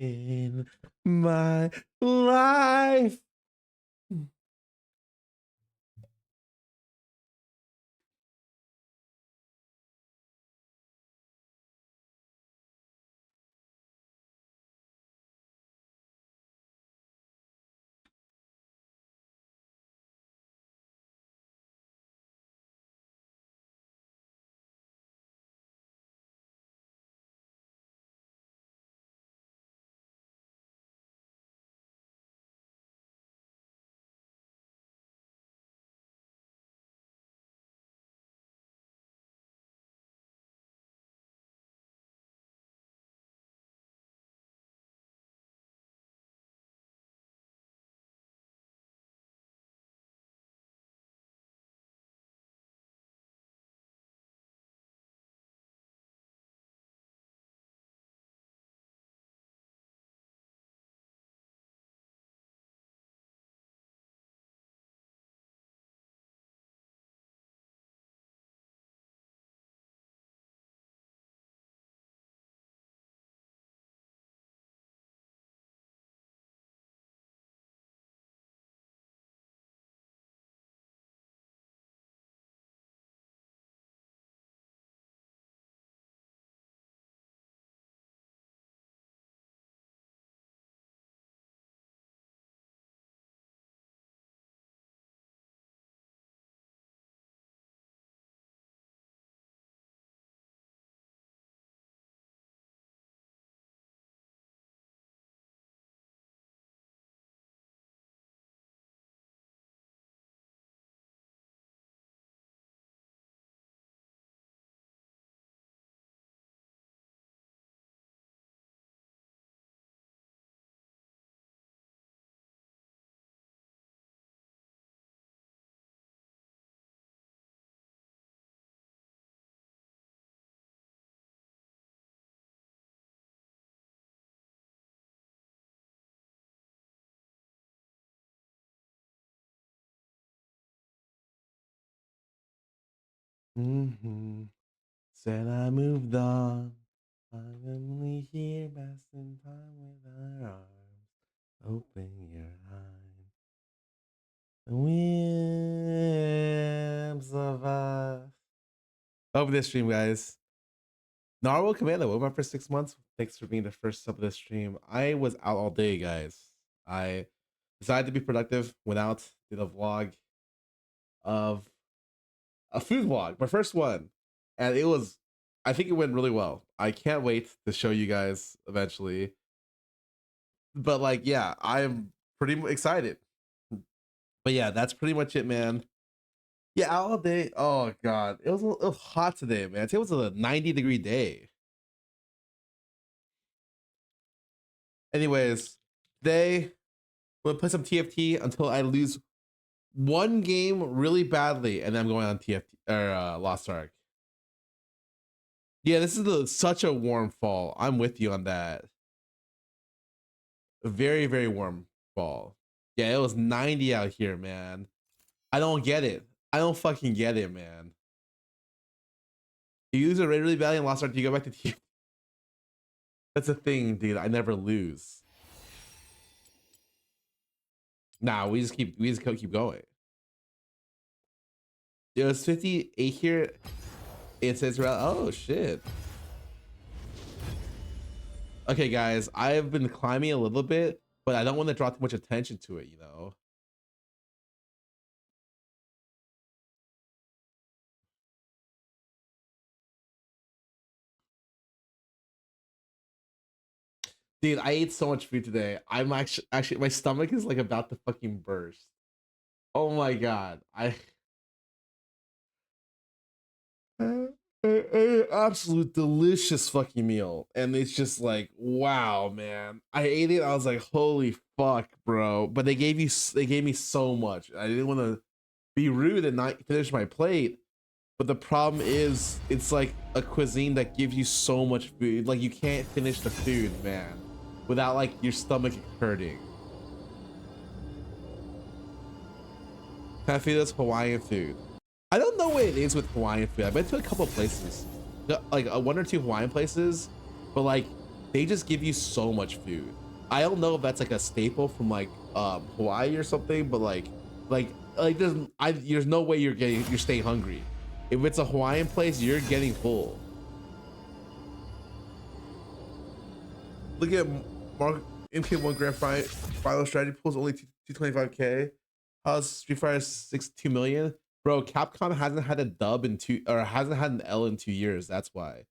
in my life. Said I moved on. I'm only here passing time with our arms. Open your eyes. The whims of us. Over this stream, guys. Narwhal Commando, welcome back for 6 months. Thanks for being the first sub of this stream. I was out all day, guys. I decided to be productive, went out, did a vlog of a food vlog, my first one. And it was, I think it went really well. I can't wait to show you guys eventually. But like, yeah, I'm pretty excited. But yeah, that's pretty much it, man. Yeah, out all day. Oh god, it was hot today, man. Today was a 90-degree day. Anyways, today we'll play some TFT until I lose one game really badly, and then I'm going on TFT or Lost Ark. Yeah, this is such a warm fall. I'm with you on that. A very, very warm fall. Yeah, it was 90 out here, man. I don't get it. I don't fucking get it, man. You lose a raid really badly in Lost Ark, do you go back to TFT? That's a thing, dude. I never lose. Nah, we just keep going. It was 58 here. It says around, oh shit. Okay, guys, I've been climbing a little bit, but I don't want to draw too much attention to it, you know. Dude, I ate so much food today. I'm actually my stomach is like about to fucking burst. Oh my god. Absolute delicious fucking meal, and it's just like, wow, man. I ate it. I was like, holy fuck, bro. But they gave me so much. I didn't want to be rude and not finish my plate. But the problem is, it's like a cuisine that gives you so much food. Like, you can't finish the food, man, without like your stomach hurting. Can I feed us Hawaiian food? I don't know what it is with Hawaiian food. I've been to a couple places, like 1 or 2 Hawaiian places, but like they just give you so much food. I don't know if that's like a staple from like Hawaii or something, but there's no way you're staying hungry. If it's a Hawaiian place, you're getting full. Look at Mark MK1 Grand Final strategy pools only 225k. How's Street Fighter 6 2 million? Bro, Capcom hasn't had a dub in hasn't had an L in 2 years. That's why.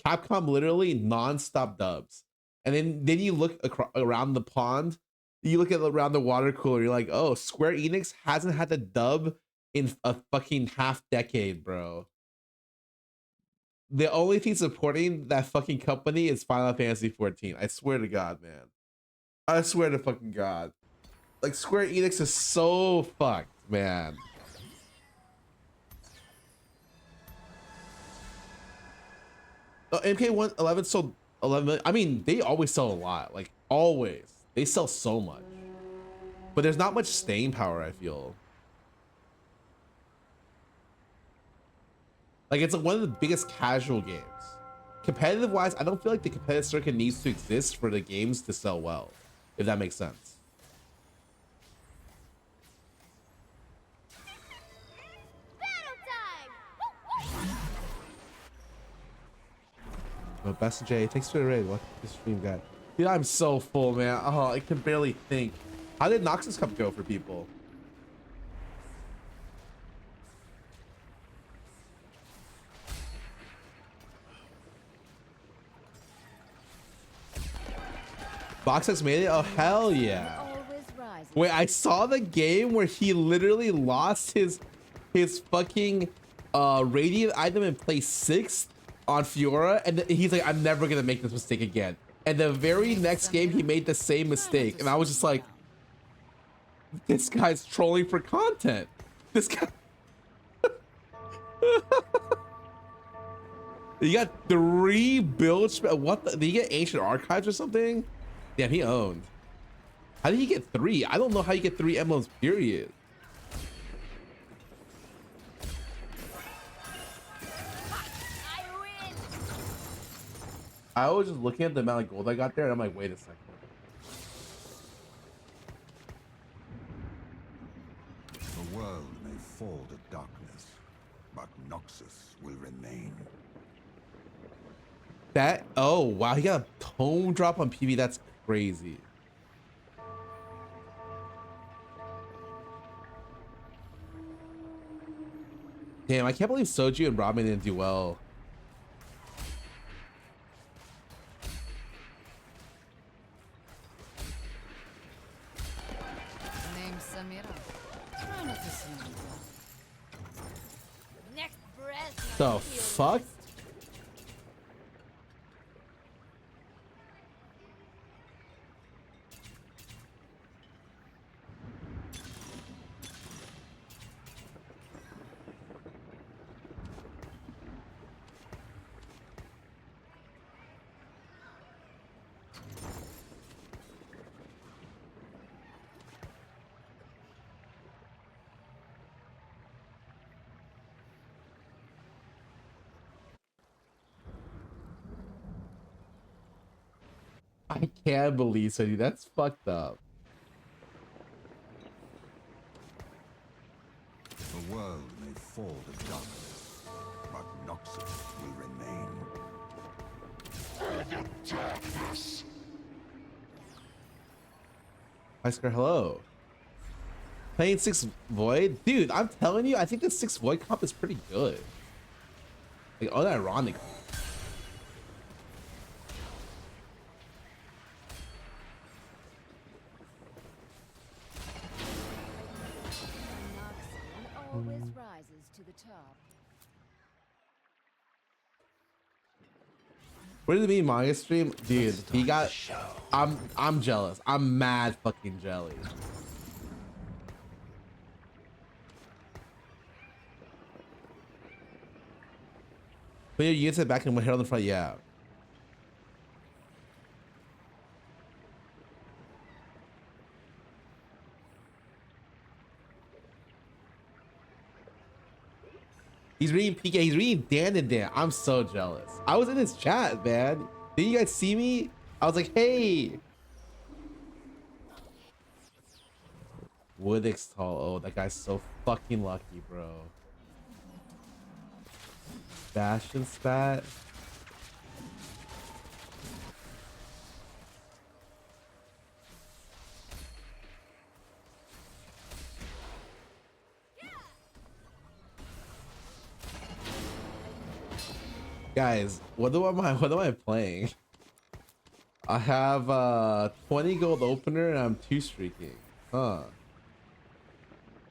Capcom literally non-stop dubs. And then you look around the pond, you look at around the water cooler, you're like, oh, Square Enix hasn't had a dub in a fucking half decade, bro. The only thing supporting that fucking company is Final Fantasy 14. I swear to God, man. I swear to fucking God. Like, Square Enix is so fucked, man. MK111 sold 11 million. I mean, they always sell a lot. Like, always. They sell so much. But there's not much staying power, I feel. Like, it's one of the biggest casual games. Competitive wise, I don't feel like the competitive circuit needs to exist for the games to sell well, if that makes sense. Oh, Best J, thanks for the raid. What this stream guy? Dude, I'm so full, man. Oh, I can barely think. How did Noxus Cup go for people? BoxX made it? Oh, hell yeah. Wait, I saw the game where he literally lost his fucking radiant item in place 6th on Fiora, and he's like, I'm never gonna make this mistake again. And the very next game, he made the same mistake, and I was just like, this guy's trolling for content. This guy. You got 3 builds. What? Did he get Ancient Archives or something? Damn, he owned. How did he get 3? I don't know how you get 3 emblems, period. I was just looking at the amount of gold I got there, and I'm like, wait a second. The world may fall to darkness, but Noxus will remain. That, oh wow, he got a tome drop on PV. That's crazy. Damn, I can't believe Soju and Ramen didn't do well. The fuck? I can't believe so, dude. That's fucked up. The world may fall to darkness, but Noxus will remain. For the darkness. Hi, Scar. Hello. Playing 6 Void? Dude, I'm telling you, I think the 6 Void comp is pretty good. Like, unironically. Always rises to the top. What did it mean, manga stream? Dude, he got. I'm jealous. I'm mad fucking jelly. Put your units back and hair on the front, yeah. He's reading PK. He's reading Dan and Dan. I'm so jealous. I was in his chat, man. Did you guys see me? I was like, hey. Woodix tall. Oh, that guy's so fucking lucky, bro. Bastion spat. Guys, what am I playing? I have 20 gold opener and I'm 2 streaking. Huh.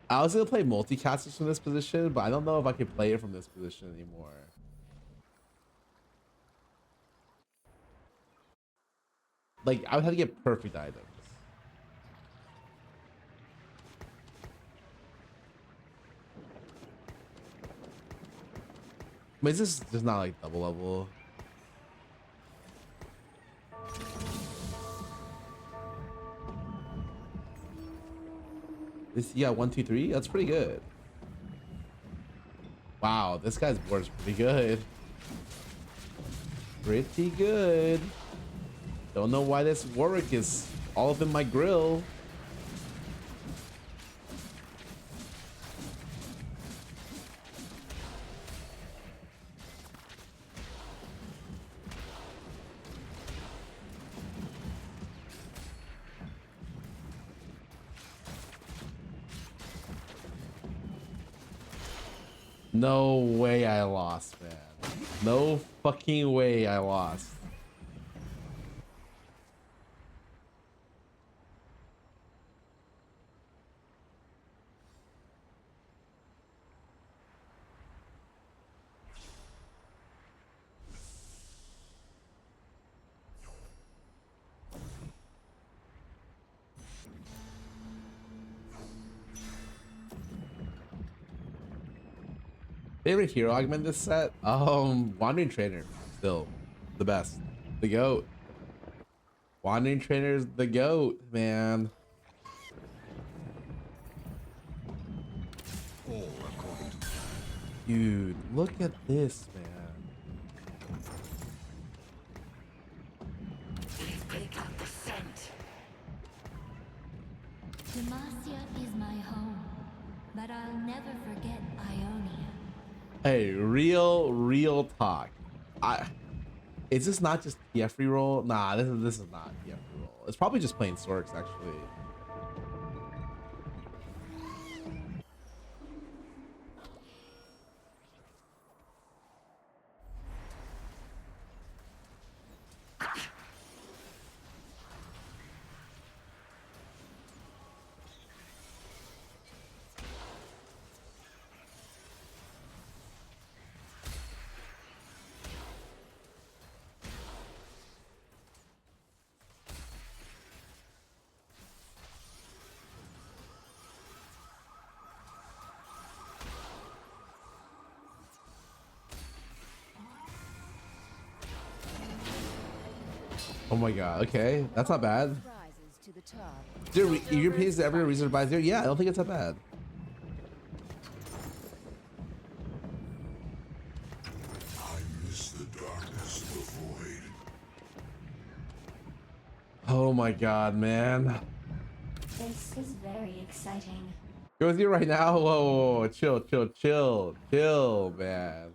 I was gonna play multicasters from this position, but I don't know if I can play it from this position anymore. Like, I would have to get perfect items. But is this just not like double level? This, yeah, 1, 2, 3. That's pretty good. Wow, this guy's board is pretty good. Pretty good. Don't know why this Warwick is all up in my grill. No way I lost, man. No fucking way I lost. Favorite hero augment this set? Wandering Trainer. Still the best. The GOAT. Wandering Trainer's the GOAT, man. All according to Dude, look at this, man. Pick up the scent. Demacia is my home, but I'll never forget Ionia. Hey, real talk. Is this not just TF reroll? Nah, this is not TF reroll. It's probably just plain Sorks, actually. Oh my god, okay. That's not bad. Rises to the top. Dude, your pays to every reason to buy zero? Yeah, I don't think it's that bad. I miss the darkness of the void. Oh my god, man. This is very exciting. Go with you right now. Whoa, whoa, whoa. Chill, man.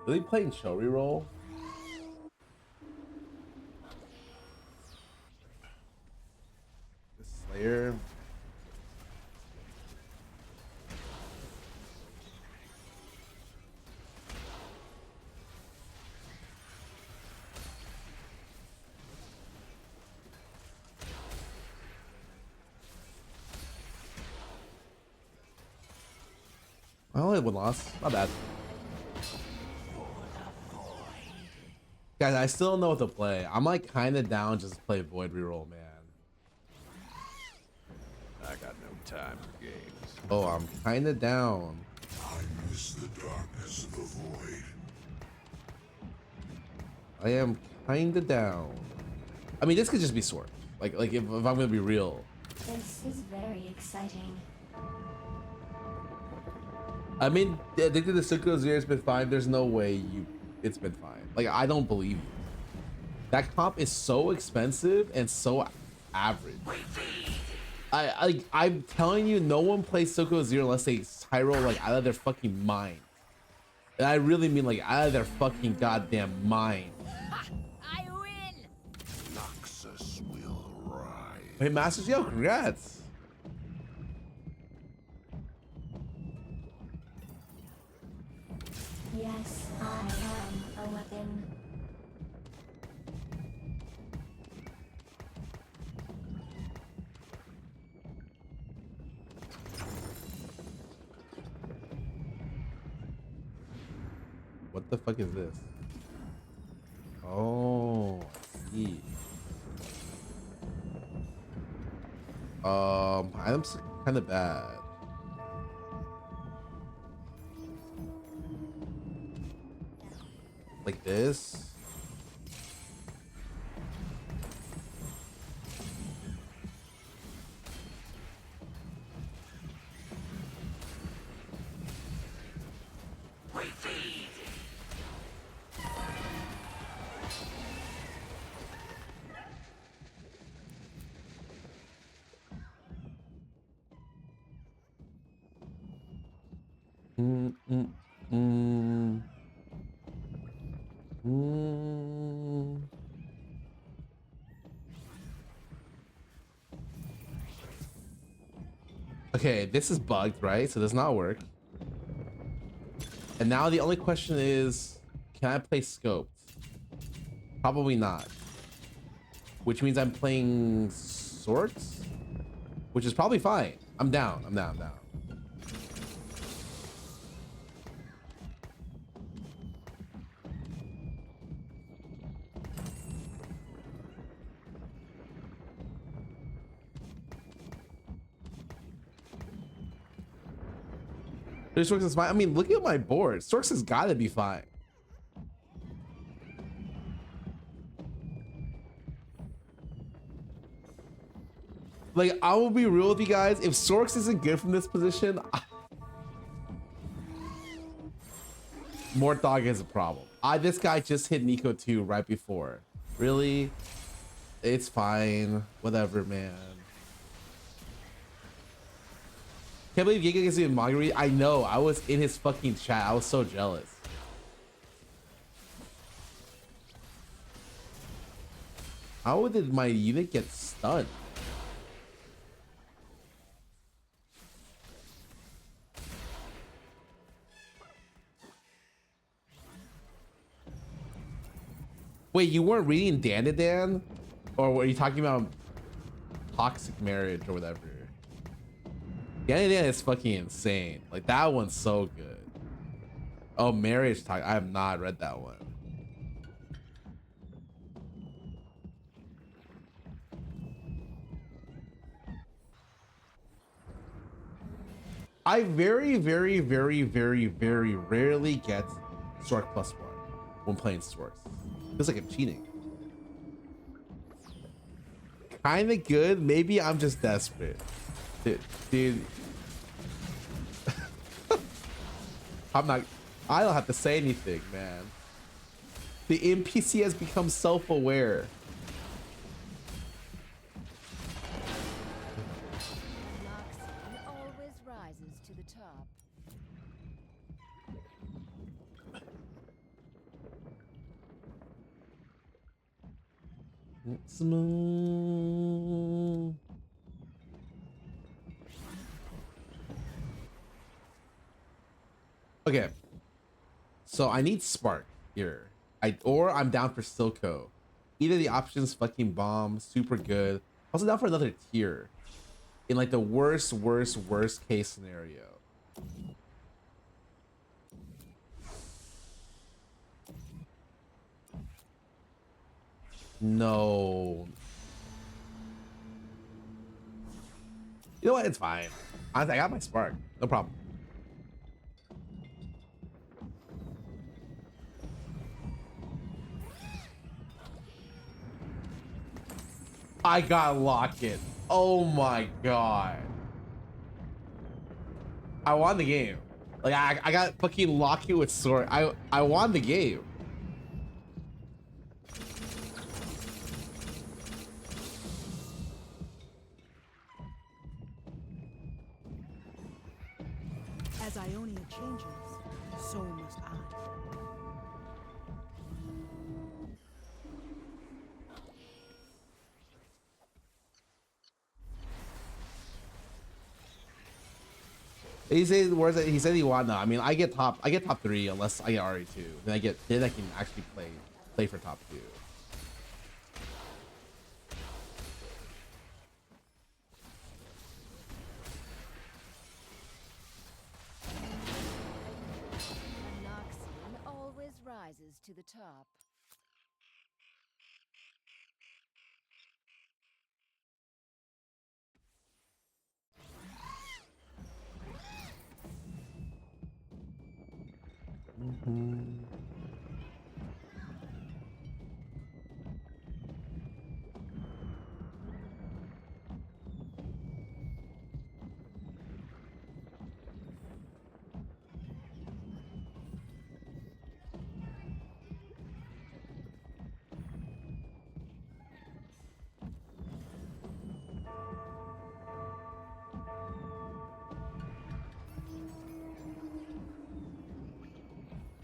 Really playing show reroll? The Slayer. I only had 1 loss. Not bad. Guys, I still don't know what to play. I'm like kind of down just to play Void reroll, man. I got no time for games. Oh, I'm kind of down. I miss the darkness of the void. I am kind of down. I mean, this could just be Sword. Like if I'm gonna be real. This is very exciting. I mean, Addicted to Suko Zero's been fine. There's no way it's been fine. Like, I don't believe you. That comp is so expensive and so average. I'm telling you, no one plays Suko Zero unless they tyro like out of their fucking mind. And I really mean like out of their fucking goddamn mind. I win. Noxus will rise. Hey, Masters, yo, congrats. Yes, I am a weapon. What the fuck is this? Oh, I see. Items kind of bad. Like this. Mm, mm, mm. Mm. Okay, this is bugged, right? So it does not work. And now the only question is, can I play scoped? Probably not. Which means I'm playing sorts, which is probably fine. I'm down. I'm down. I'm down. Storks is fine. I mean, look at my board. Storks has got to be fine. Like, I will be real with you guys. If Storks isn't good from this position, Mortdog is a problem. This guy just hit Nico 2 right before. Really? It's fine. Whatever, man. Can't believe Giga gets in Marguerite. I know. I was in his fucking chat. I was so jealous. How did my unit get stunned? Wait, you weren't reading Dan to Dan? Or were you talking about toxic marriage or whatever? Dan to Dan is fucking insane. Like, that one's so good. Oh, marriage talk. I have not read that one. I very, very, very, very, very rarely get Stork +1 when playing Storks. Feels like I'm cheating. Kind of good. Maybe I'm just desperate. Dude. I don't have to say anything, man. The NPC has become self-aware. Moxie always rises to the top. Smooth. Okay. So I need Spark here. Or I'm down for Silco. Either the options fucking bomb, super good. Also down for another tier. In like the worst case scenario. No. You know what? It's fine. I got my Spark. No problem. I got Locket. Oh my god. I won the game. Like I got fucking lucky with sword. I won the game. As Ionia changes, so must I. He said he won. No, I mean I get top 3 unless I get RE2. Then I can actually play for top 2. Noxian always rises to the top.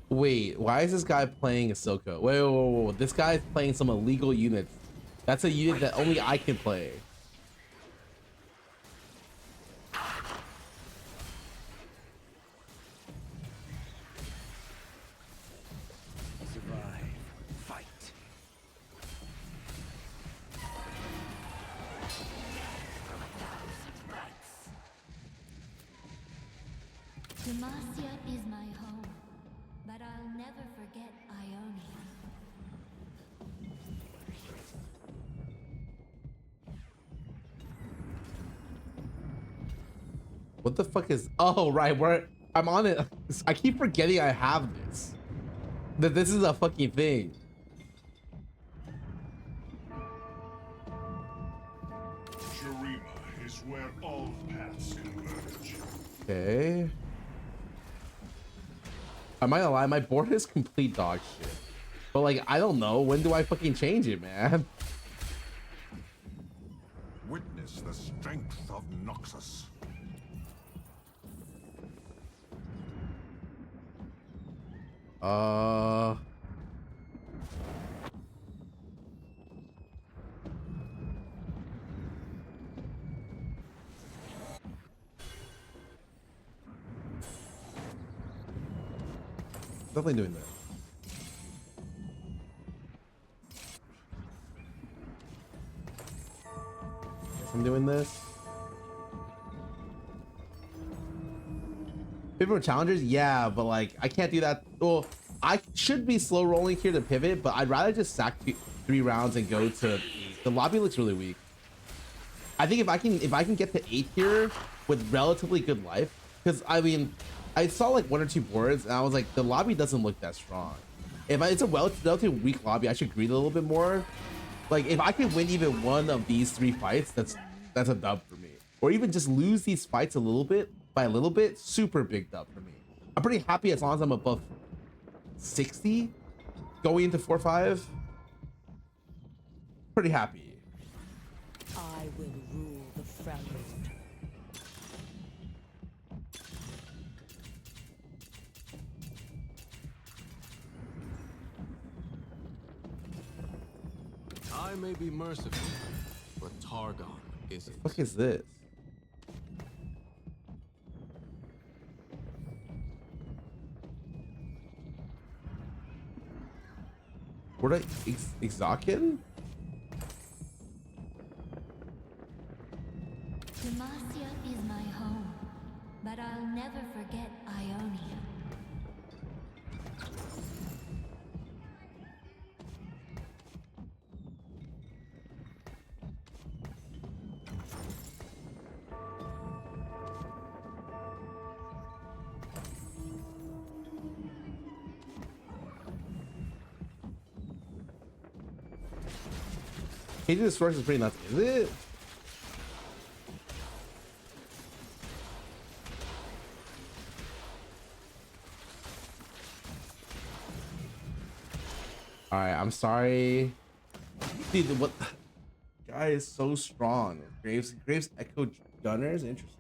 Wait, why is this guy playing Ahsoka? Wait. This guy's playing some illegal units. That's a unit that only I can play. Survive. Fight. Demacia is my home, but I'll never forget Ionia. What the fuck is? Oh right, I'm on it. I keep forgetting I have this. That this is a fucking thing. Shurima is where all paths converge. Okay. I might lie, my board is complete dog shit. But like, I don't know. When do I fucking change it, man? Witness the strength of Noxus. Definitely doing that. Guess I'm doing this. Pivot for challengers? Yeah, but like, I can't do that. Well, I should be slow rolling here to pivot, but I'd rather just sack 3 rounds and go to the lobby. Looks really weak. I think if I can get to 8 here with relatively good life, because I mean, I saw like 1 or 2 boards and I was like, the lobby doesn't look that strong. If it's a relatively weak lobby, I should greed a little bit more. Like if I can win even one of these 3 fights, that's a dub for me. Or even just lose these fights a little bit, by a little bit, super big dub for me. I'm pretty happy as long as I'm above 60 going into 4-5. Pretty happy. I will rule the Freljord. I may be merciful, but Targon isn't. What is this? What are Exakin? Demacia is my home, but I'll never forget Ionia. Changing this source is pretty nuts, is it? All right, I'm sorry. Dude, what? Guy is so strong. Graves Echo Gunners, interesting.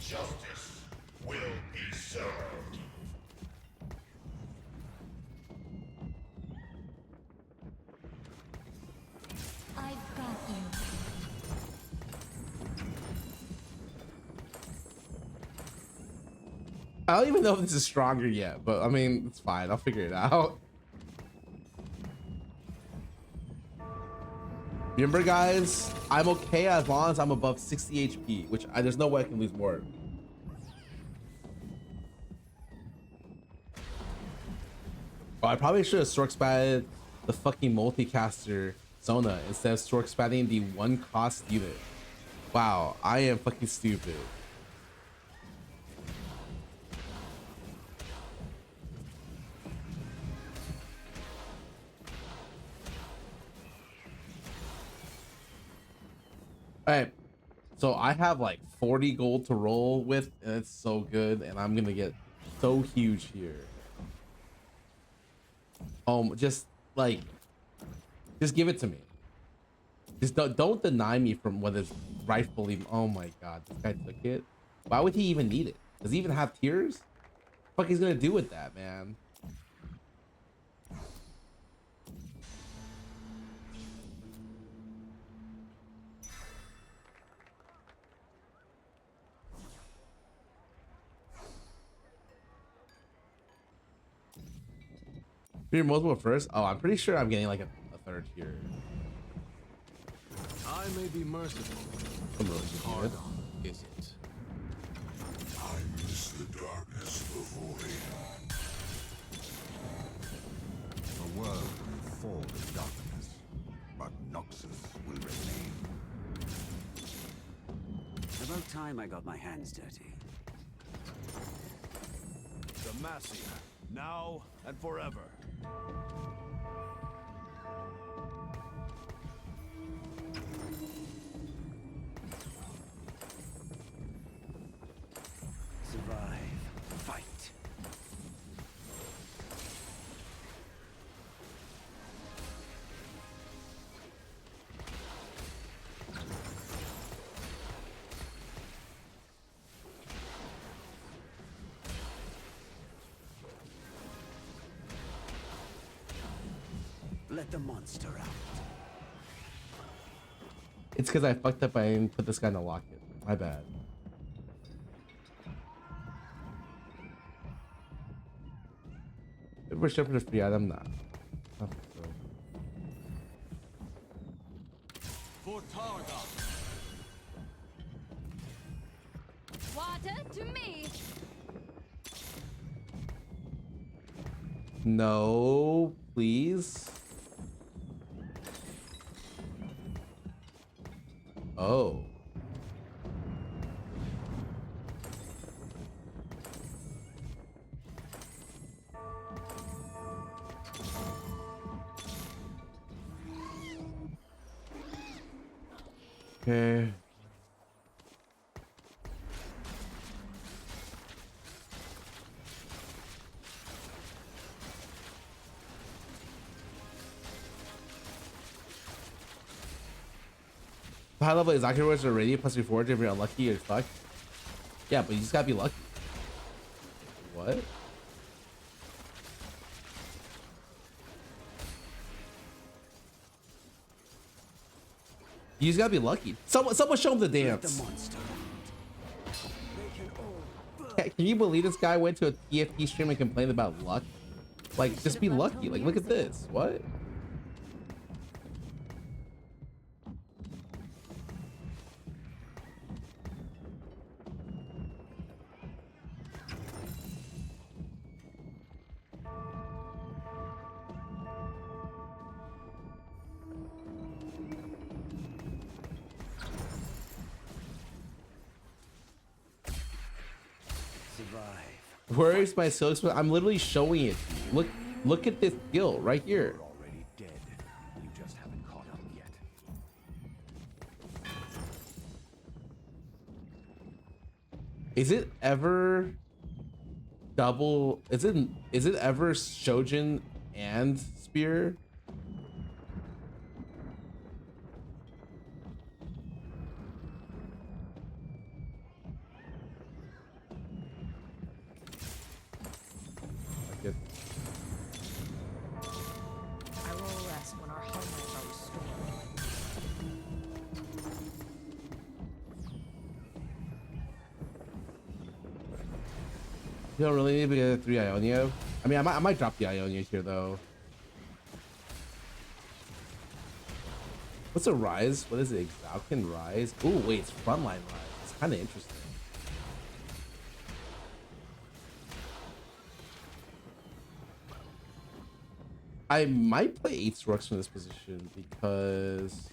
Justice will be served. I've got you. I don't even know if this is stronger yet, but I mean, it's fine. I'll figure it out. Remember, guys, I'm okay as long as I'm above 60 HP, which there's no way I can lose more. Oh, I probably should have Stork spatted the fucking multicaster Sona instead of Stork spatting the one cost unit. Wow, I am fucking stupid. All right, so I have like 40 gold to roll with, and it's so good, and I'm gonna get so huge here. Just like, just give it to me. Just don't deny me from what is rightfully. Oh my god, this guy took it. Why would he even need it? Does he even have tears? What the fuck he's gonna do with that, man? You're multiple first? Oh, I'm pretty sure I'm getting like a third here. I may be merciful, Some really but good. Targon isn't. I miss the darkness of the void. The world may fall to darkness, but Noxus will remain. About time I got my hands dirty. Demacia, now and forever. Survive. Fight. Let the monster out. It's because I fucked up. I didn't put this guy in the locket. My bad. If we're shipping a free item, nah. I don't think so. For Targon. Water to me. No, please. Oh. Okay. High level is accurate already plus your forge if you're unlucky you're fucked. Yeah, but you just gotta be lucky. What? You just gotta be lucky. Someone show him the Let the dance. monster out. They can all burn. Can you believe this guy went to a TFT stream and complained about luck? Like, just be lucky. Like, look at this. What? Survive. Where's my silk spin? I'm literally showing it to you. Look at this skill right here. Already dead. You just haven't caught up yet. Is it ever double? Is it ever Shojin and spear? Like it. I will rest when our homelands are restored. You don't really need to get a 3 Ionia. I mean, I might drop the Ionia here though. What's a rise? What is it? Exalcan rise? Oh wait, it's frontline rise. It's kind of interesting. I might play 8 Storks from this position because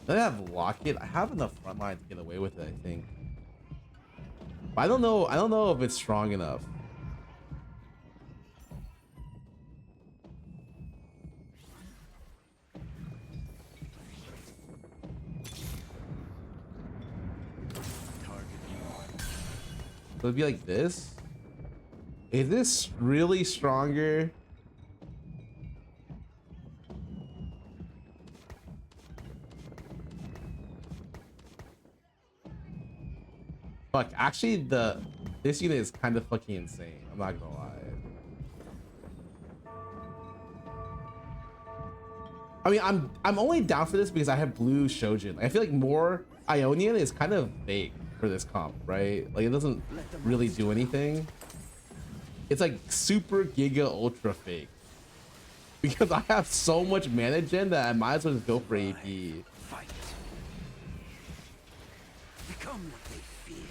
I have Locket. I have enough frontline to get away with it, I think. But I don't know if it's strong enough. So it'd be like this. Is this really stronger? Fuck, actually this unit is kind of fucking insane. I'm not gonna lie. I mean, I'm only down for this because I have blue Shojin. I feel like more Ionian is kind of vague for this comp, right? Like it doesn't really do anything. It's like super giga ultra fake. Because I have so much mana gen that I might as well just go for AP. Fight. Become what they fear.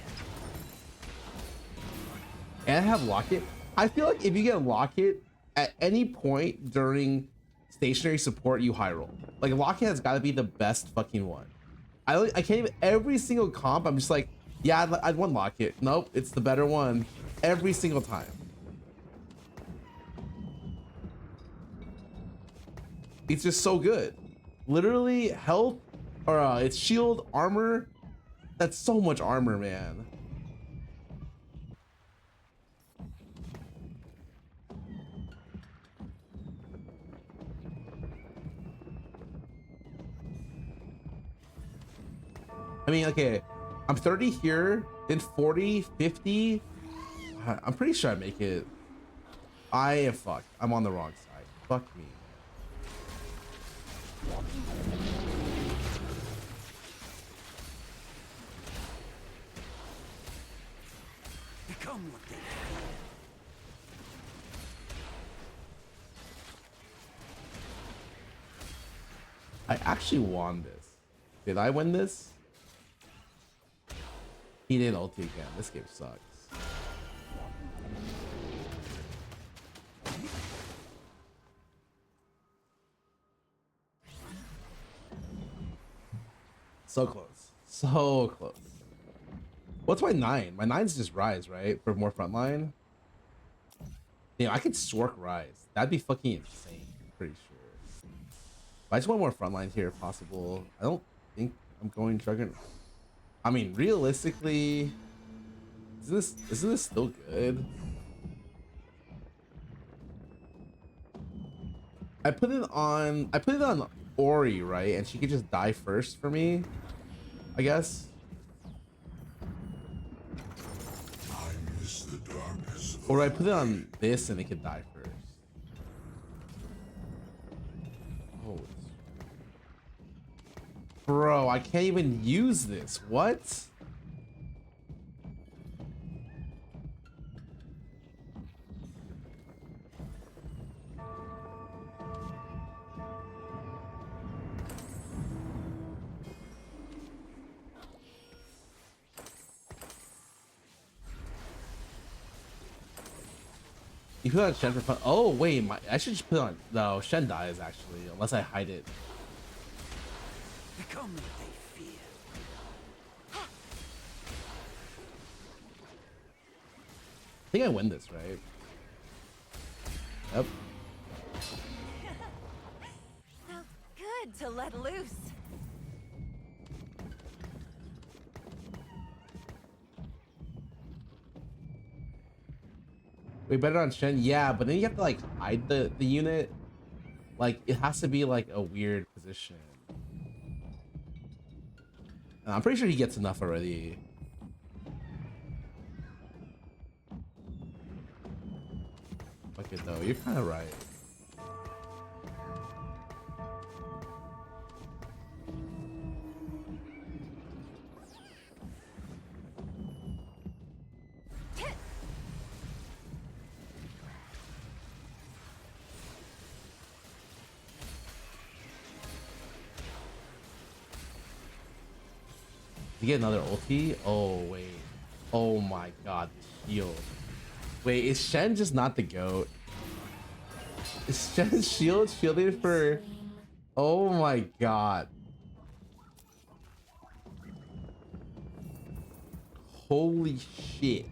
And I have Locket. I feel like if you get Locket at any point during stationary support, you high roll. Like Locket has got to be the best fucking one. I can't even, every single comp I'm just like, yeah, I'd want Locket. Nope, it's the better one every single time. It's just so good. Literally health or it's shield, armor. That's so much armor, man. I mean, okay, I'm 30 here, then 40, 50. I'm pretty sure I make it. I am fucked. I'm on the wrong side. Fuck me. Become what they fear. I actually won this. Did I win this? He didn't ulti again. This game sucks. So close. So close. What's my 9? My 9's just rise, right? For more frontline. Yeah, I could Stork rise. That'd be fucking insane. I'm pretty sure. But I just want more frontline here if possible. I don't think I'm going Juggernaut. I mean, realistically, isn't this still good? I put it on Ori, right? And she could just die first for me, I guess. I miss the darkness of Or I put it on this and it could die first. Oh, bro, I can't even use this. What? You put on Shen for fun. Oh wait, I should just put on. No, Shen dies actually, unless I hide it. Become what they fear. think I win this, right? Yep. Felt good to let loose. Way better on Shen, yeah, but then you have to like hide the unit. Like it has to be like a weird position. And I'm pretty sure he gets enough already. Fuck it though, you're kind of right. You get another ulti? Oh wait. Oh my god, shield. Wait, is Shen just not the GOAT? Is Shen's shield shielded for... Oh my god. Holy shit.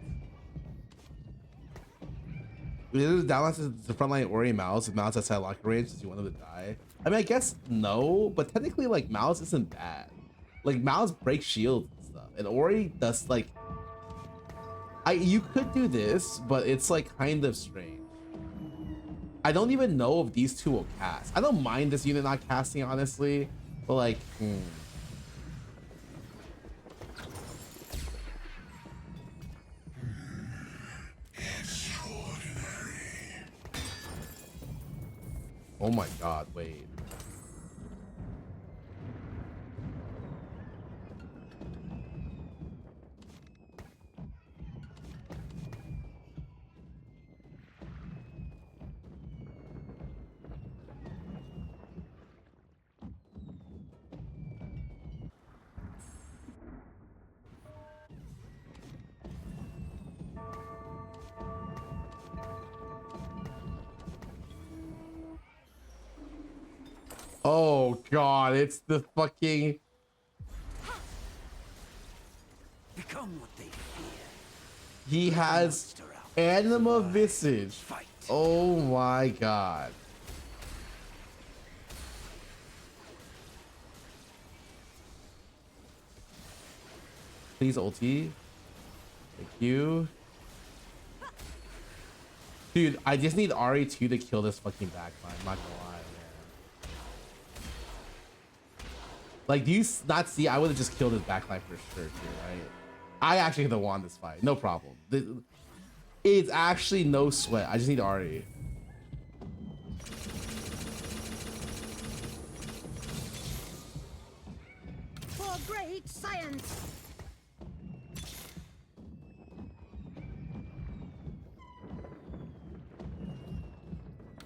This is downlines the frontline Ori Mouse. If Mouse outside locker range, does you want them to die? I mean, I guess no, but technically, like, Mouse isn't bad. Like, Mouse breaks shields and stuff, and Ori does, like... You could do this, but it's, like, kind of strange. I don't even know if these two will cast. I don't mind this unit not casting, honestly, but, like, Oh my god, wait. Oh god, it's the fucking... Become what they fear. He has Anima Visage. Fight. Oh my god. Please ulti. Thank you. Dude, I just need RE2 to kill this fucking backline. I'm not gonna lie, man. Like, do you not see? I would have just killed his backline for sure, too, right? I actually could have won this fight. No problem. It's actually no sweat. I just need RE. For great science.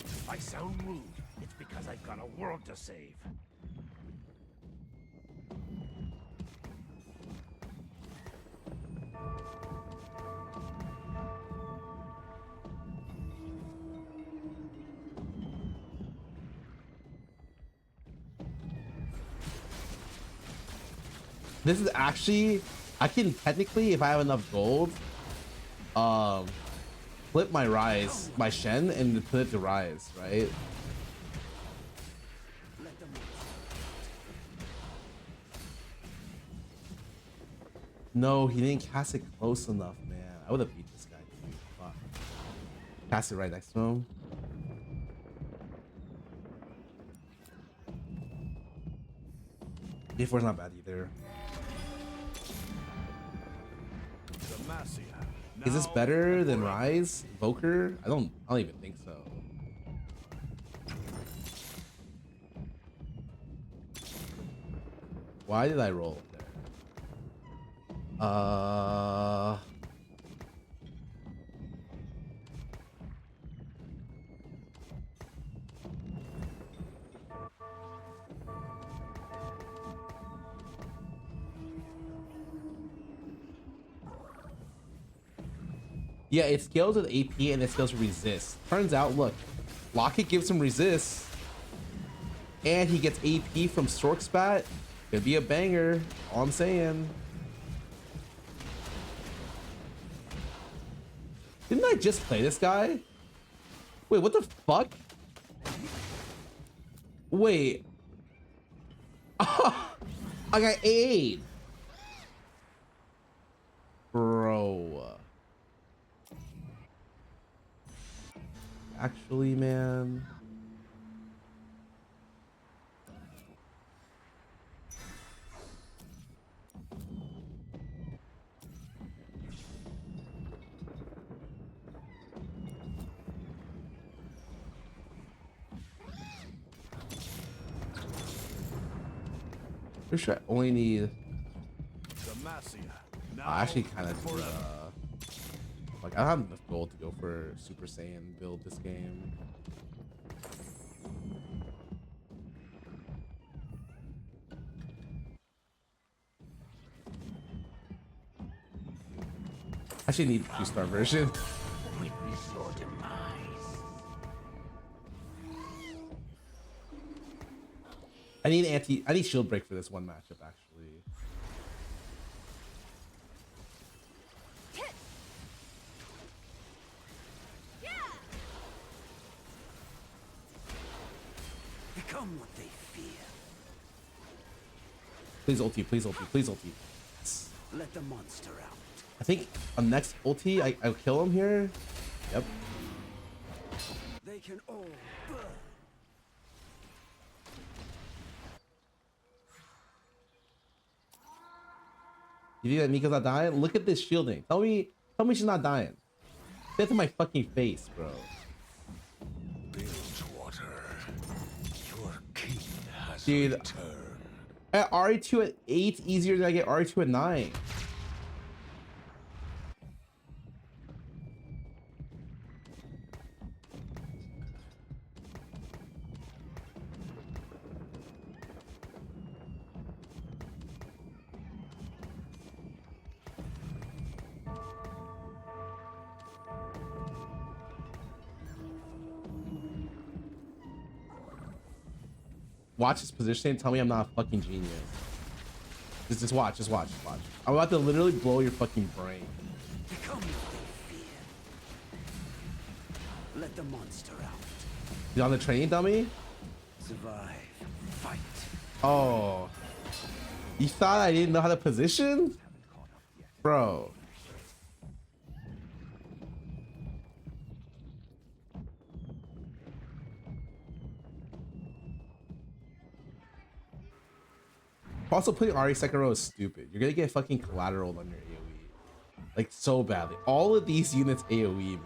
If I sound rude, it's because I've got a world to save. This is actually, I can technically, if I have enough gold, flip my Rise, my Shen, and put it to Rise, right? No, he didn't cast it close enough, man. I would have beat this guy, dude. Fuck. Cast it right next to him. D4's not bad either. Is this better than Rise? Voker? I don't even think so. Why did I roll there? Yeah, it scales with AP and it scales with resist. Turns out, look, Locket gives him resist, and he gets AP from Stork Spat. Could be a banger. All I'm saying. Didn't I just play this guy? Wait, what the fuck? Wait. I got 8. Bro. Actually, man. Pretty sure I only need. I actually kind of do. Like I don't have enough gold to go for Super Saiyan build this game. I actually need 2-star version. Witness your demise. I need shield break for this one matchup actually. Become what they fear. Please ulti, please ulti, please ulti. Yes. Let the monster out. I think on next ulti, I'll kill him here. Yep. They can all burn. You think that Mika's not dying? Look at this shielding. Tell me she's not dying. Say it to my fucking face, bro. Bilgewater, your king has Dude, returned. at RE2 at 8 easier than I get RE2 at 9. Watch his positioning and tell me I'm not a fucking genius. Just watch, just watch, just watch. I'm about to literally blow your fucking brain. Become what they fear. Let the monster out. You on the training dummy? Survive. Fight. Oh. You thought I didn't know how to position? Bro. Also, putting Ari second row is stupid. You're gonna get fucking collateral on your AoE. Like, so badly. All of these units AoE, man.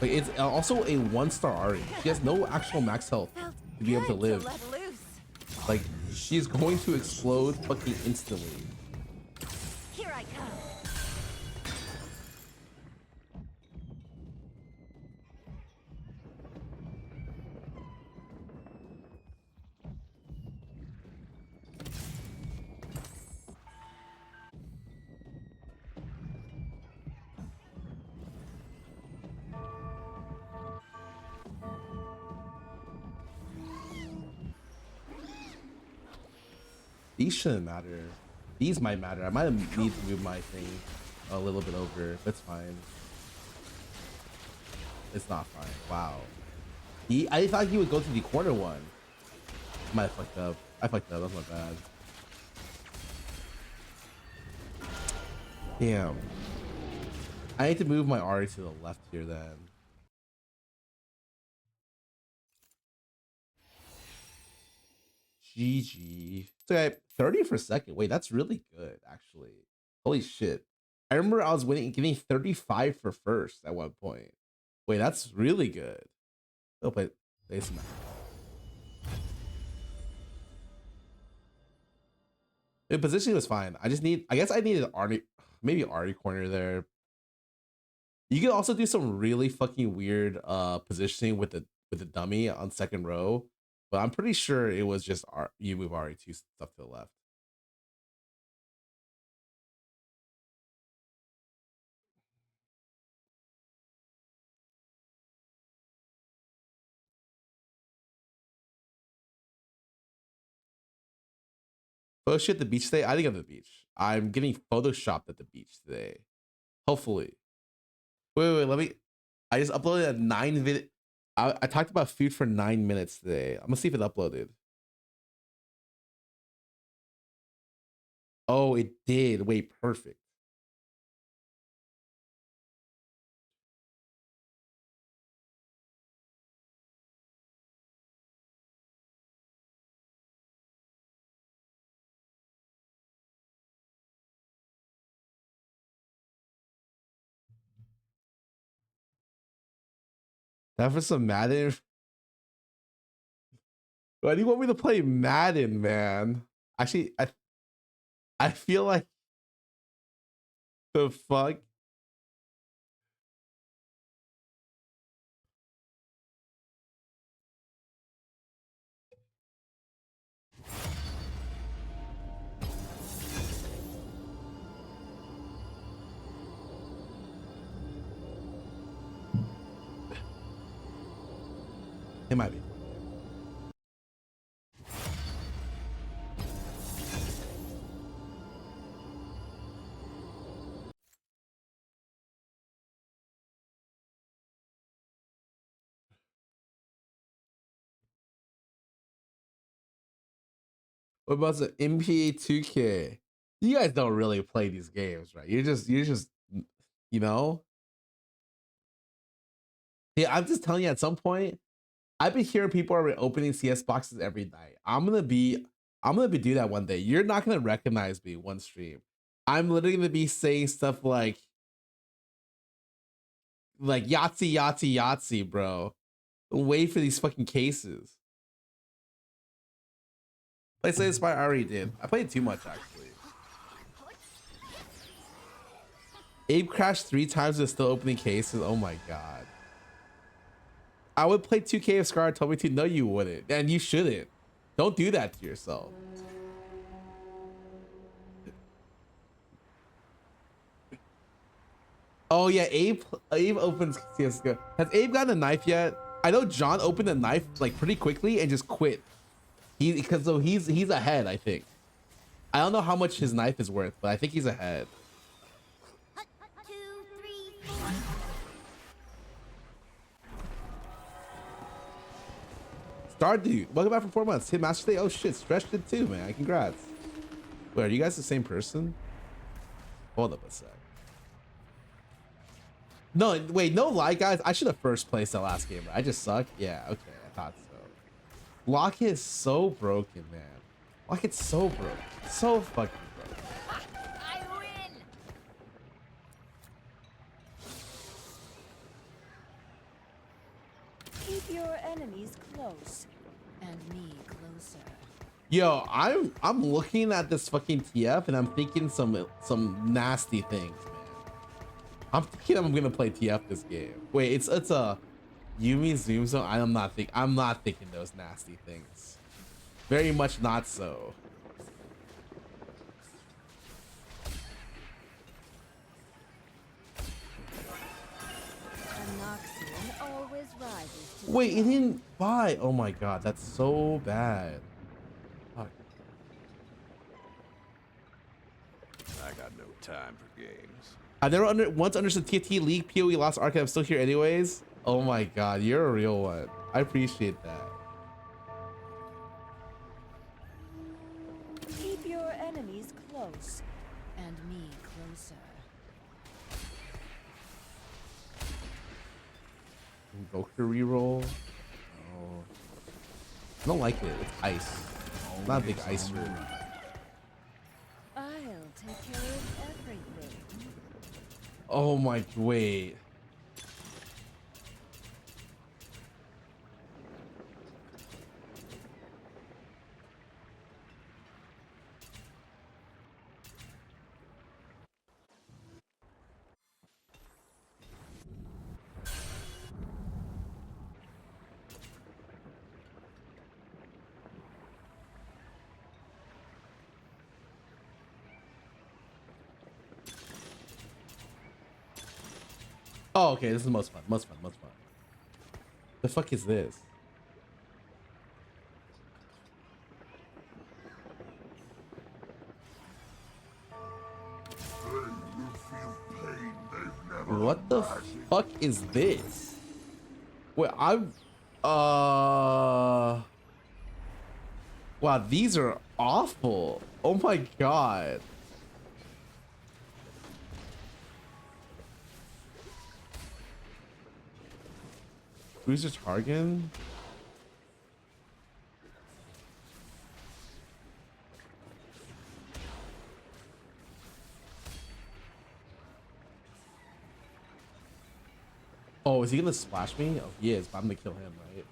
Like, it's also a 1-star Ari. She has no actual max health to be able to live. Like, she's going to explode fucking instantly. Here I come. These shouldn't matter. These might matter. I might need to move my thing a little bit over. That's fine. It's not fine. Wow. I thought he would go to the corner one. Might have fucked up. I fucked up. That's my bad. Damn. I need to move my Ari to the left here then. GG. Okay, 30 for second. Wait, that's really good, actually. Holy shit. I remember I was getting 35 for first at one point. Wait, that's really good. Oh, but it's not. The positioning was fine. I guess I needed Artie, maybe Artie corner there. You can also do some really fucking weird positioning with the dummy on second row. But I'm pretty sure it was just you move RE2 stuff to the left. Photo shoot at the beach today. I think I'm at the beach. I'm getting photoshopped at the beach today. Hopefully. Wait. Let me. I just uploaded a 9 minute. I talked about food for 9 minutes today. I'm gonna see if it uploaded. Oh, it did. Wait, perfect. That for some Madden. Why do you want me to play Madden, man? Actually, I feel like the fuck. It might be. What about the NBA 2K? You guys don't really play these games, right? You're just, you know. Yeah, I'm just telling you. At some point, I've been hearing people are opening CS boxes every night. I'm gonna be doing that one day. You're not gonna recognize me one stream. I'm literally gonna be saying stuff like Yahtzee, bro. Wait for these fucking cases. PlayStation Spy I already did. I played too much actually. Abe crashed 3 times and still opening cases. Oh my god. I would play 2K if Scarra told me to. No, you wouldn't. And you shouldn't. Don't do that to yourself. Oh yeah, Abe opens CSGO. Has Abe gotten a knife yet? I know John opened a knife like pretty quickly and just quit. He's ahead, I think. I don't know how much his knife is worth, but I think he's ahead. 2, 3, 4. Star Dude, welcome back for 4 months. Hit Master Day. Oh shit, Stretch did too, man. Congrats. Wait, are you guys the same person? Hold up a sec. No, wait, no lie, guys. I should have first placed that last game. I just suck. Yeah, okay, I thought so. Lockett is so broken, man. Lockett's so broken. So fucking broken. I win. Keep your enemies close, and me closer. Yo, I'm looking at this fucking TF and I'm thinking some nasty things, man. I'm thinking I'm gonna play TF this game. Wait, it's a Yumi Zoom Zone. I'm not thinking those nasty things. Very much not so. Always rises to Wait, it didn't buy. Oh my god, that's so bad. Fuck. I got no time for games. I never once understood TFT League PoE lost arcade. I'm still here anyways. Oh my god, you're a real one. I appreciate that. keep your enemies close, and me closer. Invoker reroll. Oh, I don't like it. It's ice. I'm not a big ice room. I'll take care of everything. Oh my, wait. Oh, okay, this is most fun. The fuck is this? What the fuck is this? Wait, wow, these are awful. Oh my god. Bruiser Targan? Oh, is he gonna splash me? Oh, he is, but I'm gonna kill him, right?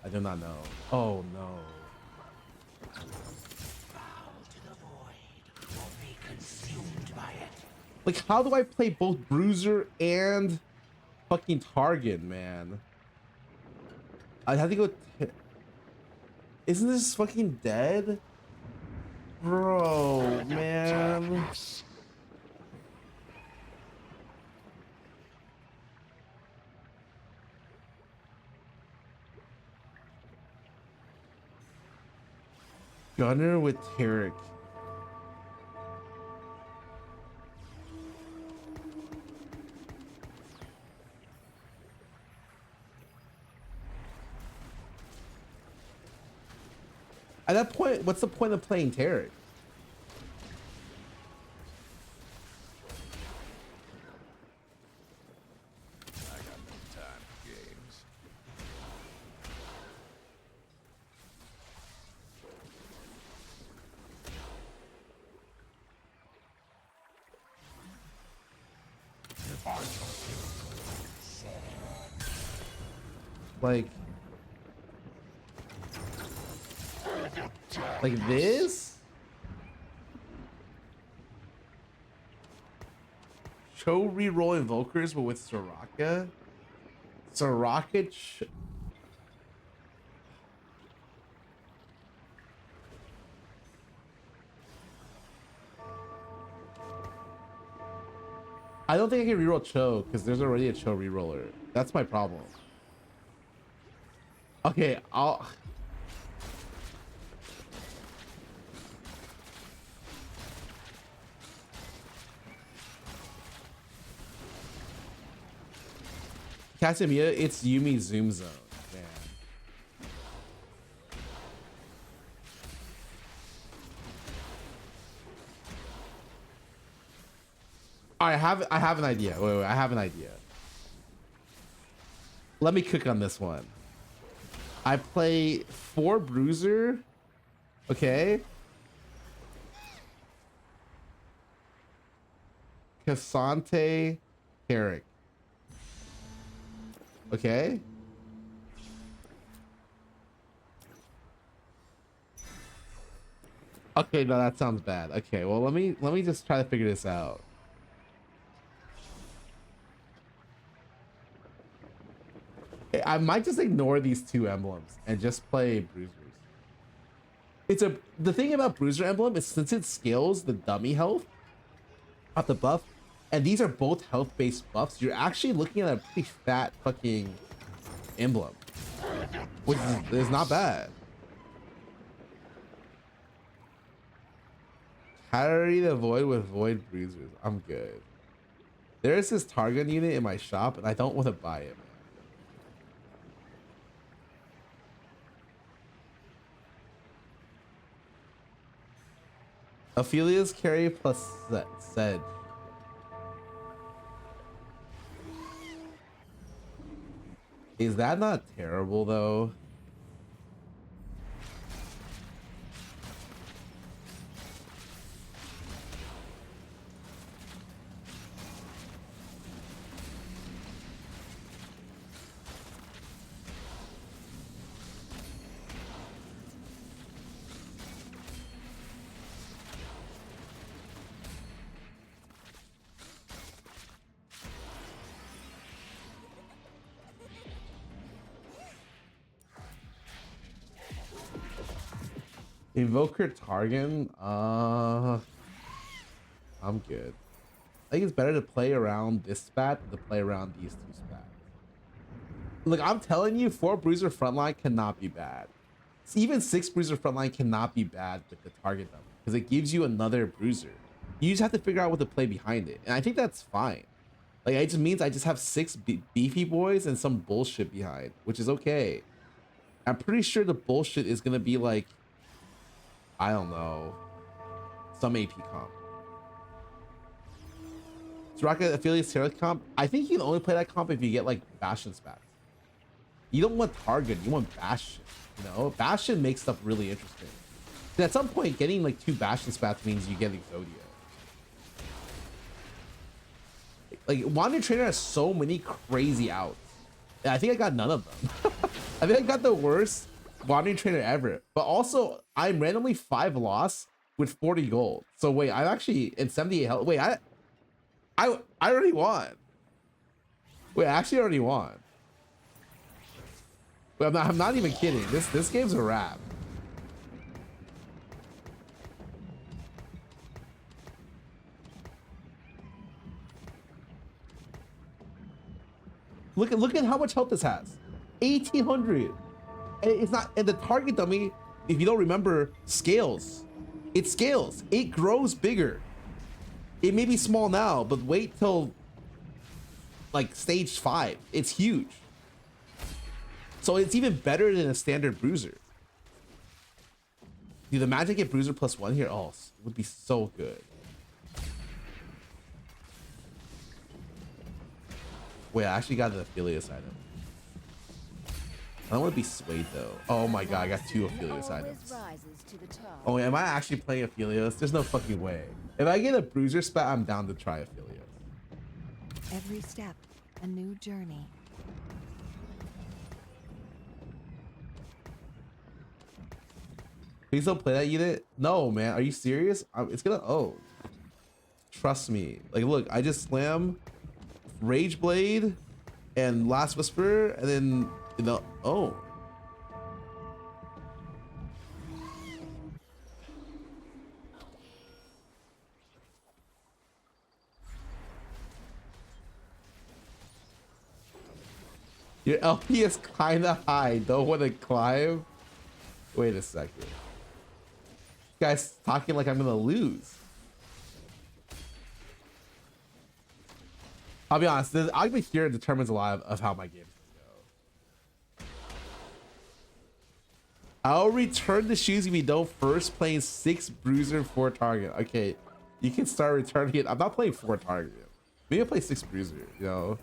I do not know. Oh no. Like, how do I play both Bruiser and fucking Targan, man? I'd have to go. Isn't this fucking dead? Bro, man. Gunner with Tarek. At that point, what's the point of playing Tarek? I got no time for games. Like this? Show reroll invokers, but with Soraka? I don't think I can reroll Cho because there's already a Cho reroller. That's my problem. Okay, I'll. Casimir, it's Yumi Zoom Zone. Man. I have an idea. Wait, I have an idea. Let me cook on this one. I play 4 Bruiser. Okay. Cassante Herrick. Okay. Okay, no, that sounds bad. Okay, well, let me just try to figure this out. I might just ignore these 2 emblems and just play Bruisers. The thing about Bruiser emblem is since it scales the dummy health of the buff, and these are both health-based buffs, you're actually looking at a pretty fat fucking emblem, which is not bad. Carry the void with void bruisers. I'm good. There's this Targon unit in my shop, and I don't want to buy it, man. Ophelia's carry plus Sedge. Is that not terrible though? Invoker Targan, I'm good. I think it's better to play around this spat than to play around these 2 spats. Look, I'm telling you, 4 Bruiser frontline cannot be bad. Even 6 Bruiser frontline cannot be bad with the target them because it gives you another Bruiser. You just have to figure out what to play behind it, and I think that's fine. Like it just means I just have 6 beefy boys and some bullshit behind, which is okay. I'm pretty sure the bullshit is gonna be like, I don't know, some AP comp. Rocket affiliates Terra comp. I think you can only play that comp if you get like Bastion spats. You don't want Target, you want Bastion. You know, Bastion makes stuff really interesting. And at some point, getting like 2 Bastion spats means you get Exodia. Like Wandering Trainer has so many crazy outs. And I think I got none of them. I think I got the worst Wandering Trainer ever. But also, I'm randomly 5 loss with 40 gold. So wait, I'm actually in 78 health. Wait, I already won. Wait, I actually already won. Wait, I'm not even kidding. This game's a wrap. Look at how much health this has. 1800. And it's not, and the target dummy, if you don't remember, scales. It scales. It grows bigger. It may be small now, but wait till like stage 5. It's huge. So it's even better than a standard bruiser. Dude, imagine get bruiser +1 here. Oh, it would be so good. Wait, I actually got an Aphelios item. I don't want to be swayed though. Oh my god, I got 2 Aphelios items. Oh, am I actually playing Aphelios? There's no fucking way. If I get a bruiser spat, I'm down to try Aphelios. Every step, a new journey. Please don't play that unit. No, man. Are you serious? It's gonna own. Trust me. Like, look, I just slam Rage Blade and Last Whisper, and then oh. Your LP is kinda high. Don't want to climb. Wait a second. This guy's talking like I'm gonna lose. I'll be honest. The argument here determines a lot of how my game is gonna go. I'll return the shoes if you don't first playing 6 bruiser 4 target. Okay, you can start returning it. I'm not playing 4 target. Maybe I'll play 6 bruiser. You know.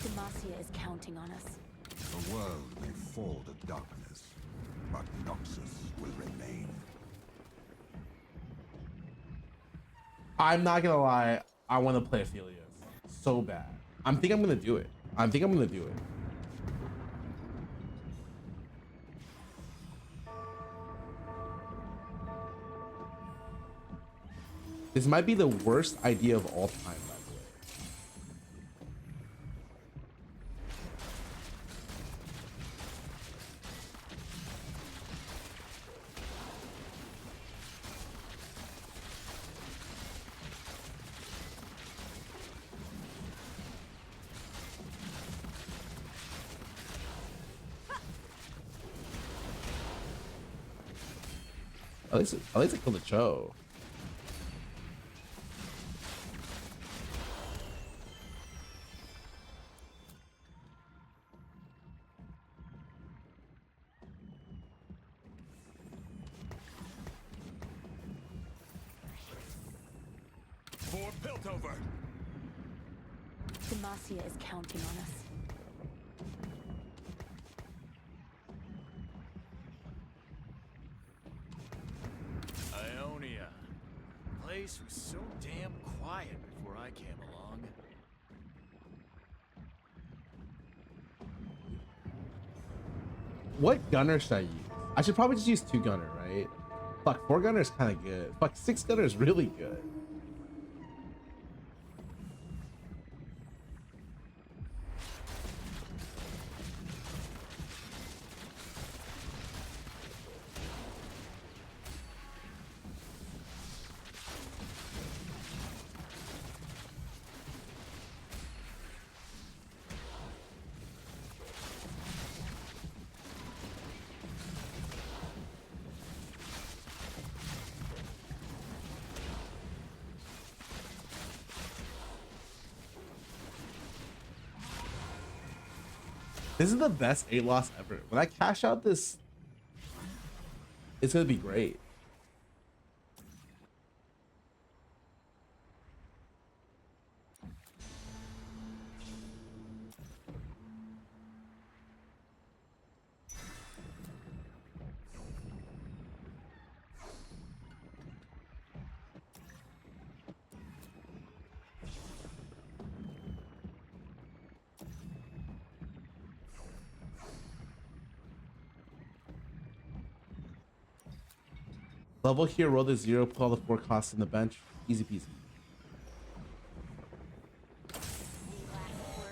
Demacia is counting on us. The world may fall to darkness, but Noxus will remain. I'm not gonna lie. I want to play Aphelios so bad. I think I'm gonna do it. This might be the worst idea of all time, by the way. At least I killed the Cho. For Piltover. Demacia is counting on us. Ionia. Place was so damn quiet before I came along. What gunner should I use? I should probably just use 2 gunner, right? Fuck, 4 gunner is kind of good. Fuck, 6 gunner is really good. This is the best 8 loss ever. When I cash out this, it's gonna be great. Level here, roll the 0, put all the 4 costs in the bench. Easy peasy.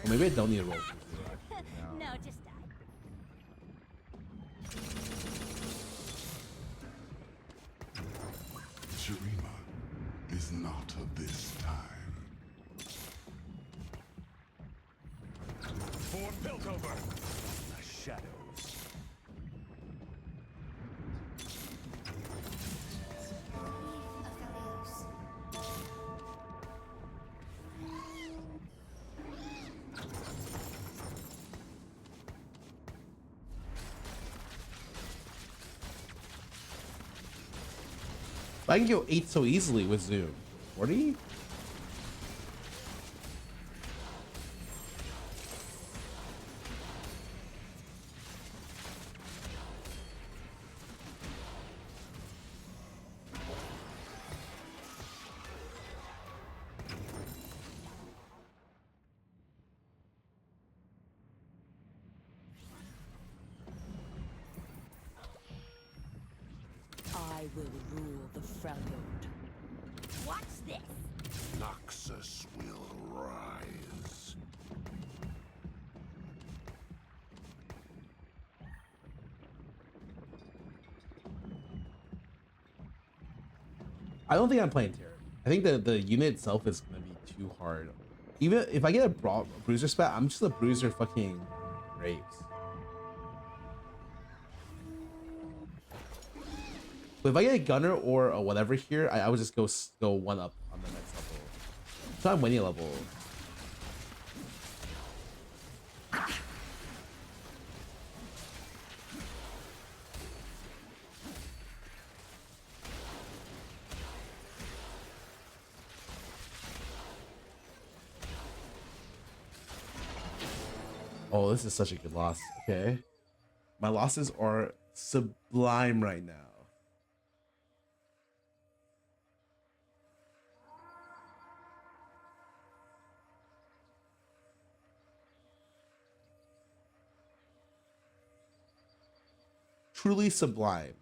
Or maybe I don't need to roll for 0 actually. No, just die. Shurima is not of this time. For Piltover. The shadows. I can go 8 so easily with Zoom. 40? I will rule the Freljord. Watch this. Noxus will rise. I don't think I'm playing Terror. I think the unit itself is gonna be too hard. Even if I get a bruiser spat, I'm just a bruiser fucking Graves. But if I get a gunner or a whatever here, I would just go 1 up on the next level. So I'm winning level. Oh, this is such a good loss. Okay. My losses are sublime right now. Truly sublime.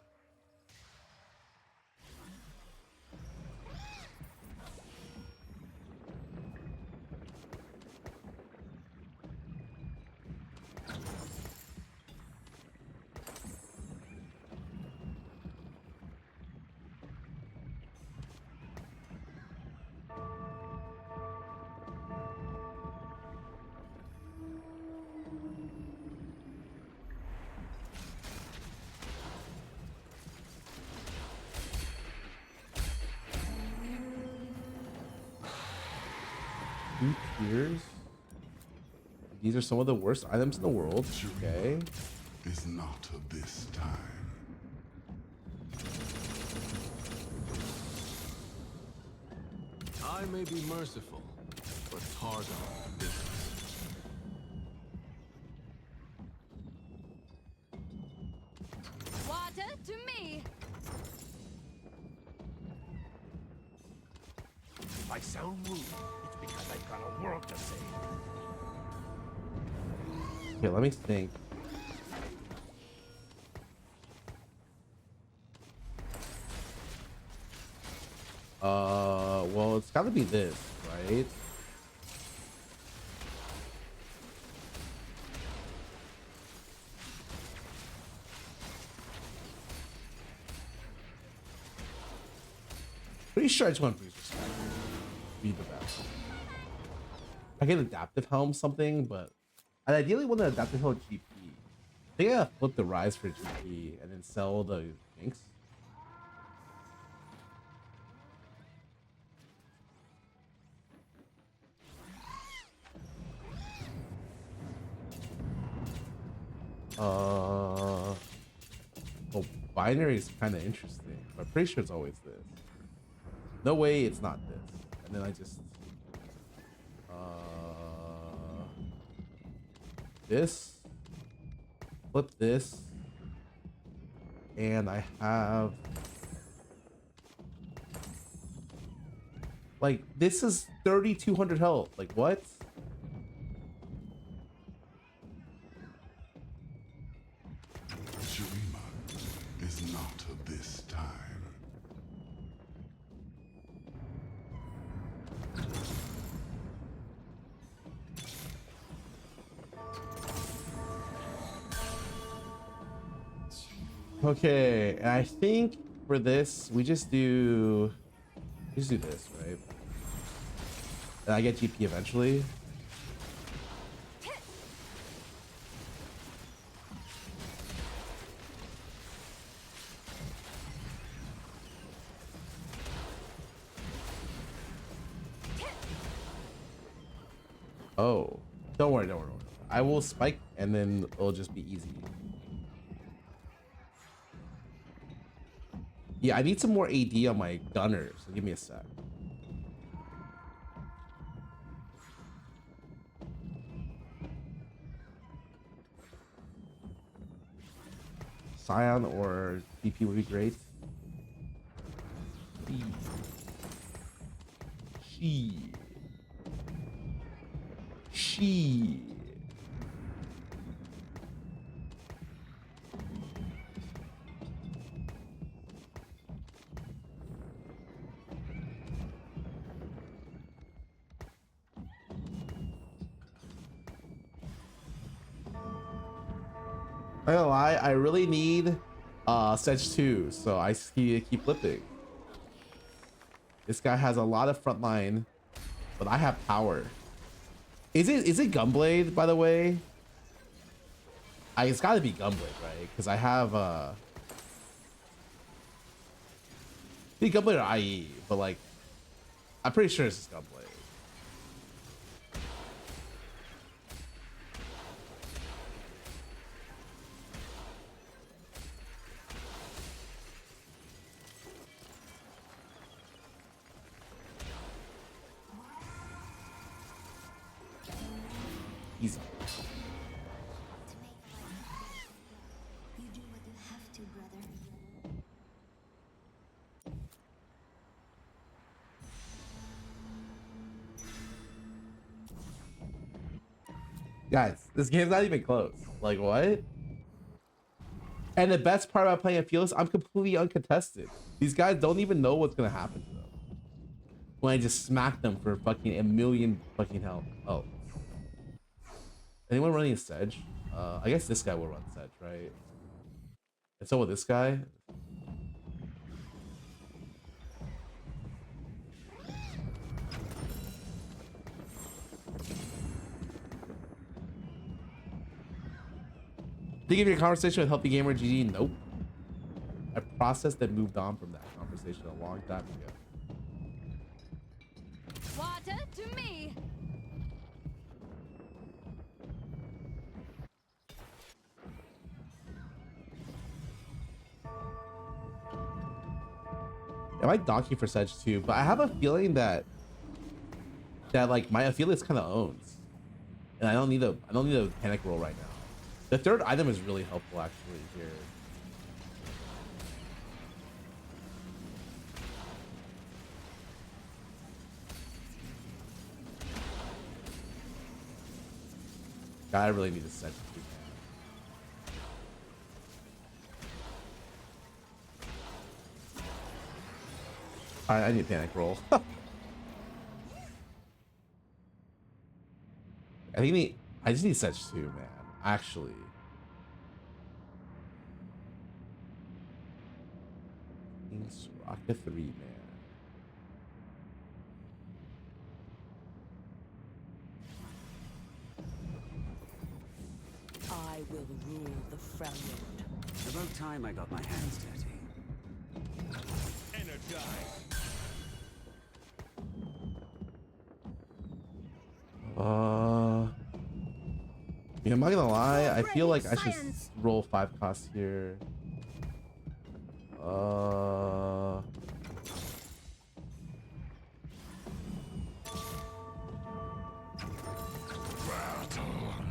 Tears. These are some of the worst items in the world. Okay. Is not of this time. I may be merciful, but Targon isn't. Water to me. If I sound rude, it's because I've got a world to save. Okay, let me think. Well, it's gotta be this, right? Pretty sure I just want to be the best. I get adaptive helm something, but I ideally want the adaptive helm GP. I think I gotta flip the rise for GP and then sell the jinx. Well, binary is kind of interesting. I'm pretty sure it's always this. No way it's not this. And then I just this, flip this, and I have like this is 3,200 health. Like what? Shurima is not of this time. Okay, and I think for this we just do this, right? And I get GP eventually. Oh, don't worry, don't worry. I will spike and then it'll just be easy. Yeah, I need some more AD on my gunner, so give me a sec. Scion or DP would be great. She. I'm not gonna lie, I really need Sedge 2, so I keep flipping. This guy has a lot of frontline, but I have power. Is it Gunblade, by the way? It's gotta be Gunblade, right? Because I have I think Gunblade or IE, but like I'm pretty sure it's just Gunblade. Easy. You do what you have to, brother. Guys, this game's not even close. Like what? And the best part about playing Fearless, I'm completely uncontested. These guys don't even know what's gonna happen to them when I just smack them for fucking a million fucking health. Oh, anyone running a Sedge? I guess this guy will run Sedge, right? And so will this guy. Think of your conversation with Healthy Gamer GG? Nope. I processed and moved on from that conversation a long time ago. Water to me. I like Donkey for Sedge too, but I have a feeling that like my affiliates kind of owns, and I don't need a panic roll right now. The third item is really helpful actually here. God, I really need a Sedge too. I need a panic roll. I just need Sedge too, man. Actually. Rocket 3, man. I will rule the Freljord. About time I got my hands dirty. Energize. Yeah, I'm not gonna lie. I feel like I should roll 5 costs here.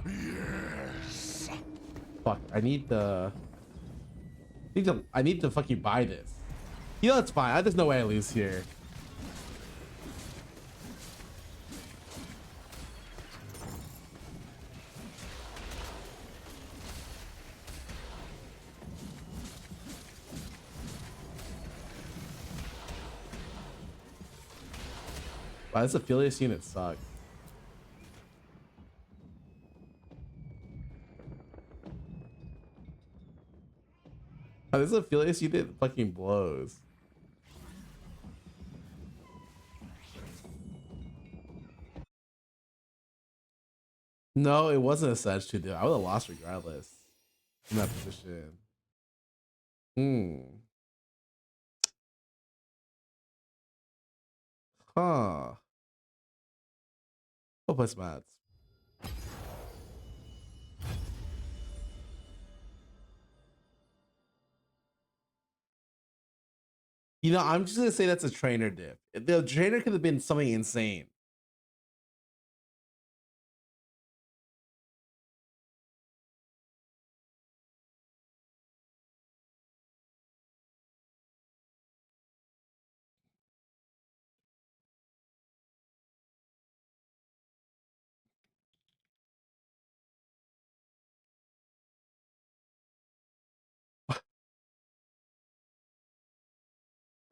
Yes. Fuck. I need to fucking buy this. You know, it's fine. There's no way I lose here. Wow, this affiliate unit sucks. Wow, this affiliate unit fucking blows. No, it wasn't a Sedge to do. I would have lost regardless in that position. Huh. I'll play some ads. You know, I'm just gonna say that's a trainer dip. The trainer could have been something insane.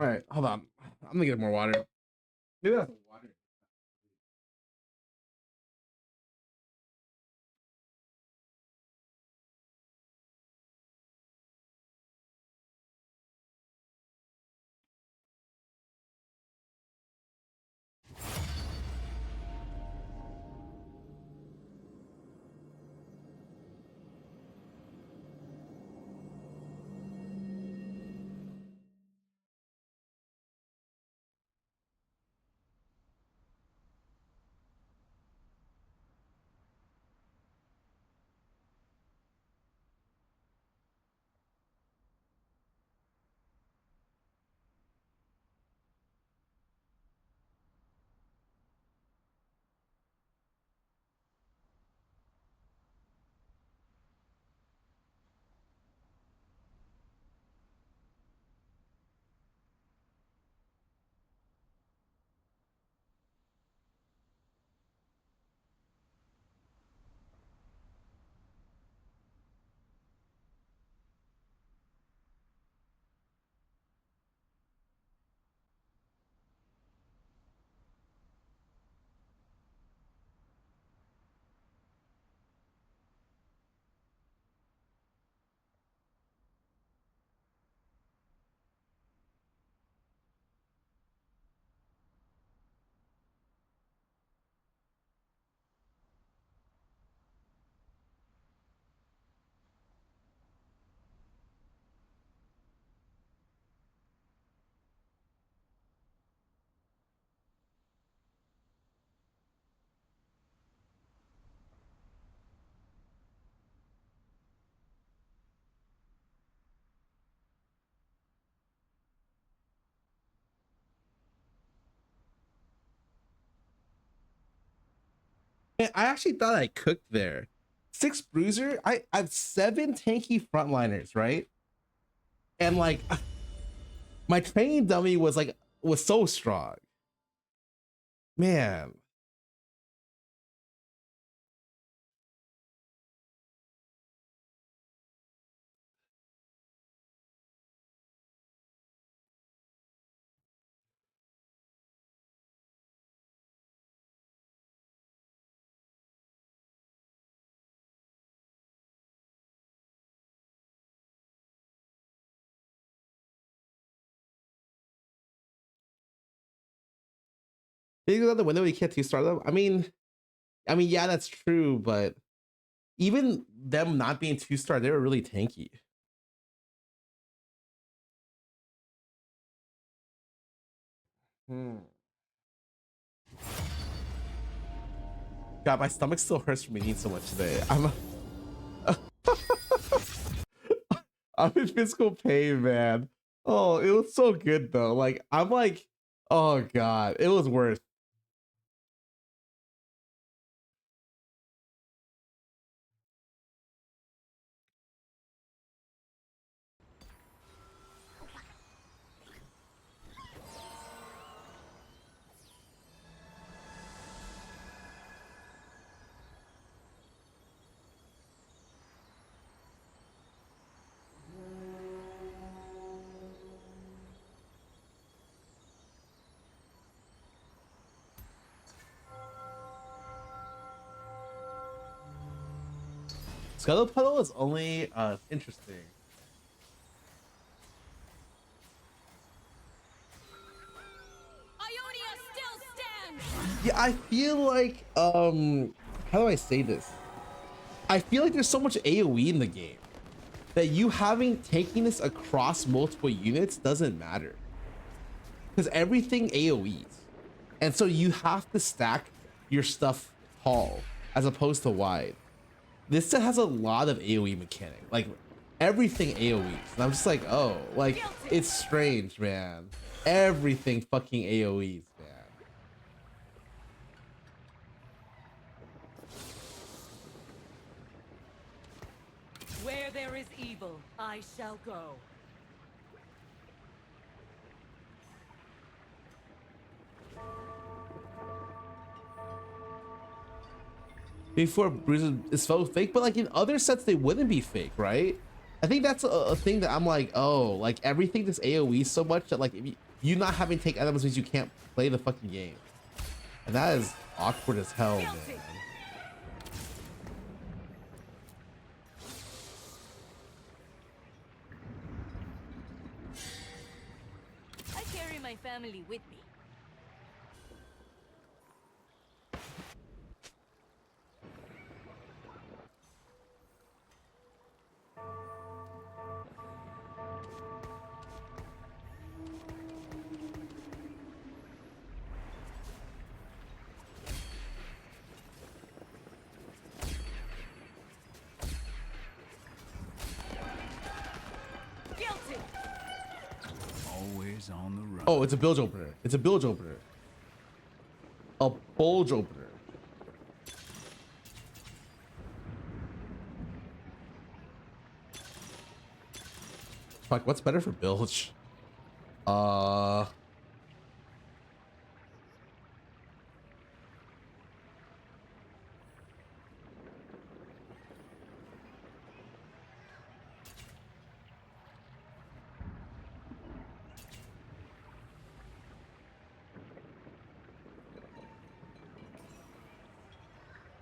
All right, hold on. I'm gonna get more water. Maybe that's water. Man, I actually thought I cooked there. 6 bruiser. I have 7 tanky frontliners, right? And like my training dummy was so strong. Man. Did you go out the window? You can't 2-star them. I mean, yeah, that's true, but even them not being 2-star, they were really tanky. God, my stomach still hurts from eating so much today. I'm in physical pain, man. Oh, it was so good though. Like I'm like, oh God, it was worth. Scuttle Puddle is only interesting. Ionia still stands! Yeah, I feel like how do I say this? I feel like there's so much AoE in the game that you having taking this across multiple units doesn't matter. Because everything AoEs. And so you have to stack your stuff tall as opposed to wide. This set has a lot of AoE mechanic. Like everything AoEs. And I'm just like, oh, like it's strange, man. Everything fucking AoEs, man. Where there is evil, I shall go. Before Bruiser is so fake, but like in other sets they wouldn't be fake, right? I think that's a thing that I'm like, oh, like everything that's AoE so much that like if you not having to take items means you can't play the fucking game. And that is awkward as hell, man. I carry my family with me. Guilty. Always on the run. Oh, it's a bilge opener. It's a bilge opener. A bulge opener. Fuck, what's better for bilge?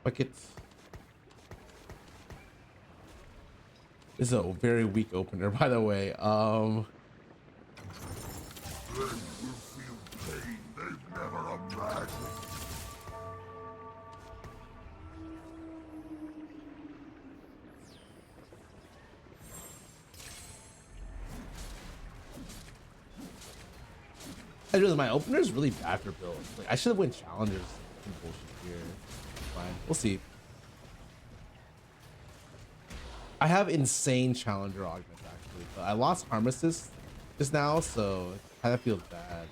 Buckets. This is a very weak opener, by the way. They will feel pain they've never imagined. I realize my opener is really bad for builds. Like I should have went challengers. Some bullshit here. Fine, we'll see. I have insane challenger augments actually, but I lost Armistice just now, so it kind of feels bad.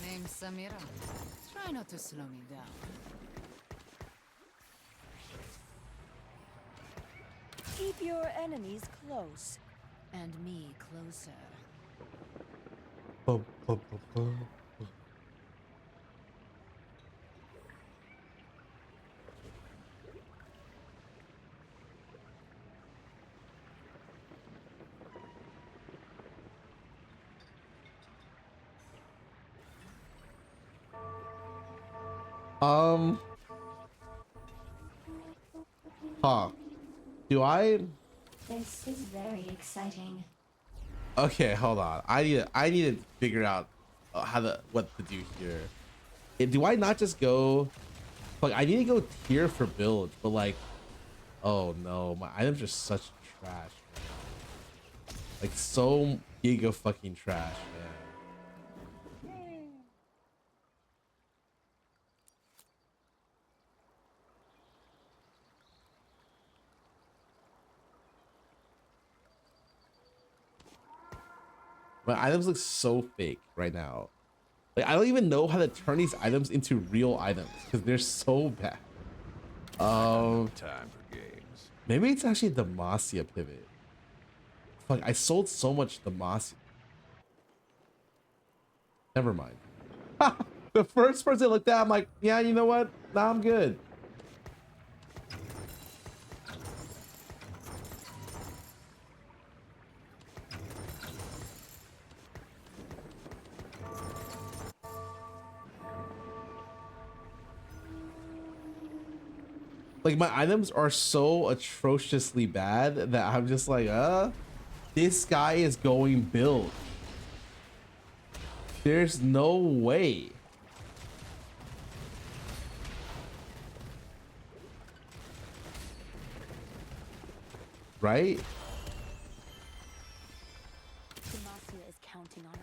Name's Samira. Try not to slow me down. Keep your enemies close. And me closer. Bo, bo, bo, bo. Huh. Do I? This is very exciting. Okay, hold on. I need to figure out what to do here. Do I not just go? Like I need to go tier for build, but like, oh no, my items are such trash, man. Like so giga fucking trash, man. My items look so fake right now. Like I don't even know how to turn these items into real items because they're so bad. Time for games. Maybe it's actually Demacia pivot. Fuck, I sold so much Demacia. Never mind. The first person I looked at, I'm like, yeah, you know what? Nah, I'm good. Like my items are so atrociously bad that I'm just like, this guy is going build. There's no way. Right? Demacia is counting on us.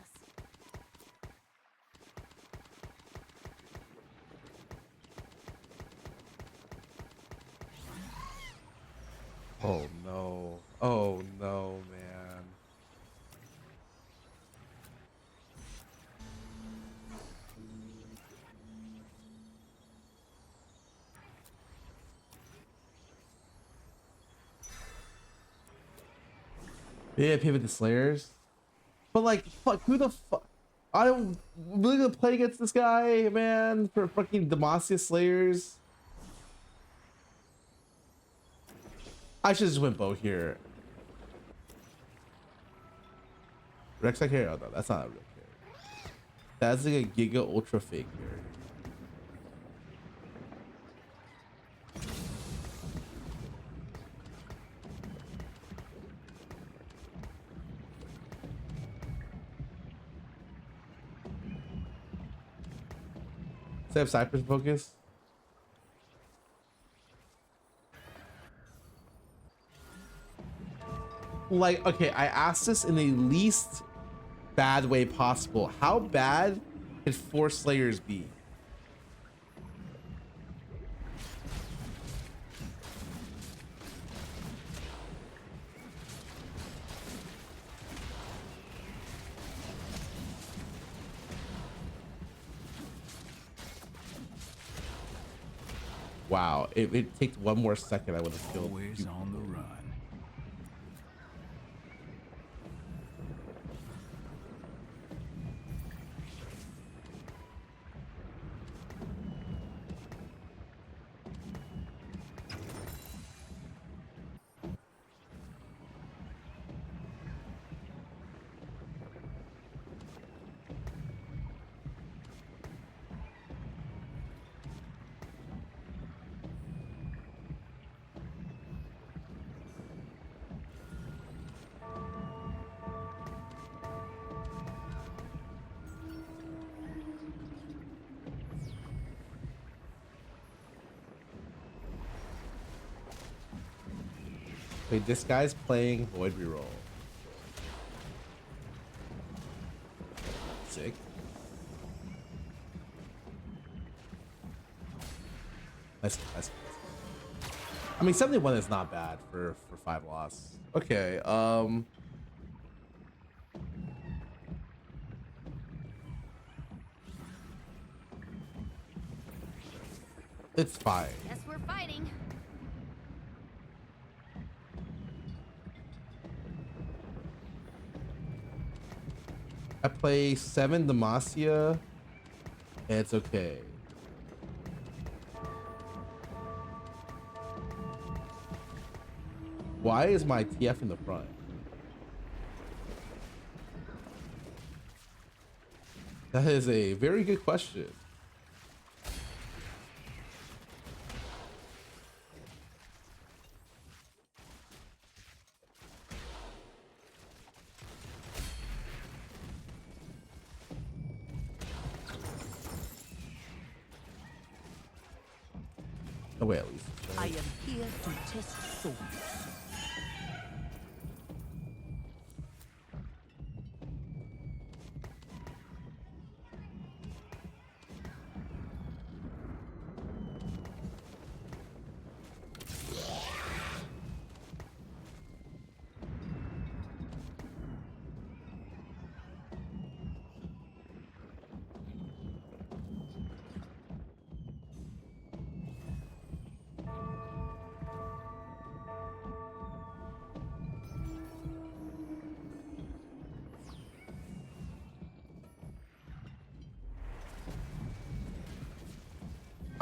Oh no. Oh no, man. Yeah, pivot the Slayers. But like, fuck, who the fuck? I don't really gonna play against this guy, man, for fucking Demacia Slayers. I should just went bow here. Rex, I carry. Oh no, that's not a real carry. That's like a Giga Ultra fake carry. Does it have Cypress focus? Like, okay, I asked this in the least bad way possible. How bad could 4 Slayers be? Wow, if it takes one more second, I would have killed. Always on the run. Wait, this guy's playing Void Reroll. Sick. Nice. I mean, 71 is not bad for 5 loss. Okay, it's fine. Guess we're fighting. I play 7 Demacia, and it's okay. Why is my TF in the front? That is a very good question. Oh wait, at least. I am here to test souls.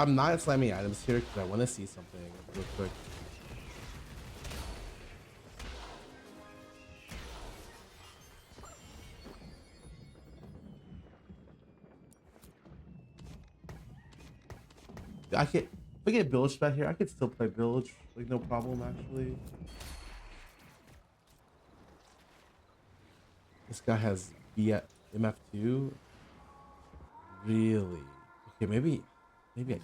I'm not slamming items here because I want to see something real quick. I can, if I get Bilge back here, I could still play Bilge, like no problem actually. This guy has MF2. Really? Okay, maybe I.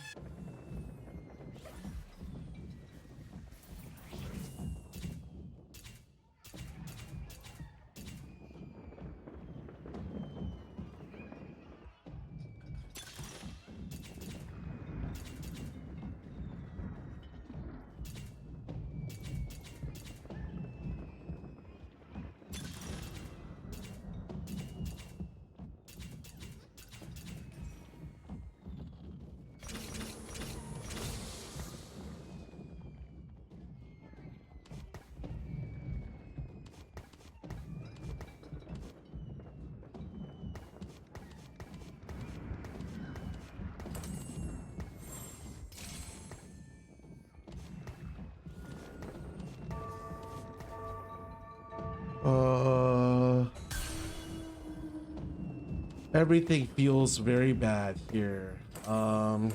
Everything feels very bad here. That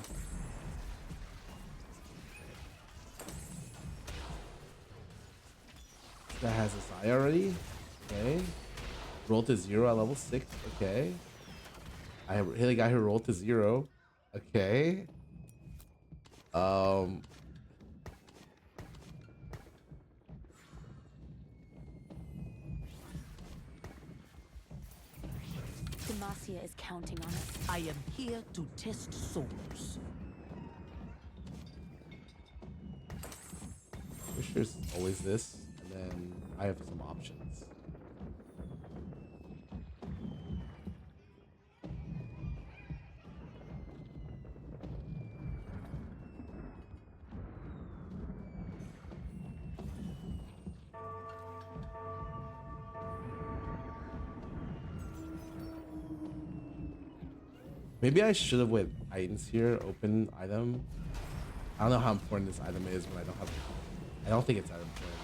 has his eye already. Okay. Roll to 0 at level 6. Okay. I hit a guy who rolled to 0. Okay. Demacia is counting on us. I am here to test souls. Wish there's always this, and then I have some options. Maybe I should have went items here, open item. I don't know how important this item is when I don't have. I don't think it's that important.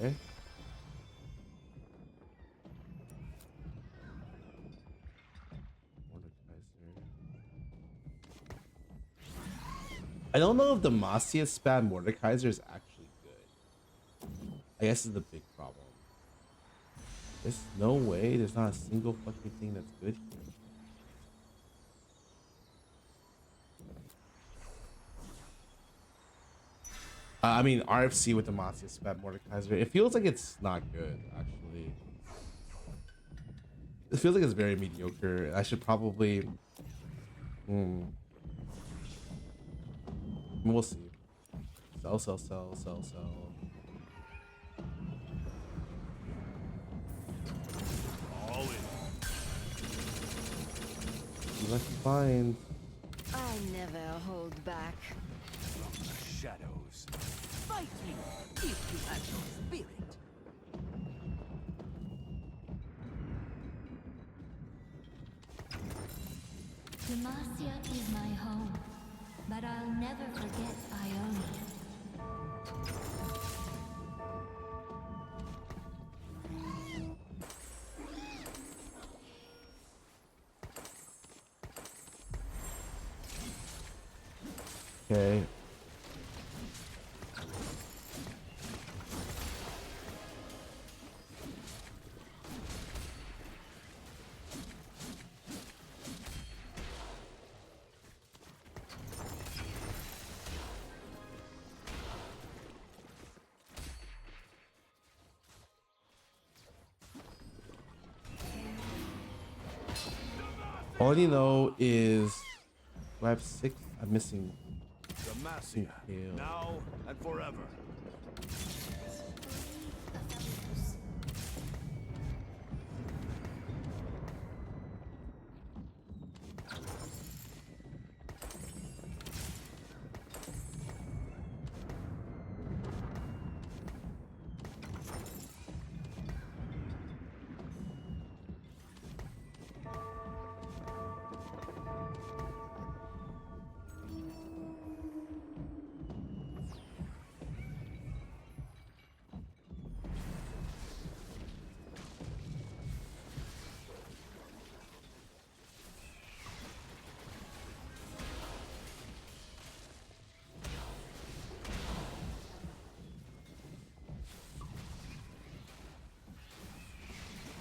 Okay. I don't know if the Demacia spam Mordekaiser is actually good. I guess is the big problem. There's no way there's not a single fucking thing that's good here. I mean, RFC with the Demacia spam Mordekaiser. It feels like it's not good, actually. It feels like it's very mediocre. I should probably... We'll see. Sell, sell, sell, sell, sell. All in. See what I can find. I never hold back. From the shadows. Fight me if you have no spirit. Demacia is my home, but I'll never forget Ionia. Okay. All you know is I have 6. I'm missing. Demacia. Tail. Now and forever.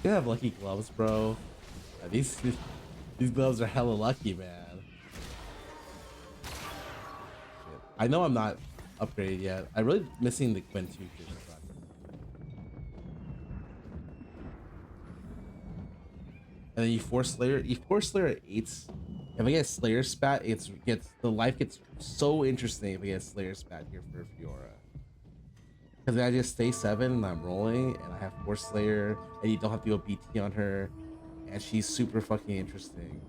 You have lucky gloves, bro. These gloves are hella lucky, man. Shit. I know I'm not upgraded yet. I'm really missing the Quinn 2 here. And then you force Slayer. You force Slayer at 8s. If I get Slayer spat, the life gets so interesting if I get Slayer spat here for Fiora. Because then I just stay 7 and I'm rolling and I have Force Slayer and you don't have to go BT on her. And she's super fucking interesting.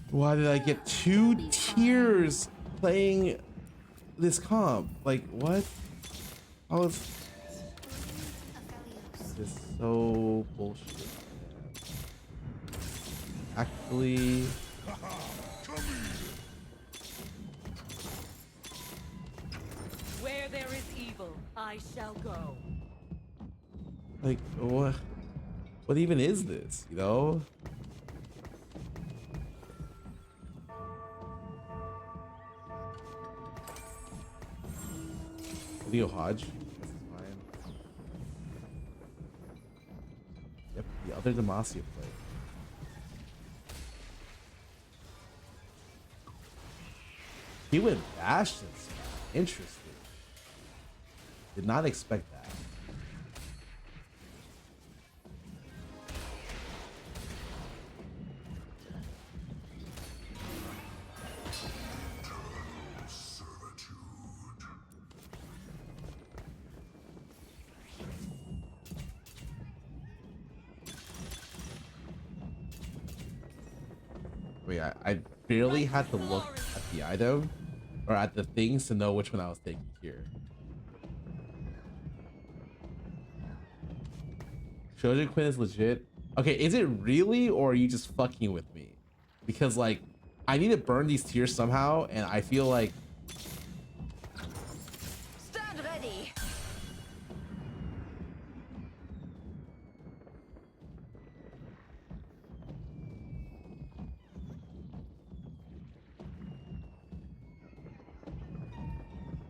Why did I get 2 tiers playing this comp? Like, what? I was... This is so bullshit, man. Actually... Where there is evil, I shall go. Like, what even is this, you know? Leo Hodge. That's fine. Yep, the other Demacia play. He went Bastions. Interesting. Did not expect that. Wait, I barely had to look at the item or at the things to know which one I was taking here. Shoujo Quinn is legit. Okay, is it really, or are you just fucking with me? Because like, I need to burn these tiers somehow, and I feel like... Stand ready.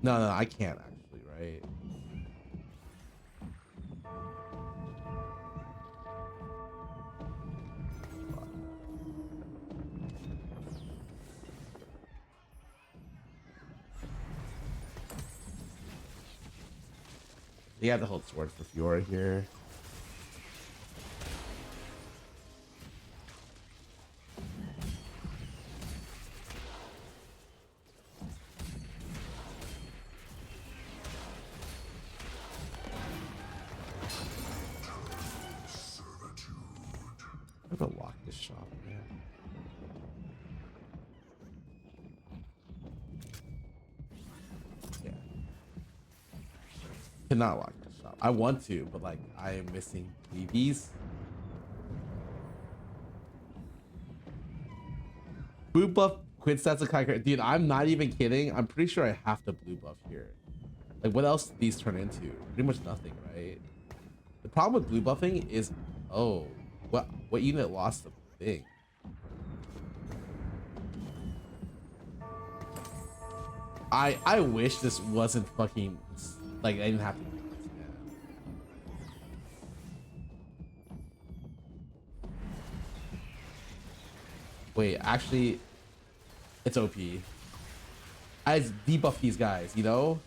No, I can't actually, right? You have to hold sword for Fiora here. I'm gonna lock this shop, man. Yeah. Cannot lock this shop. I want to, but like I am missing BBs. Blue buff quit stats of Kaikar. Dude, I'm not even kidding. I'm pretty sure I have to blue buff here. Like what else do these turn into? Pretty much nothing, right? The problem with blue buffing is, oh, what unit lost the thing? I wish this wasn't fucking like I didn't have to do this, man. Wait, actually, it's OP. I just debuff these guys, you know?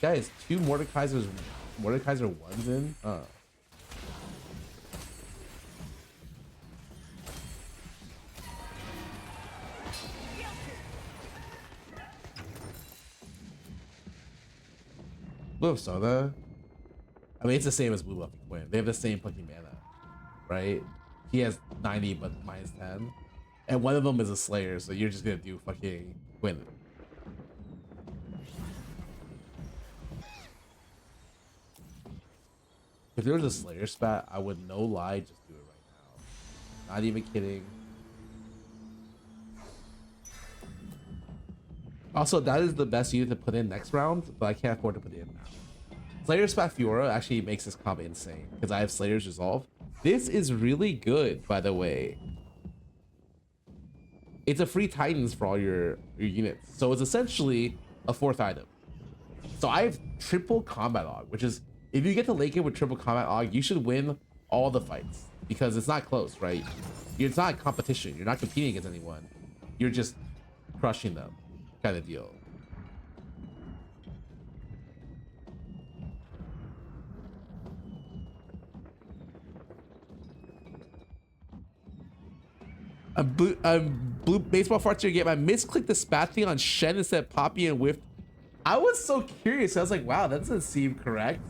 Guys, 2 Mordekaiser 1s in? Blue of Soda? I mean, it's the same as Blue Buff Quinn. They have the same fucking mana, right? He has 90, but minus 10. And one of them is a Slayer, so you're just gonna do fucking Quinn. If there was a Slayer spat, I would no lie just do it right now. Not even kidding. Also, that is the best unit to put in next round, but I can't afford to put it in now. Slayer spat Fiora actually makes this comp insane because I have Slayer's Resolve. This is really good, by the way. it's a free Titans for all your units. So it's essentially a 4th item. So I have triple combat og, which is, if you get to late game with triple combat og, you should win all the fights because it's not close, right? It's not a competition. You're not competing against anyone. You're just crushing them, kind of deal. Blue baseball farts your game. I misclicked the spat thing on Shen instead of Poppy and whiffed. I was so curious. I was like, wow, that doesn't seem correct.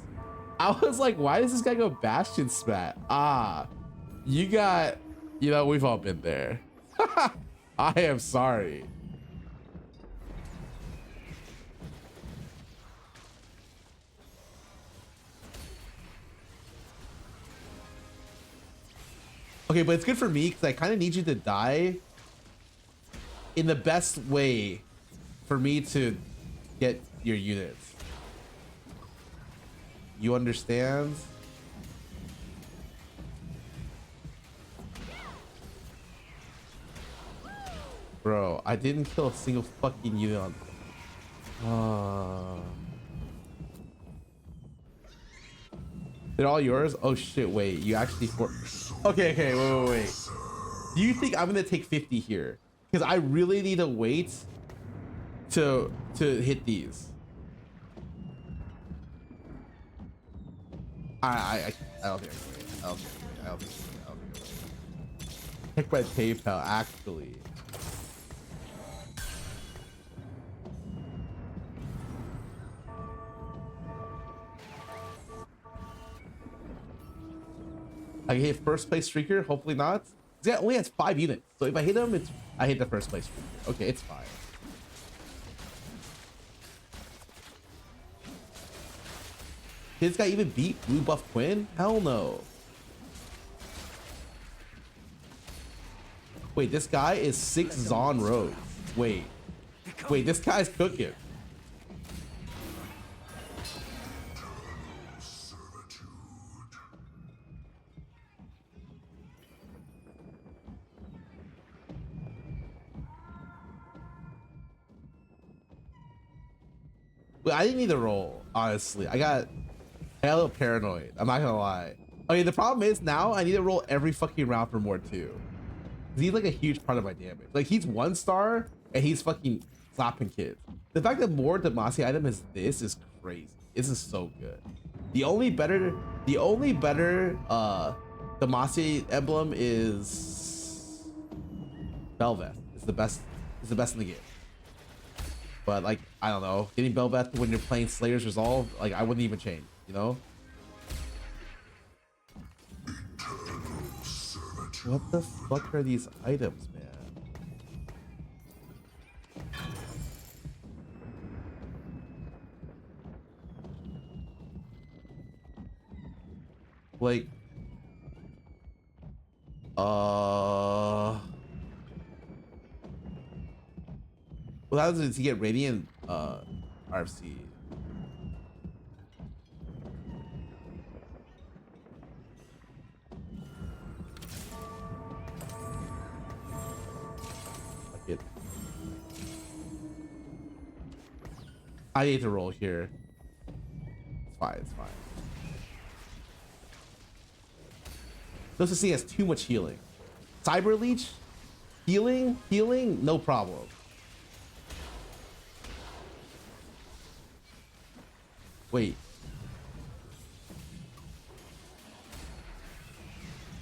I was like, why does this guy go Bastion spat? Ah, you got, you know, we've all been there. I am sorry. Okay, but it's good for me because I kind of need you to die in the best way for me to get your units. You understand? Bro, I didn't kill a single fucking unit on. They're all yours? Oh shit, wait, you actually okay, wait. Do you think I'm gonna take 50 here? Because I really need to wait to hit these. I don't think I can wait. I don't think I can wait. Check my PayPal, actually. I can hit first place streaker, hopefully not. This guy only has 5 units, so if I hit him, I hit the first place streaker. Okay, it's fine. Did this guy even beat Blue Buff Quinn? Hell no. Wait, this guy is 6 Zon Roads. Wait, this guy's cooking. But I didn't need to roll, honestly. I got hella paranoid. I'm not gonna lie. Okay, the problem is now I need to roll every fucking round for more too. He's like a huge part of my damage. Like he's 1 star and he's fucking slapping kids. The fact that more Demacia item is this is crazy. This is so good. The only better Demacia emblem is Belveth. It's the best in the game. But like, I don't know, getting Belveth when you're playing Slayer's Resolve, like I wouldn't even change, you know? What the fuck are these items, man? Like, what happens is you get Radiant RFC. I need to roll here. It's fine, it's fine. This thing has too much healing. Cyber Leech, healing, no problem. Wait,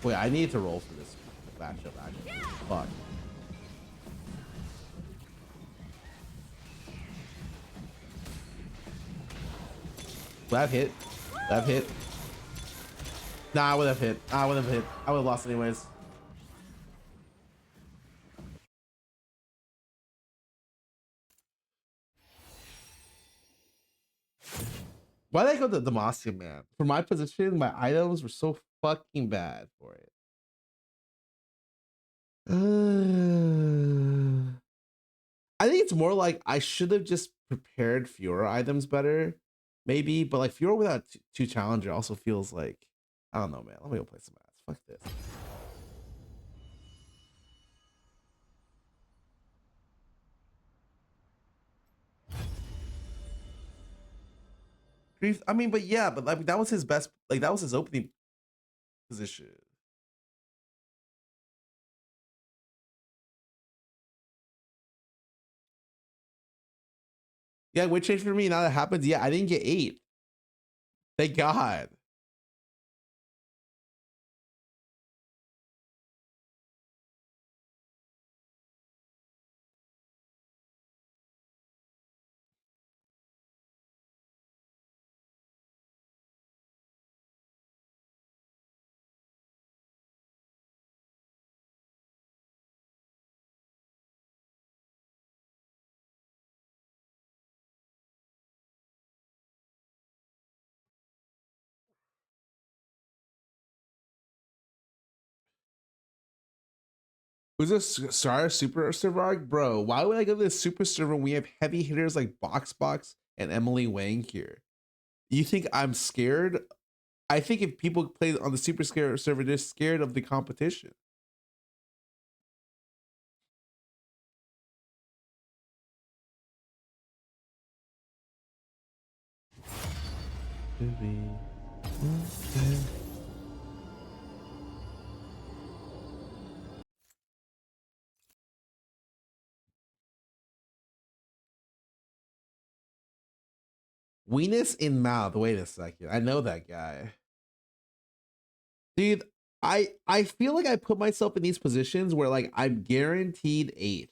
I need to roll for this matchup, actually. Fuck. Would I have hit? Would I have hit? Nah, I would have hit. I would have lost anyways. Why did I go to Demacia, man? For my position, my items were so fucking bad for it. I think it's more like I should have just prepared Fiora items better, maybe. But like Fiora without 2 challenger also feels like, I don't know, man. Let me go play some ass. Fuck this. Grief. I mean, but yeah, but like that was his best. Like that was his opening position. Yeah, which change for me now that happens. Yeah, I didn't get 8. Thank God. Who's this Scarra super server arc? Bro, why would I go to this super server when we have heavy hitters like Box and Emily Wang here? You think I'm scared? I think if people play on the super Scarra server, they're scared of the competition. Weenus in mouth. Wait a second. I know that guy. Dude, I feel like I put myself in these positions where like I'm guaranteed 8.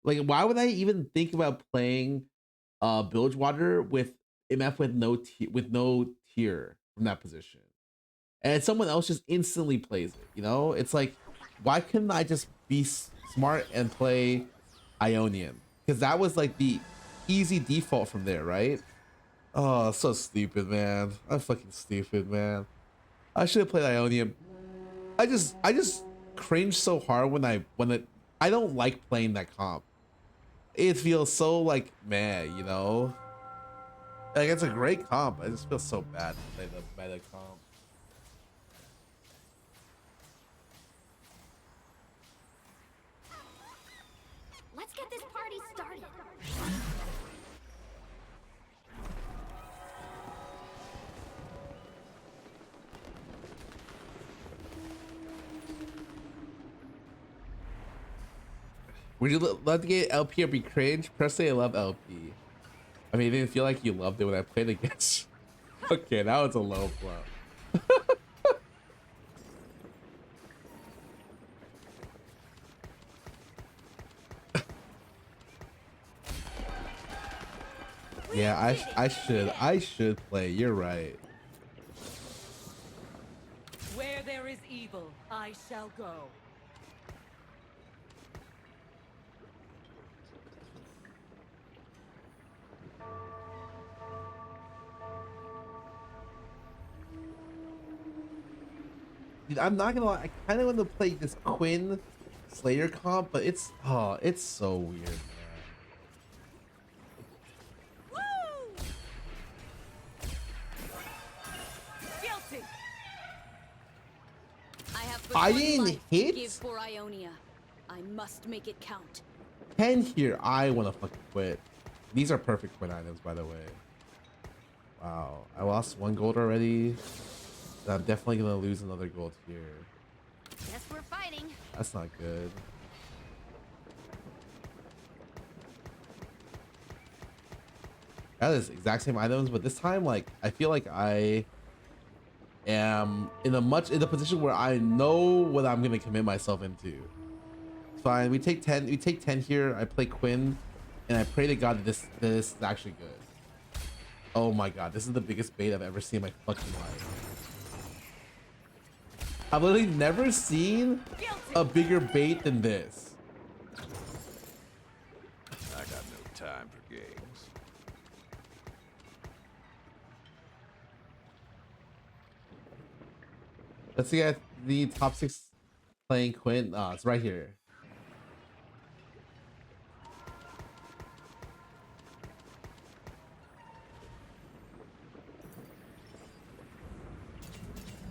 Like, why would I even think about playing Bilgewater with MF with no tier from that position? And someone else just instantly plays it, you know? It's like, why couldn't I just be smart and play Ionian? Because that was like the easy default from there, right? Oh, so stupid, man. I'm fucking stupid, man. I should have played Ionian. I just cringe so hard when I don't like playing that comp. It feels so like meh, you know? Like it's a great comp. I just feel so bad to play the meta comp. Let's get this party started. Would you love to get LP or be cringe? Personally, I love LP. I mean, it didn't feel like you loved it when I played against you. Okay, that was a low blow. Yeah, I should play. You're right. Where there is evil, I shall go. Dude, I'm not gonna lie. I kind of want to play this Quinn Slayer comp, but it's so weird, man. Guilty. I didn't hit. Give for Ionia. I must make it count. 10 here. I want to fucking quit. These are perfect Quinn items, by the way. Wow, I lost 1 gold already. I'm definitely gonna lose another gold here. Guess we're fighting. That's not good. That is exact same items, but this time, like, I feel like I am in the position where I know what I'm gonna commit myself into. Fine, we take 10. We take 10 here. I play Quinn, and I pray to God that this is actually good. Oh my God, this is the biggest bait I've ever seen in my fucking life. I've literally never seen a bigger bait than this. I got no time for games. Let's see at the top 6 playing Quinn. It's right here.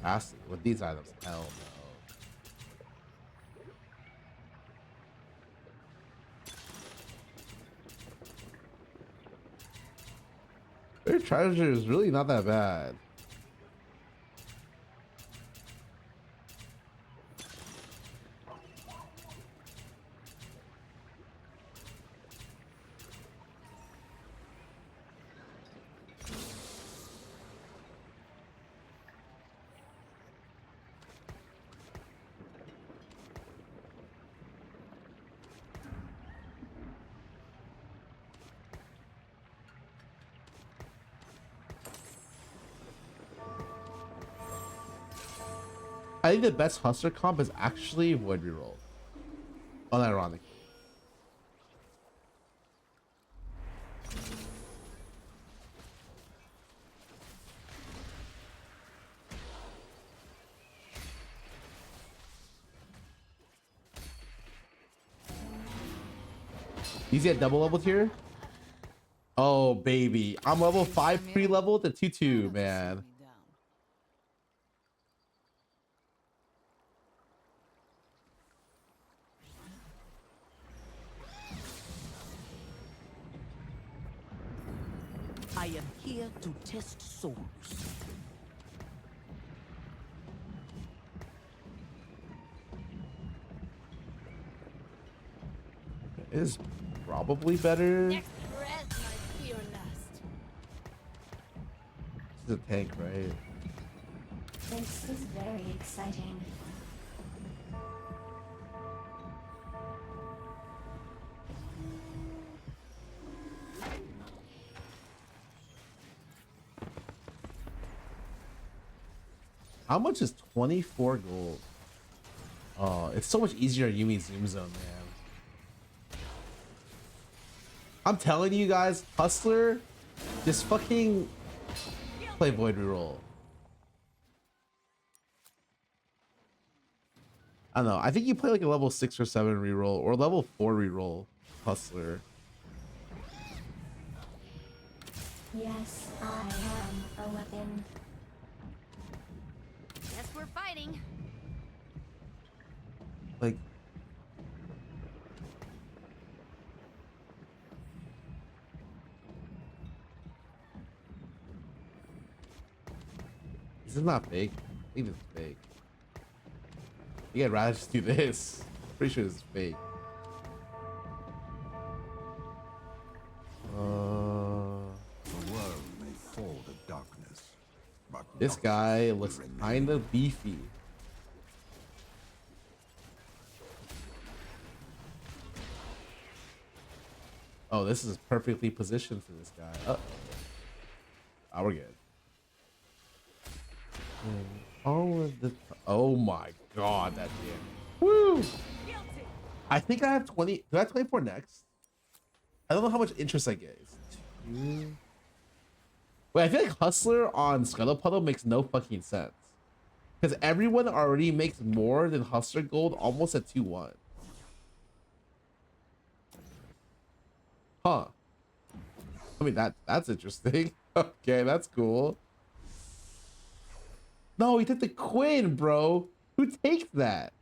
Ashley, with these items, hell no. treasure is really not that bad. I think the best hustler comp is actually Void Reroll. Unironic. Easy at double level tier? Oh baby, I'm level 5 pre-level to 2-2, man. I am here to test souls. It is probably better. Next breath might be your last. This is a tank, right? This is very exciting. How much is 24 gold? Oh, it's so much easier at Yumi Zoom Zone, man. I'm telling you guys, Hustler, just fucking play Void Reroll. I don't know. I think you play like a level 6 or 7 reroll or level 4 reroll Hustler. Yes, I am a weapon. Guess we're fighting. Like, this is not fake. I think it's fake. Yeah, I'd rather just do this. Pretty sure this is fake. The world may fall to darkness, but This guy looks kind of beefy. Oh, this is perfectly positioned for this guy. Oh, we're good. All of the. Oh my god, that damn. Woo! I think I have 20. Do I have 24 next? I don't know how much interest I get. Wait, I feel like Hustler on Scuttle Puddle makes no fucking sense. Because everyone already makes more than Hustler Gold almost at 2-1. Huh. I mean, that's interesting. Okay, that's cool. No, he took the Quinn, bro. Who takes that?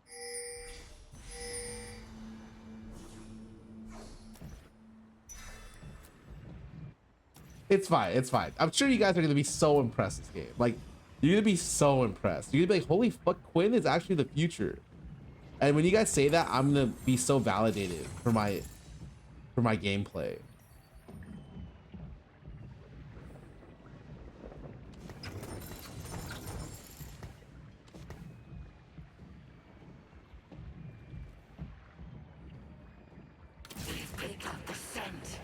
It's fine. It's fine. I'm sure you guys are going to be so impressed this game. Like, you're going to be so impressed. You're going to be like, holy fuck, Quinn is actually the future. And when you guys say that, I'm going to be so validated for my gameplay. Pick up the scent.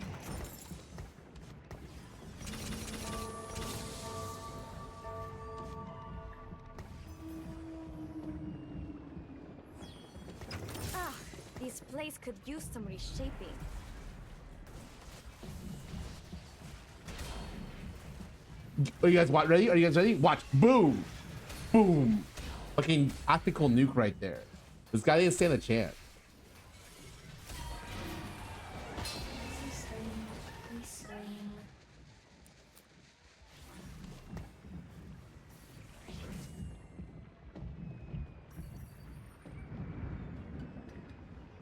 Ah, this place could use some reshaping. Are you guys ready? Are you guys ready? Watch. Boom. Boom. Fucking tactical nuke right there. This guy didn't stand a chance.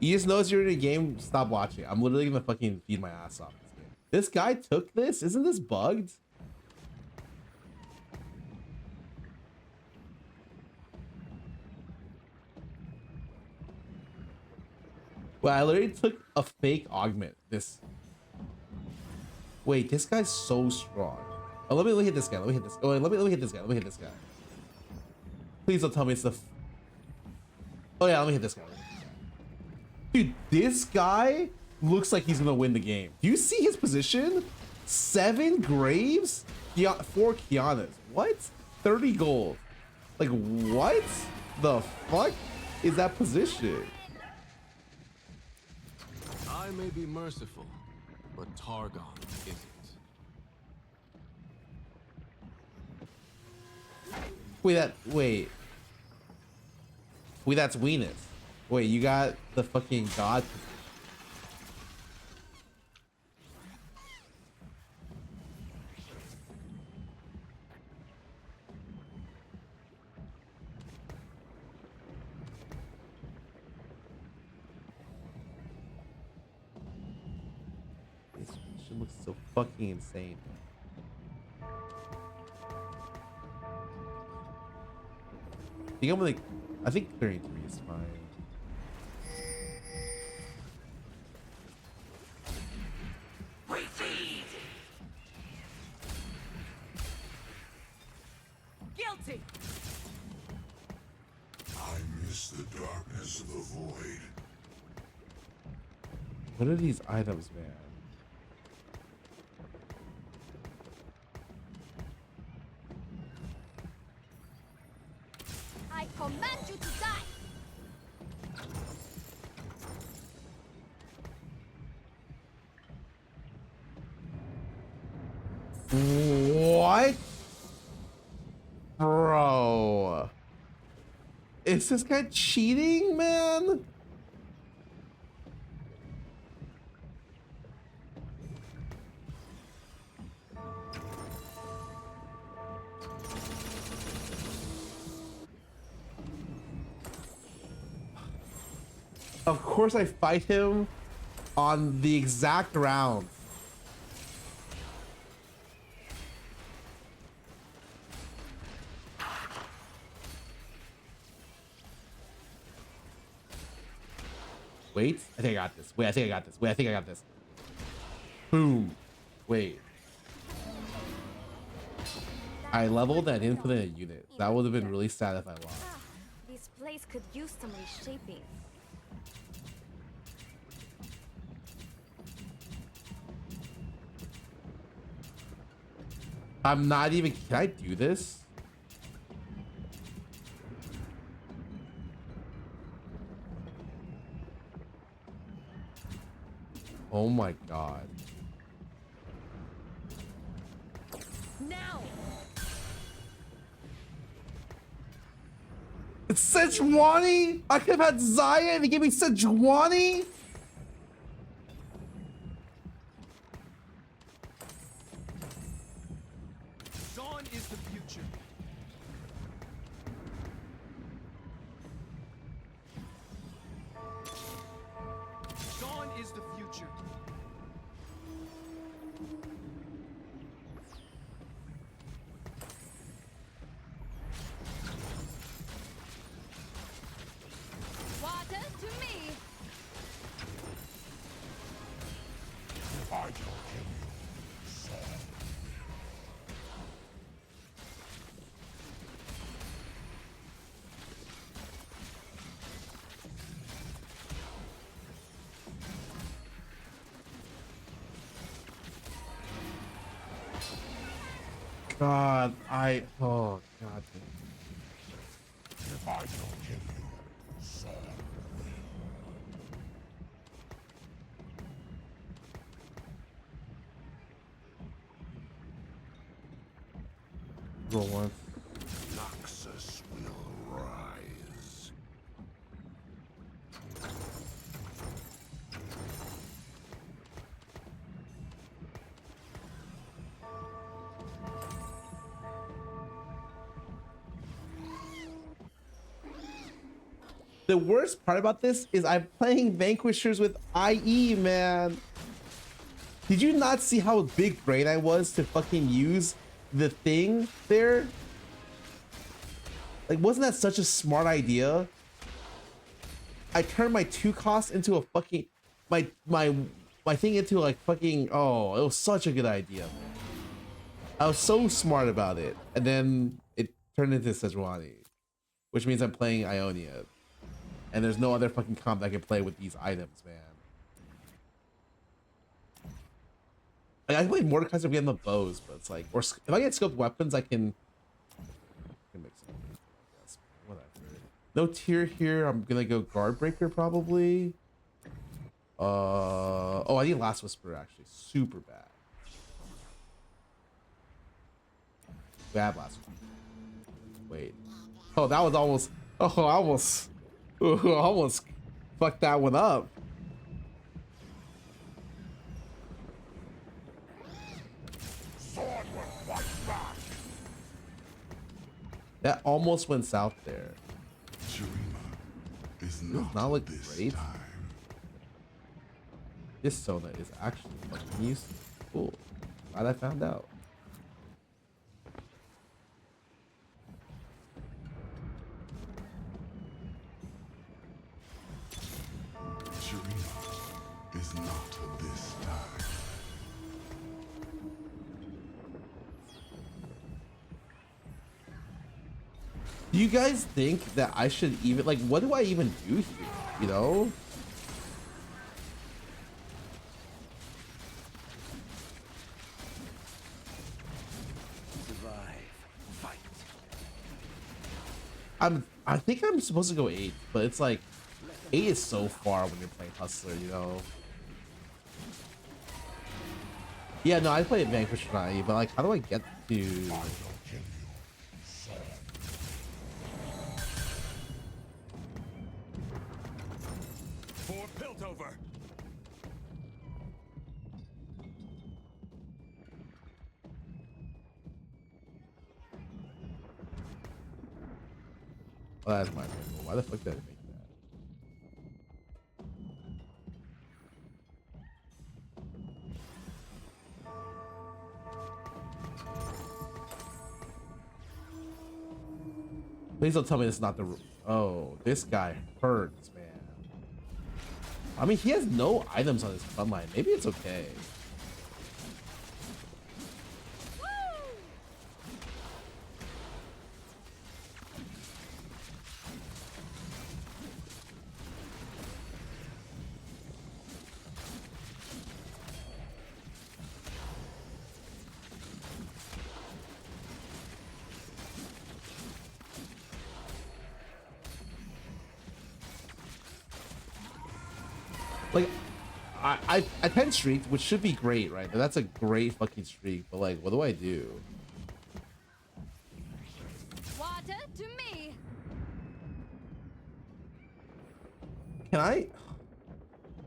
You just notice you're in a game, stop watching. I'm literally gonna fucking feed my ass off this game. This guy took this? Isn't this bugged? Well, I literally took a fake augment. Wait, this guy's so strong. Oh, let me hit this guy. Let me hit this. Oh, wait, let me hit this guy. Let me hit this guy. Please don't tell me it's the. Oh yeah, let me hit this guy. Dude, this guy looks like he's gonna win the game. Do you see his position? 7 Graves, 4 Kianas. What? 30 gold. Like what the fuck is that position? I may be merciful, but Targon isn't. Wait, that's Venus. Wait, you got the fucking god. This shit looks so fucking insane. I think clearing 3 is fine. Guilty. I miss the darkness of the void. What are these items, man? I command you to die. What? Bro. Is this guy cheating, man? Of course I fight him on the exact round. Wait, I think I got this. Wait, I think I got this. Wait, I think I got this. Boom. Wait. I leveled and I didn't put in a unit. That would have been really sad if I lost. This place could use some reshaping. I'm not even. Can I do this? Oh my god. Now. It's Sejuani? I could have had Zaya and he gave me Sejuani? Dawn is the future. Dawn is the future. Water to me. If I don't kill you, so God, oh god. if I don't kill you, so Roll once. Noxus will rise. The worst part about this is I'm playing Vanquishers with IE, man. Did you not see how big brain I was to fucking use the thing there? Like, wasn't that such a smart idea? I turned my 2 costs into a fucking my thing into like fucking, oh, it was such a good idea, man. I was so smart about it, and then it turned into Sejuani, which means I'm playing Ionia, and there's no other fucking comp I can play with these items, man. Like, I play Mordekaiser getting the bows, but it's like, or if I get scoped weapons, I can mix it. I guess. Whatever. No tier here. I'm gonna go guard breaker probably. Oh, I need Last Whisper actually. Super bad. Bad Last Whisper. Wait. Oh, that was almost. Oh, I almost fucked that one up. That almost went south there. Is not look this great. time. This Sona is actually fucking useful. Cool. Glad I found out. Shurima is not this time. Do you guys think that I should even, like, what do I even do here? You know? I think I'm supposed to go 8, but it's like 8 is so far when you're playing Hustler, you know? Yeah, no, I play Vanquish tonight, but like, how do I get to? For Piltover. Oh, that's my fault. Why the fuck did I make that? Please don't tell me this is not the. Oh, this guy hurts, man. I mean, he has no items on his front line. Maybe it's okay. Like, I 10 streaked, which should be great, right? That's a great fucking streak, but like, what do I do? Water to me. Can I?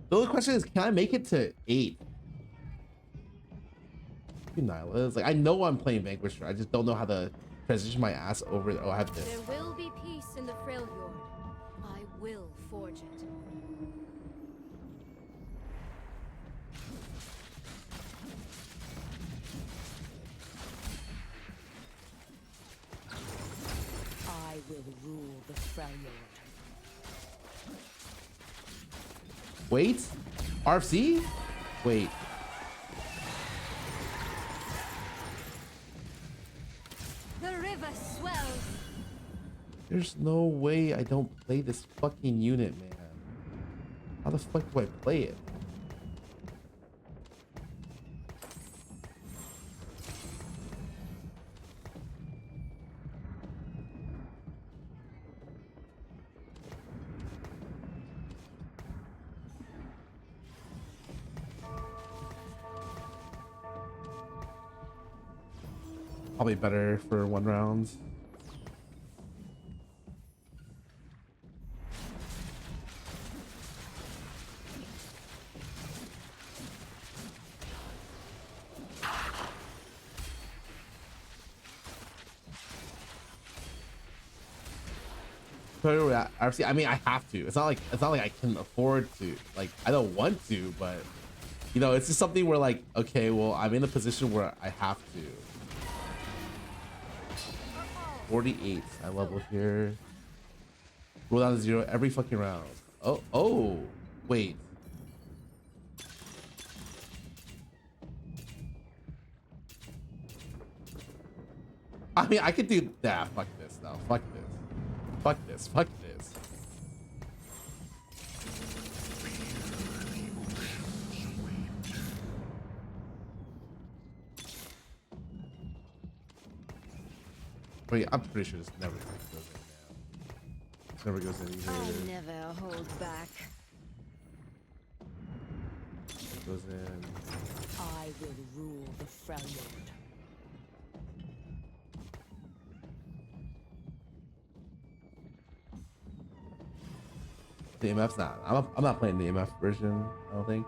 The only question is, can I make it to 8? Nyla is like, I know I'm playing Vanquisher. I just don't know how to transition my ass over. Oh, I have this. There will be peace in the Freljord. I will forge it. I will rule the Freljord. Wait, RFC? Wait. The river swells. There's no way I don't play this fucking unit, man. How the fuck do I play it? Probably better for 1 round. RFC, I mean, I have to. It's not like I can afford to. Like, I don't want to, but you know, it's just something where like, okay, well, I'm in a position where I have to. 48. I level here. Roll down to 0 every fucking round. Oh, wait. I mean, I could do that. Fuck this, though. Fuck this. Fuck this. Fuck this. Wait, I'm pretty sure this never goes in now. This never goes in either. I never hold back. It goes in. I will rule the Freljord. The MF's not. I'm not playing the MF version, I don't think.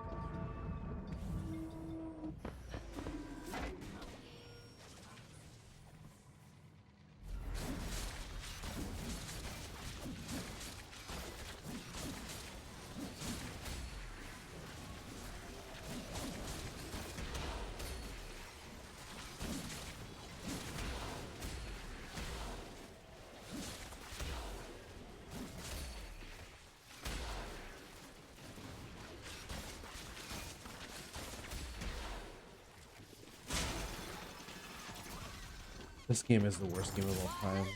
This game is the worst game of all time.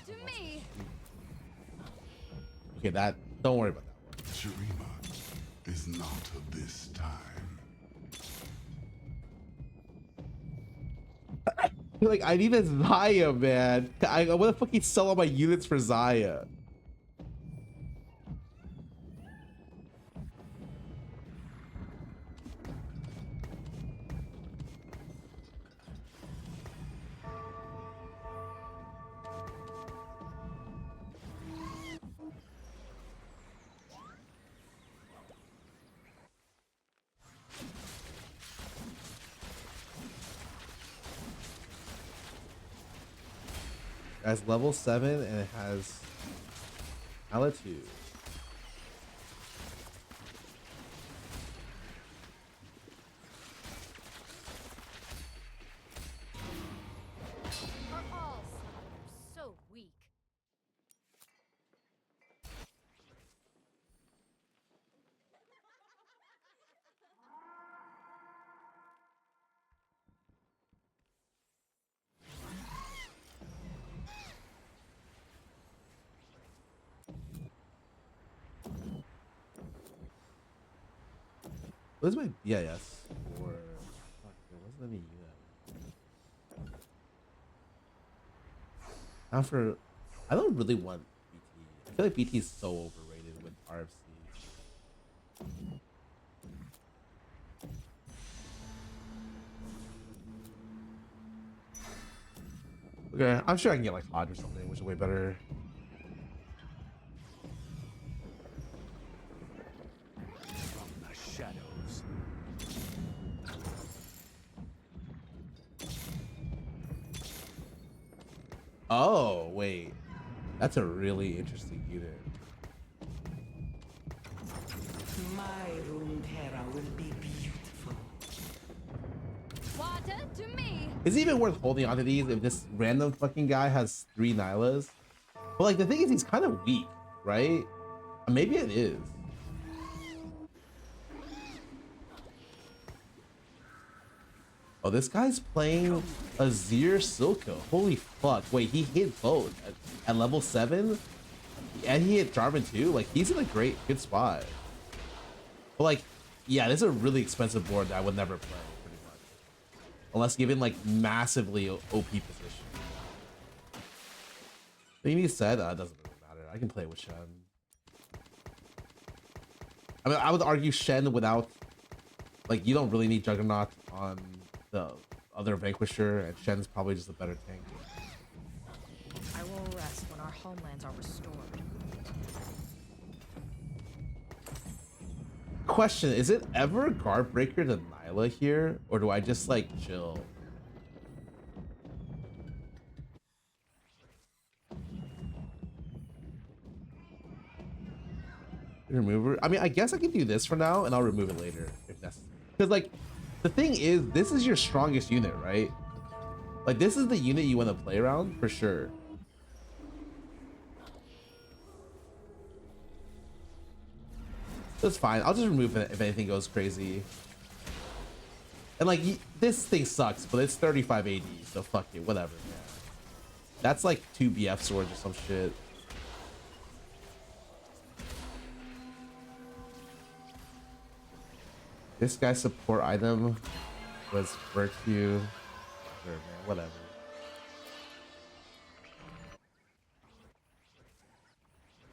Okay, that. Don't worry about that one. Shurima is not of this time. Like, I need a Zaya, man. I want to fucking sell all my units for Zaya. Guys, level 7 and it has altitude. Our all so weak. What's my BIS for? Fuck, there wasn't any unit. Now for, I don't really want BT. I feel like BT is so overrated with RFC. Okay, I'm sure I can get like Hodge or something, which is way better. From the shadows. Oh, wait. That's a really interesting unit. My Runeterra will be beautiful. Water to me. Is it even worth holding onto these if this random fucking guy has 3 Nylas? But like the thing is he's kind of weak, right? Maybe it is. Oh, this guy's playing Azir Silco. Holy fuck. Wait, he hit both at level 7? And he hit Jarvan too? Like, he's in a good spot. But like, yeah, this is a really expensive board that I would never play, pretty much. Unless given like massively OP position. But he said that doesn't really matter. I can play with Shen. I mean, I would argue Shen without, like, you don't really need Juggernaut on the other Vanquisher, and Shen's probably just a better tank. I will rest when our homelands are restored. Question, is it ever guard breaker to Nyla here, or do I just like chill? Remover. I mean, I guess I can do this for now and I'll remove it later if necessary. Because like the thing is, this is your strongest unit, right? Like this is the unit you want to play around for sure. That's fine. I'll just remove it if anything goes crazy. And like this thing sucks, but it's 35 AD, so fuck it, whatever. Yeah. That's like 2 BF swords or some shit. This guy's support item was virtue. Sure, man, whatever.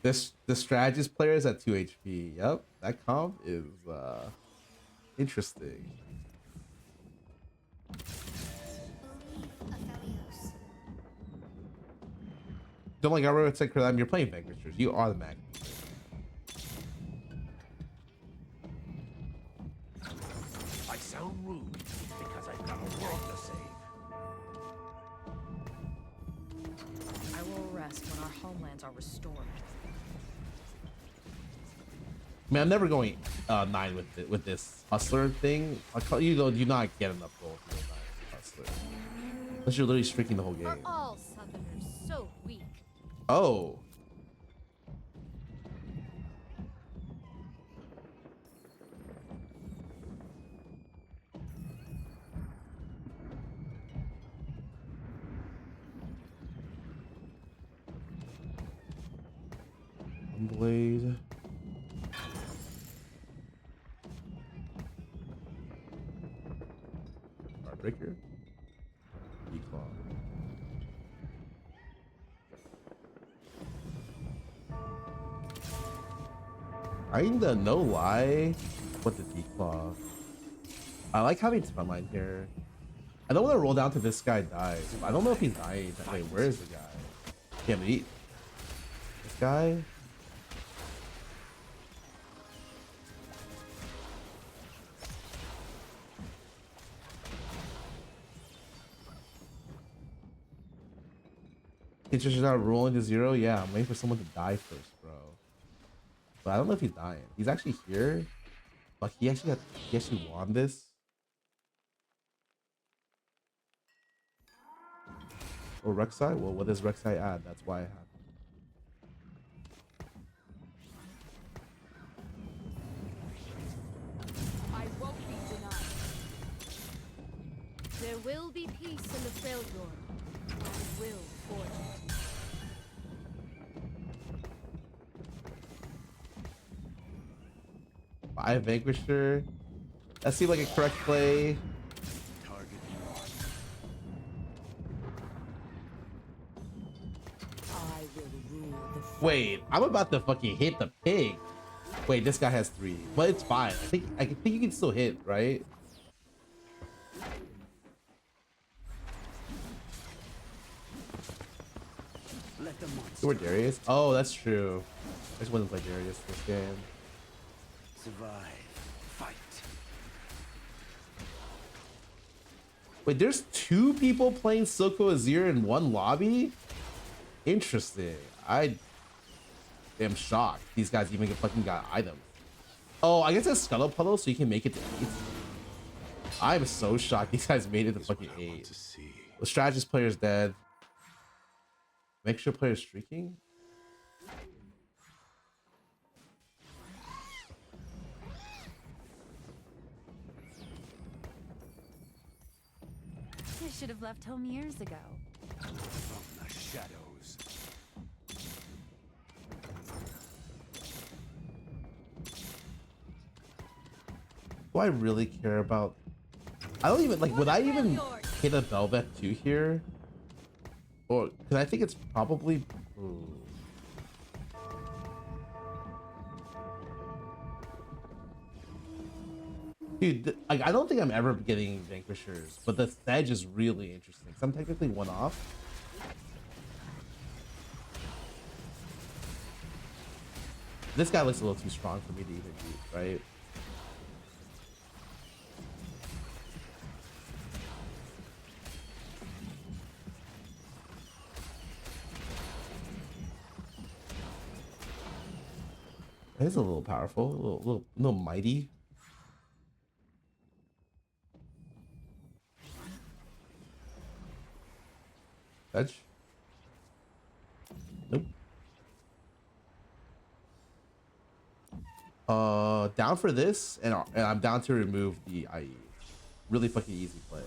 The strategist player is at 2 HP. Yep, that comp is interesting. Don't like I said, Kurlam, you're playing Vanquishers. You are the mag. I sound rude because I've got a world to save. I will rest when our homelands are restored. I mean, I'm never going 9 with this hustler thing. You know, do not get enough gold to go 9 with hustler. Unless you're literally streaking the whole game. Are all southerners so weak? Oh. Blade. Breaker. Declaw. Kinda, no lie. What the declaw? I like having frontline here. I don't want to roll down to this guy dies. I don't know if he's dying. Wait, where is the guy? Can't eat. This guy? It's just not rolling to 0. Yeah, I'm waiting for someone to die first, bro. But I don't know if he's dying. He's actually here. But he actually won this. Oh, Rek'Sai? Well, what does Rek'Sai add? That's why I have. I won't be denied. There will be peace in the Freljord. I will forge it. I Vanquisher. That seemed like a correct play. Wait, I'm about to fucking hit the pig. Wait, this guy has 3, but it's fine. I think you can still hit, right? Where Darius? Oh, that's true. I just wanted to play Darius this game. Survive. Fight. Wait, there's 2 people playing Silco Azir in one lobby? Interesting. I am shocked. These guys even fucking got items. Oh, I guess it's Scuttle Puddle, so you can make it to 8. I'm so shocked these guys made it to fucking 8. The strategist player's dead. Make sure player's streaking. I should have left home years ago. From the shadows. Do I really care about? I don't even like. Would I even hit a Velvet 2 here? Or because I think it's probably. Ooh. Dude, like I don't think I'm ever getting Vanquishers, but the Sedge is really interesting. So I'm technically 1 off. This guy looks a little too strong for me to even beat, right? It's a little powerful, a little mighty. Edge? Nope. Down for this, and I'm down to remove the IE. Really fucking easy play.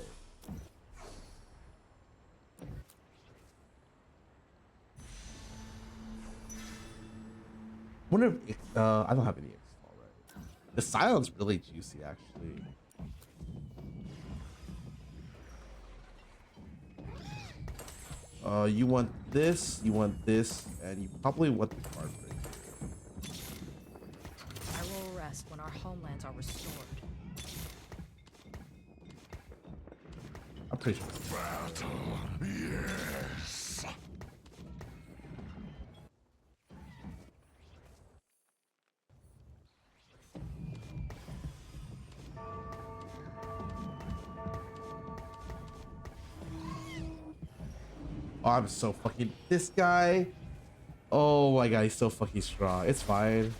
Wonder if I don't have any install right. The silence really juicy actually. You want this, and you probably want the card break. I will rest when our homelands are restored. I'm pretty sure. Battle, yes. Oh, I'm so fucking this guy. Oh my god, he's so fucking strong. It's fine.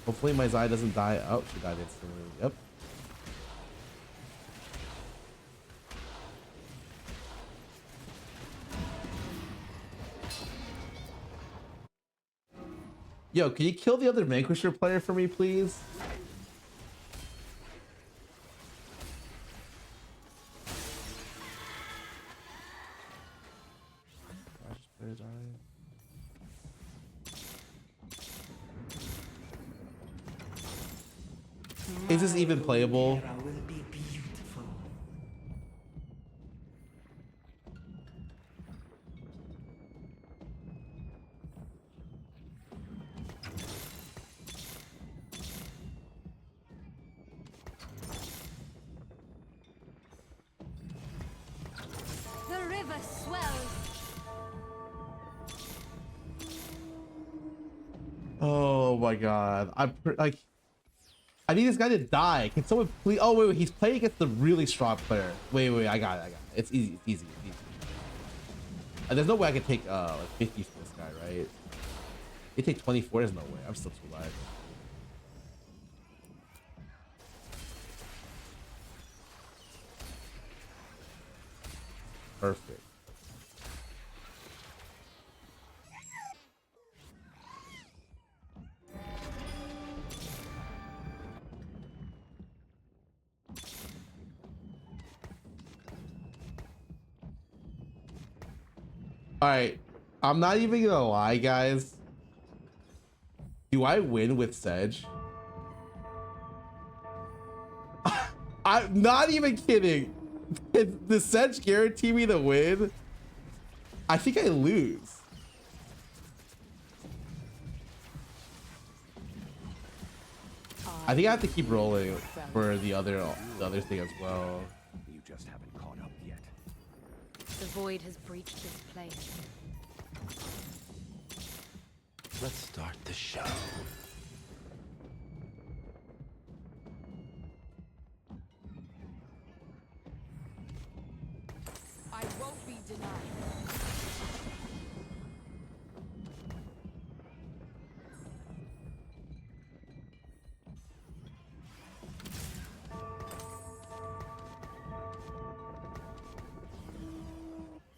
Hopefully my Zai doesn't die. Oh, she died instantly. Yep. Yo, can you kill the other Vanquisher player for me, please? Is this even playable? The river swells. Oh my god. Like I need this guy to die. Can someone please? Oh wait, he's playing against the really strong player. Wait, I got it. It's easy. It's easy. There's no way I can take like 50 for this guy, right? You take 24. There's no way. I'm still too alive. Perfect. All right, I'm not even gonna lie, guys. Do I win with Sedge? I'm not even kidding. Does Sedge guarantee me the win? I think I lose. I think I have to keep rolling for the other thing as well. You just haven't caught up yet. The void has breached this place. Let's start the show. I won't be denied.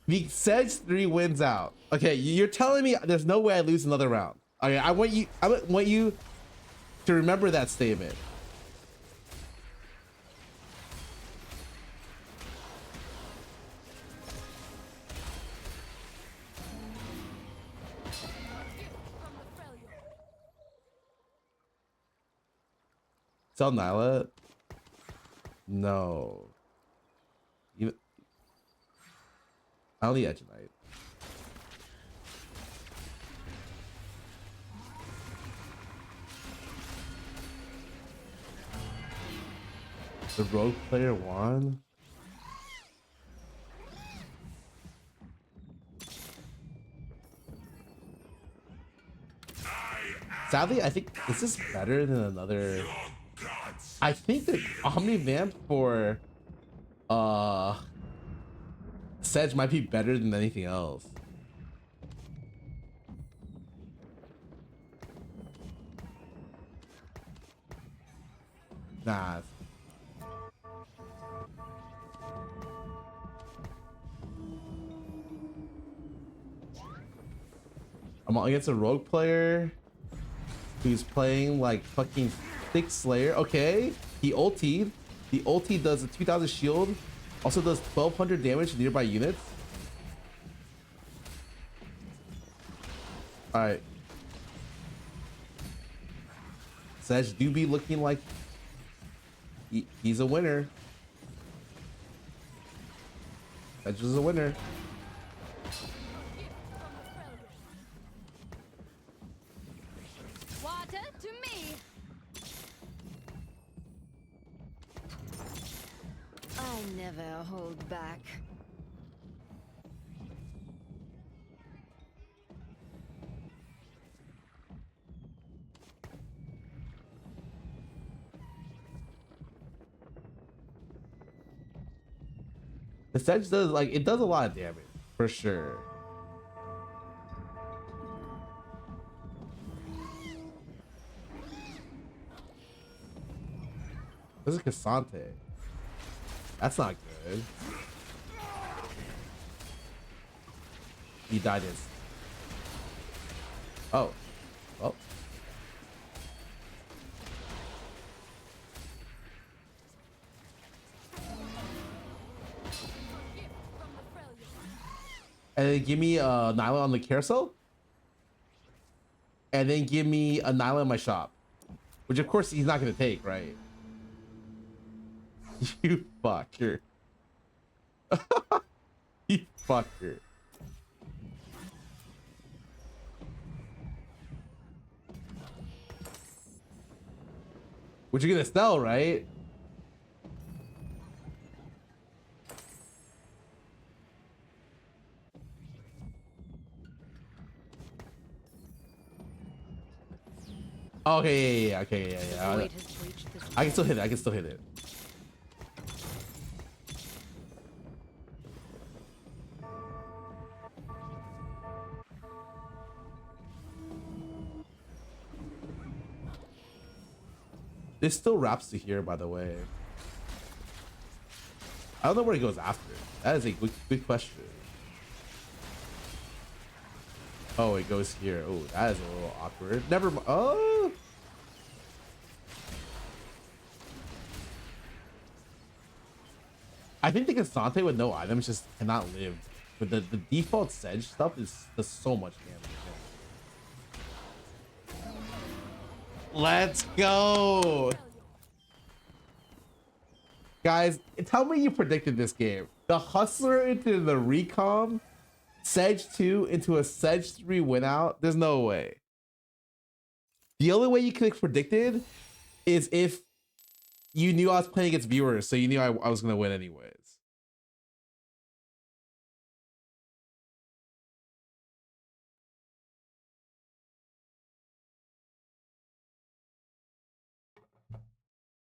The Sedge 3 wins out. Okay, you're telling me there's no way I lose another round. Okay, I want you to remember that statement. Sell Nyla? No. Even I don't need Edge Knight. The rogue player won. Sadly, I think this is better than another. I think the Omni-Vamp for Sedge might be better than anything else. Nah. I'm against a rogue player who's playing like fucking thick slayer. Okay, he ultied. The ulti does a 2000 shield, also does 1200 damage to nearby units. All right, Sedge do be looking like he's a winner. Sedge is a winner. Water to me. I never hold back. The Sedge does like it does a lot of damage for sure. This is Cassante. That's not good. He died in. Oh. Well. And then give me a Nyla on the carousel. And then give me a Nyla in my shop. Which of course he's not gonna take, right? You fucker. You fucker. Which you're gonna sell, right? Okay, yeah. Okay, yeah. I can still hit it. I can still hit it. This still wraps to here, by the way. I don't know where he goes after. That is a good question. Oh, it goes here. Oh, that is a little awkward. Never mind. Oh. I think the Cassante with no items just cannot live. But the default Sedge stuff does so much damage. Let's go. Guys, tell me you predicted this game. The Hustler into the Recom, Sedge 2 into a Sedge 3 win out. There's no way. The only way you could have predicted is if you knew I was playing against viewers, so you knew I was going to win anyways.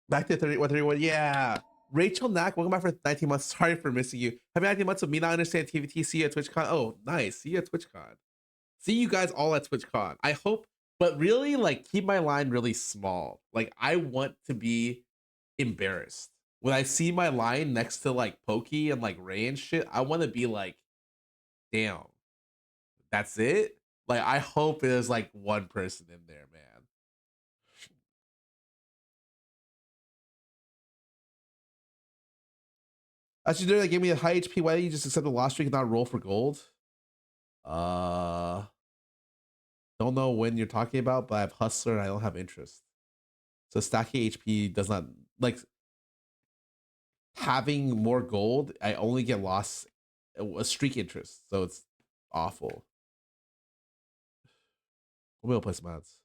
Back to 31. Yeah. Rachel Knack, welcome back for 19 months. Sorry for missing you. Having 19 months of me not understand TVT. See you at TwitchCon. Oh, nice. See you at TwitchCon. See you guys all at TwitchCon. I hope, but really, like, keep my line really small. Like, I want to be embarrassed. When I see my line next to, like, Pokey and, like, Ray and shit, I want to be like, damn, that's it? Like, I hope there's, like, one person in there, man. As you do that gave me a high HP. Why did you just accept the loss streak and not roll for gold? Don't know when you're talking about, but I have Hustler and I don't have interest. So stacking HP does not, like, having more gold, I only get lost a streak interest. So it's awful. We'll play some ads.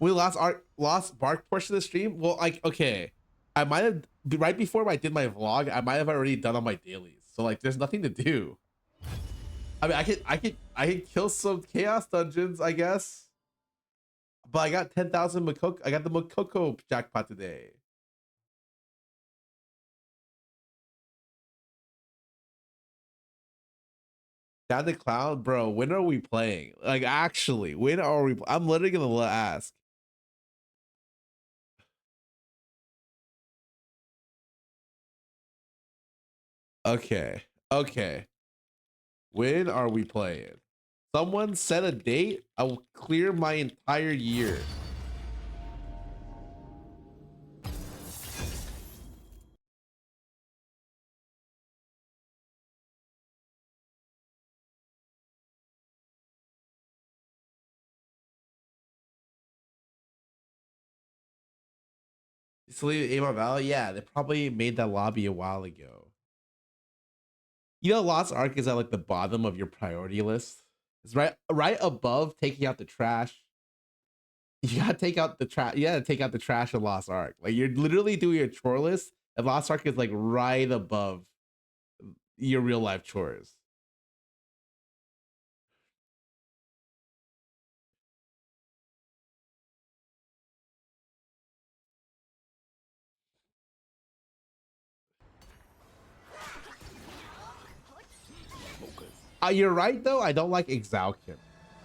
We lost Bark portion of the stream. Well, like, okay. I might have right before I did my vlog, I might have already done on my dailies. So like there's nothing to do. I mean, I could kill some chaos dungeons, I guess. But I got 10,000 Makoko. I got the Makoko jackpot today. Down the cloud, bro. When are we playing? Like, actually, when are we? I'm literally gonna ask. Okay. Okay. When are we playing? Someone set a date. I will clear my entire year. So Avon Valley, yeah, they probably made that lobby a while ago. You know, Lost Ark is at like the bottom of your priority list. It's right above taking out the trash. You gotta take out the trash. You gotta take out the trash of Lost Ark. Like you're literally doing a chore list, and Lost Ark is like right above your real life chores. You're right though. I don't like Exalkin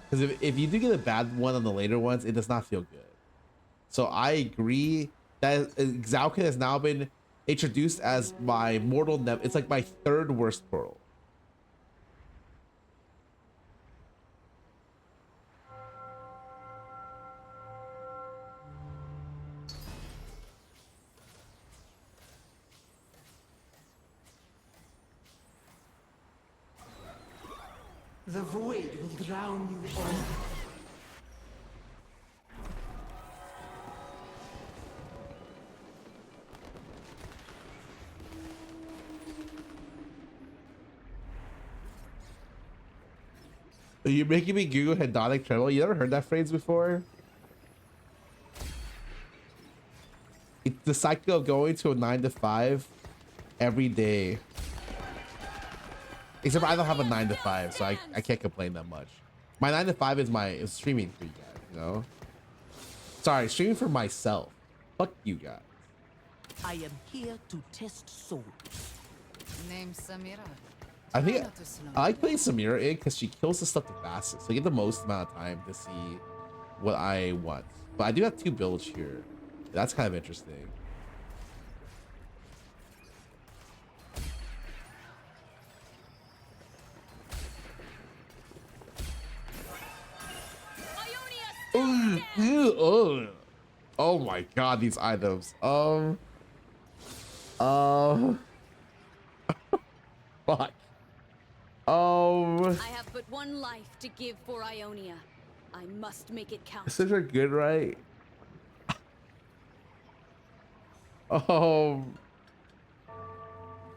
because if you do get a bad one on the later ones, it does not feel good. So I agree that Exalkin has now been introduced as my mortal. It's like my third worst portal. The void will drown you all. You're making me Google hedonic treadmill. You ever heard that phrase before? It's the cycle of going to a 9 to 5 every day. Except I don't have a 9 to 5, so I can't complain that much. My 9 to 5 is streaming for you guys, you know? Sorry, streaming for myself. Fuck you guys. I am here to test souls. Name Samira. I think I like playing Samira in because she kills the stuff the fastest. So I get the most amount of time to see what I want. But I do have 2 builds here. That's kind of interesting. Oh my god, these items. Fuck. I have but one life to give for Ionia. I must make it count. This is good, right?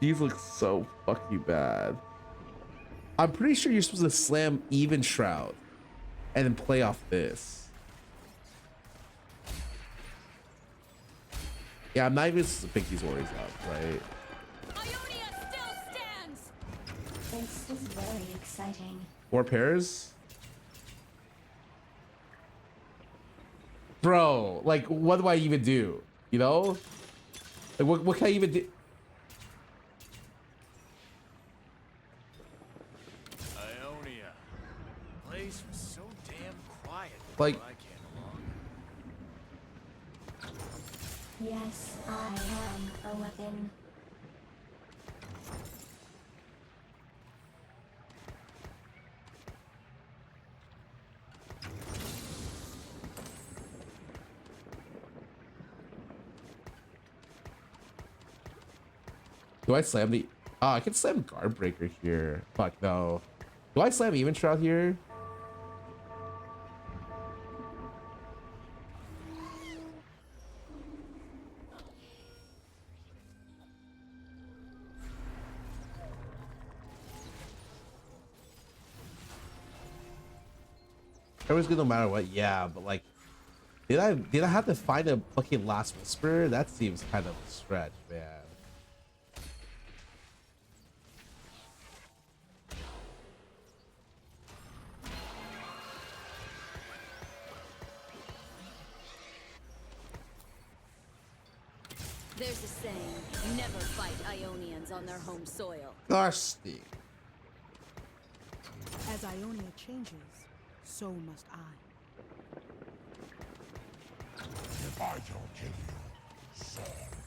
These look so fucking bad. I'm pretty sure you're supposed to slam even shroud and then play off this. Yeah, I'm not even supposed to pick these warriors up, right? Ionia still stands. This is very exciting. 4 pairs? Bro, like, what do I even do? You know? Like, what can I even do? Ionia. Place was so damn quiet. Like, I came along. Yes, I am a weapon. do I slam the... Oh, I can slam guard breaker here. Fuck, no. Do I slam even shroud here? Everyone's good no matter what. Yeah, but like, did I have to find a fucking last whisper? That seems kind of a stretch, man. There's a saying, never fight Ionians on their home soil. Thirsty. As Ionia changes, so must I. If I don't kill you, Saul will.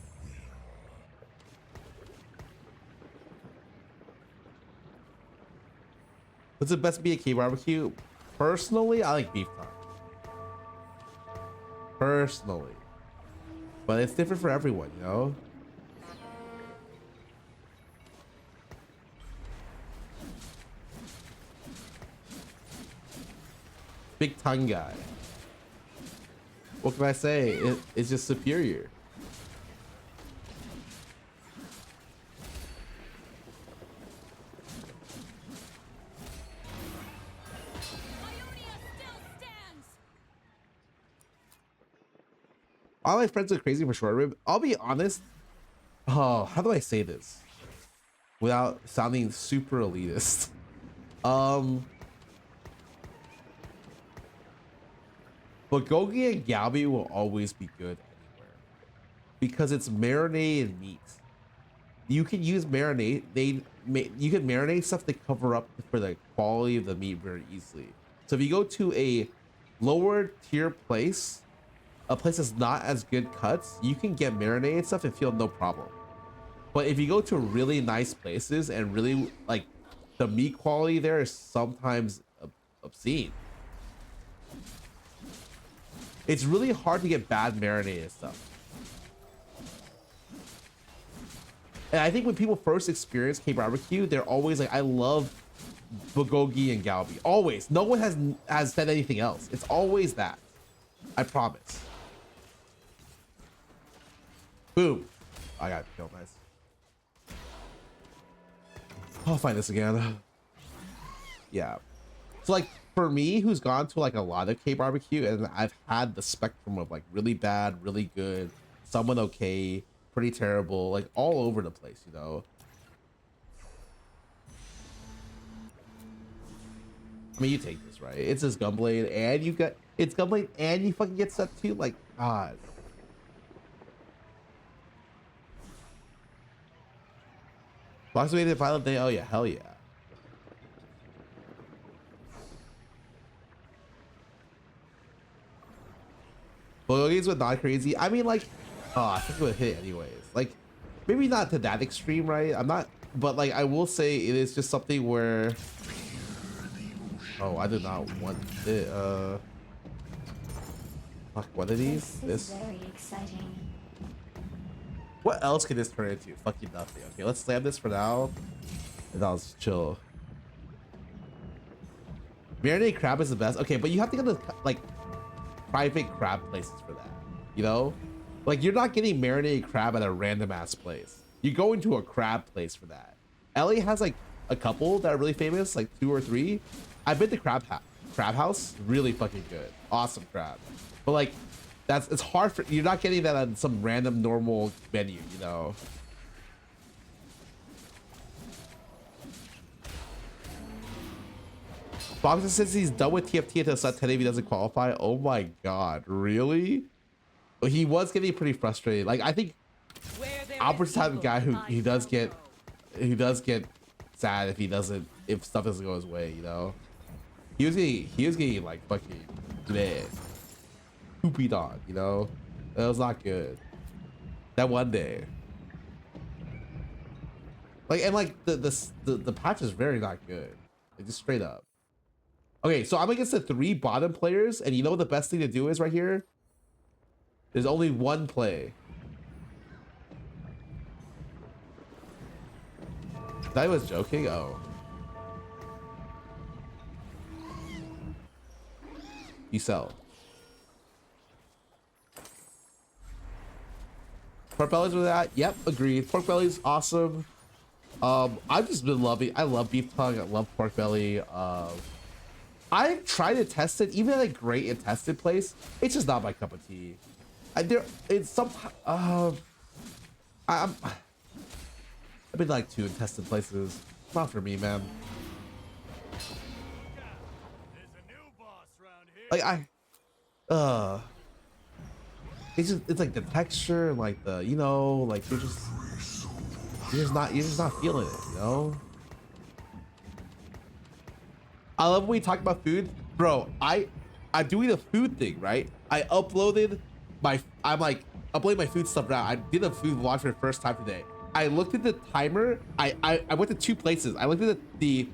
What's the best BK barbecue? Personally, I like beef tongue. Personally. But it's different for everyone, you know? Big tongue guy. What can I say? It's just superior. All my friends are crazy for short rib. I'll be honest. Oh, how do I say this without sounding super elitist? Bulgogi and Galbi will always be good anywhere because it's marinated meat. You can use marinade. You can marinate stuff to cover up for the quality of the meat very easily. So if you go to a lower tier place, a place that's not as good cuts, you can get marinated stuff and feel no problem. But if you go to really nice places and really like the meat quality there is sometimes obscene. It's really hard to get bad marinated stuff. And I think when people first experience K-barbecue, they're always like, I love bulgogi and galbi. Always. No one has said anything else. It's always that. I promise. Boom. I got killed. Nice. I'll find this again. Yeah. So like for me, who's gone to like a lot of K-barbecue, and I've had the spectrum of like really bad, really good, someone okay, pretty terrible, like all over the place, you know. I mean, you take this, right? It's this gunblade, and you got it's gunblade, and you fucking get set too. Like, God. Approximated violent day. Oh yeah, hell yeah. Bulgogi's would not crazy. I mean, like, oh, I think it would hit anyways. Like, maybe not to that extreme, right? I'm not, but like, I will say it is just something where. Oh, I do not want it. Fuck, what are these? This. Very exciting. What else can this turn into? Fucking nothing. Okay, let's slam this for now. And I'll just chill. Marinated crab is the best. Okay, but you have to go to like private crab places for that. You know? Like you're not getting marinated crab at a random ass place. You go into a crab place for that. LA has like a couple that are really famous, like 2 or 3. I've been to Crab House, really fucking good. Awesome crab. But like it's hard for you're not getting that on some random normal menu, you know. Boxer says he's done with TFT until set 10 if he doesn't qualify. Oh my god, really? He was getting pretty frustrated. Like I think Albert's the type of guy who he does get sad if stuff doesn't go his way, you know. He was getting like fucking bleh. Poopy on, you know. That was not good. That one day. Like and like the patch is very not good. Like just straight up. Okay, so I'm against the 3 bottom players, and you know what the best thing to do is right here? There's only one play. I was joking. Oh. You sell. Pork bellies with that? Yep, agreed. Pork belly's awesome. I've just been I love beef tongue. I love pork belly. I tried to test it, even at a great and tested place. It's just not my cup of tea. It's sometimes. I've been like 2 and tested places. Not for me, man. Like it's like the texture and like the, you know, like you're just not feeling it, you know. I love when we talk about food, bro. I'm doing the food thing, right? I'm uploading my food stuff now. I did a food vlog for the first time today. I looked at the timer. I went to 2 places. I looked at the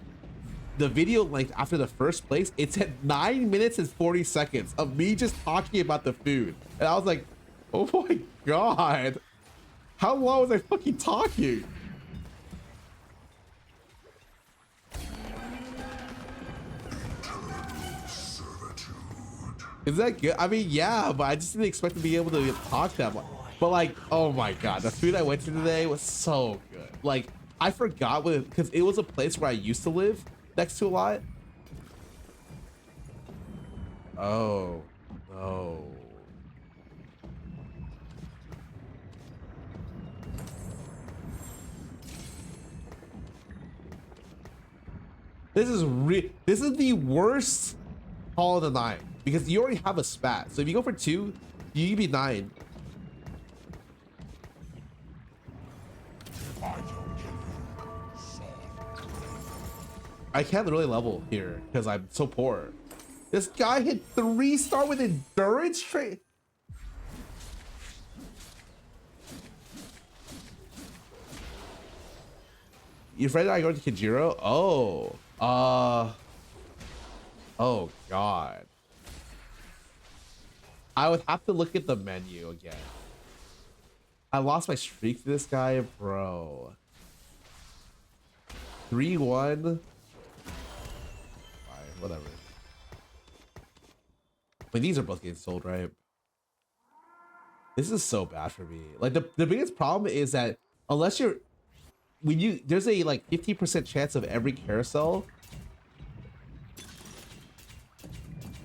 the video length after the first place, it's at 9 minutes and 40 seconds of me just talking about the food. And I was like, oh my God. How long was I fucking talking? Is that good? I mean, yeah, but I just didn't expect to be able to talk that much. But like, oh my God, the food I went to today was so good. Like, I forgot what, because it was a place where I used to live next to a lot. Oh, no. This is the worst Call of the 9 because you already have a spat. So if you go for 2, you can be 9. I can't really level here because I'm so poor. This guy hit 3-star with endurance trait. Your friend and I going to Kajiro? Oh. Oh God. I would have to look at the menu again. I lost my streak to this guy, bro. 3-1. Fine, whatever. But these are both getting sold, right? This is so bad for me. Like the biggest problem is that unless you're there's a like 50% chance of every carousel.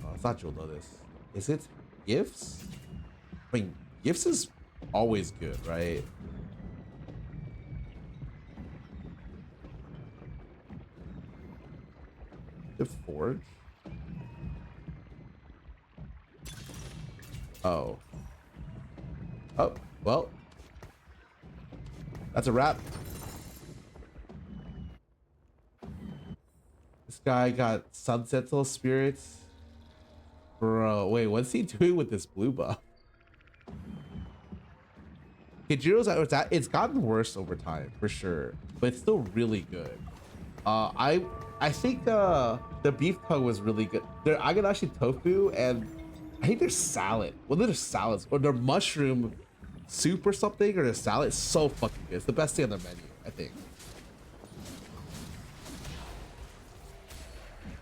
Oh, it's not Jewel Lotus. Is it gifts? I mean, gifts is always good, right? The Forge? Oh. Oh, well. That's a wrap. This guy got Sunsettal Spirits. Bro, wait, what's he doing with this blue buff? Kijiro's it's gotten worse over time, for sure. But it's still really good. I think the beef tongue was really good. Their Agadashi tofu and I think their salad. Well, their salads or their mushroom soup or something, or their salad is so fucking good. It's the best thing on the menu, I think.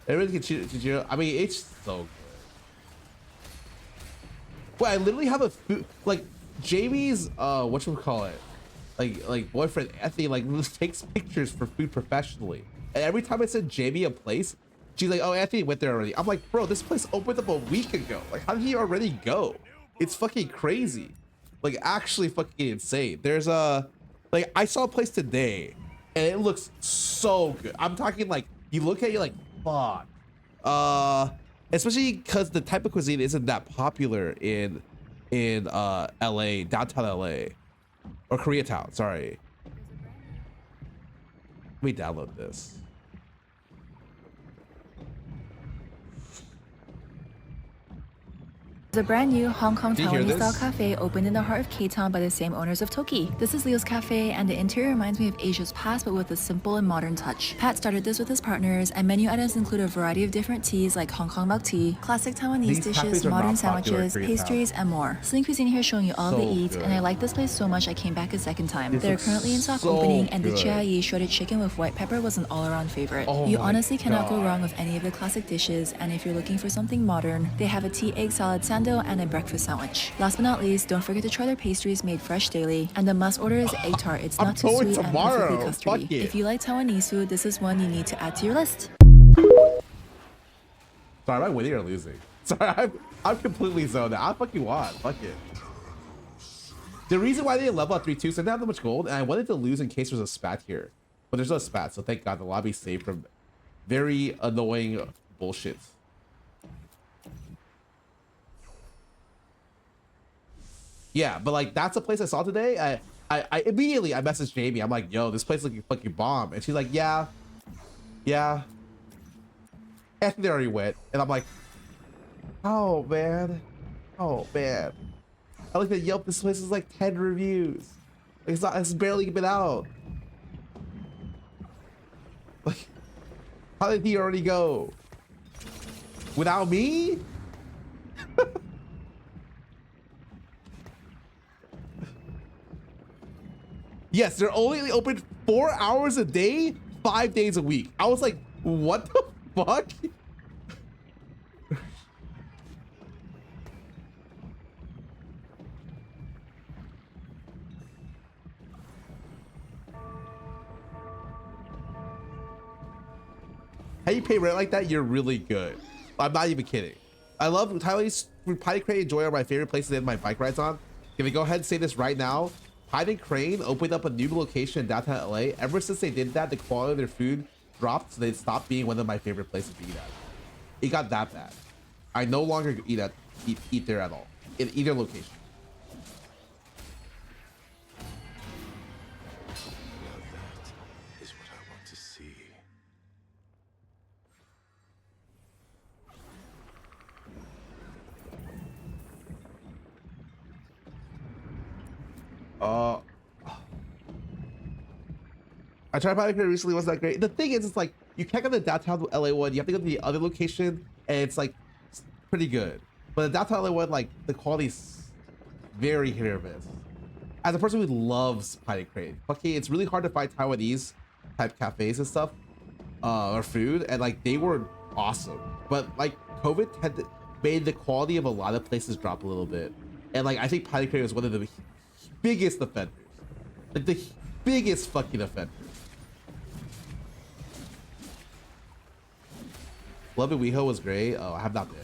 Everyone can Kijiro. I mean, it's so good. Well, I literally have a food like Jamie's whatchamacallit, like boyfriend Effie like takes pictures for food professionally, and every time I send Jamie a place, she's like, "Oh, Anthony went there already." I'm like, "Bro, this place opened up a week ago. Like, how did he already go? It's fucking crazy, like actually fucking insane." There's like I saw a place today, and it looks so good. I'm talking like you look at it, you're like, fuck. Especially because the type of cuisine isn't that popular in LA, downtown LA, or Koreatown. Sorry. Let me download this. There's a brand new Hong Kong Did you hear Taiwanese style this? cafe opened in the heart of K-Town by the same owners of Toki. This is Leo's Cafe, and the interior reminds me of Asia's past, but with a simple and modern touch. Pat started this with his partners, and menu items include a variety of different teas like Hong Kong milk tea, classic Taiwanese These dishes, cafes are modern not popular in sandwiches, Koreatown. pastries, and more. Sling Cuisine here showing you all So the eats, good. and I like this place so much I came back a second time. This They're looks currently in soft so opening, and the good. Chiayi shredded chicken with white pepper was an all-around favorite. Oh You my honestly cannot go God. wrong with any of the classic dishes, and if you're looking for something modern, they have a tea egg salad sando and a breakfast sandwich. Last but not least, don't forget to try their pastries made fresh daily, and the must order is egg tart. It's I'm not too going sweet and tomorrow. perfectly custardy. Fuck it. If you like Taiwanese food, this is one you need to add to your list. Sorry, am I winning or losing? Sorry, I'm completely zoned out. I fucking won. Fuck it. The reason why they didn't level at 3-2 is I didn't have that much gold, and I wanted to lose in case there's a spat here. But there's no spat, so thank God the lobby's safe from very annoying bullshit. Yeah, but like that's a place I saw today. I immediately I messaged Jamie. I'm like, yo, this place is looking fucking bomb. And she's like, yeah. I think they already went. And I'm like, oh man. Oh man. I looked at Yelp, this place is like 10 reviews. Like, it's barely been out. Like, How did he already go? Without me? Yes, they're only open 4 hours a day, 5 days a week. I was like, what the fuck? How you pay rent like that? You're really good. I'm not even kidding. I love Taiwanese Pine and Crane and Joy are my favorite places to end my bike rides on. Can we go ahead and say this right now? Pine and Crane opened up a new location in downtown LA. Ever since they did that, the quality of their food dropped, so they stopped being one of my favorite places to eat at. It got that bad. I no longer eat there at all in either location. Now that is what I want to see. I tried Pine and Crane recently, wasn't that great. The thing is, it's like you can't go to the downtown LA one. You have to go to the other location, and it's like pretty good. But the downtown LA one, like the quality's very hit or miss. As a person who loves Pine and Crane, okay, it's really hard to find Taiwanese type cafes and stuff, or food, and like they were awesome. But like COVID had made the quality of a lot of places drop a little bit, and like I think Pine and Crane was one of the biggest offenders, like the biggest fucking offenders. Love and WeHo was great. Oh, I have not been.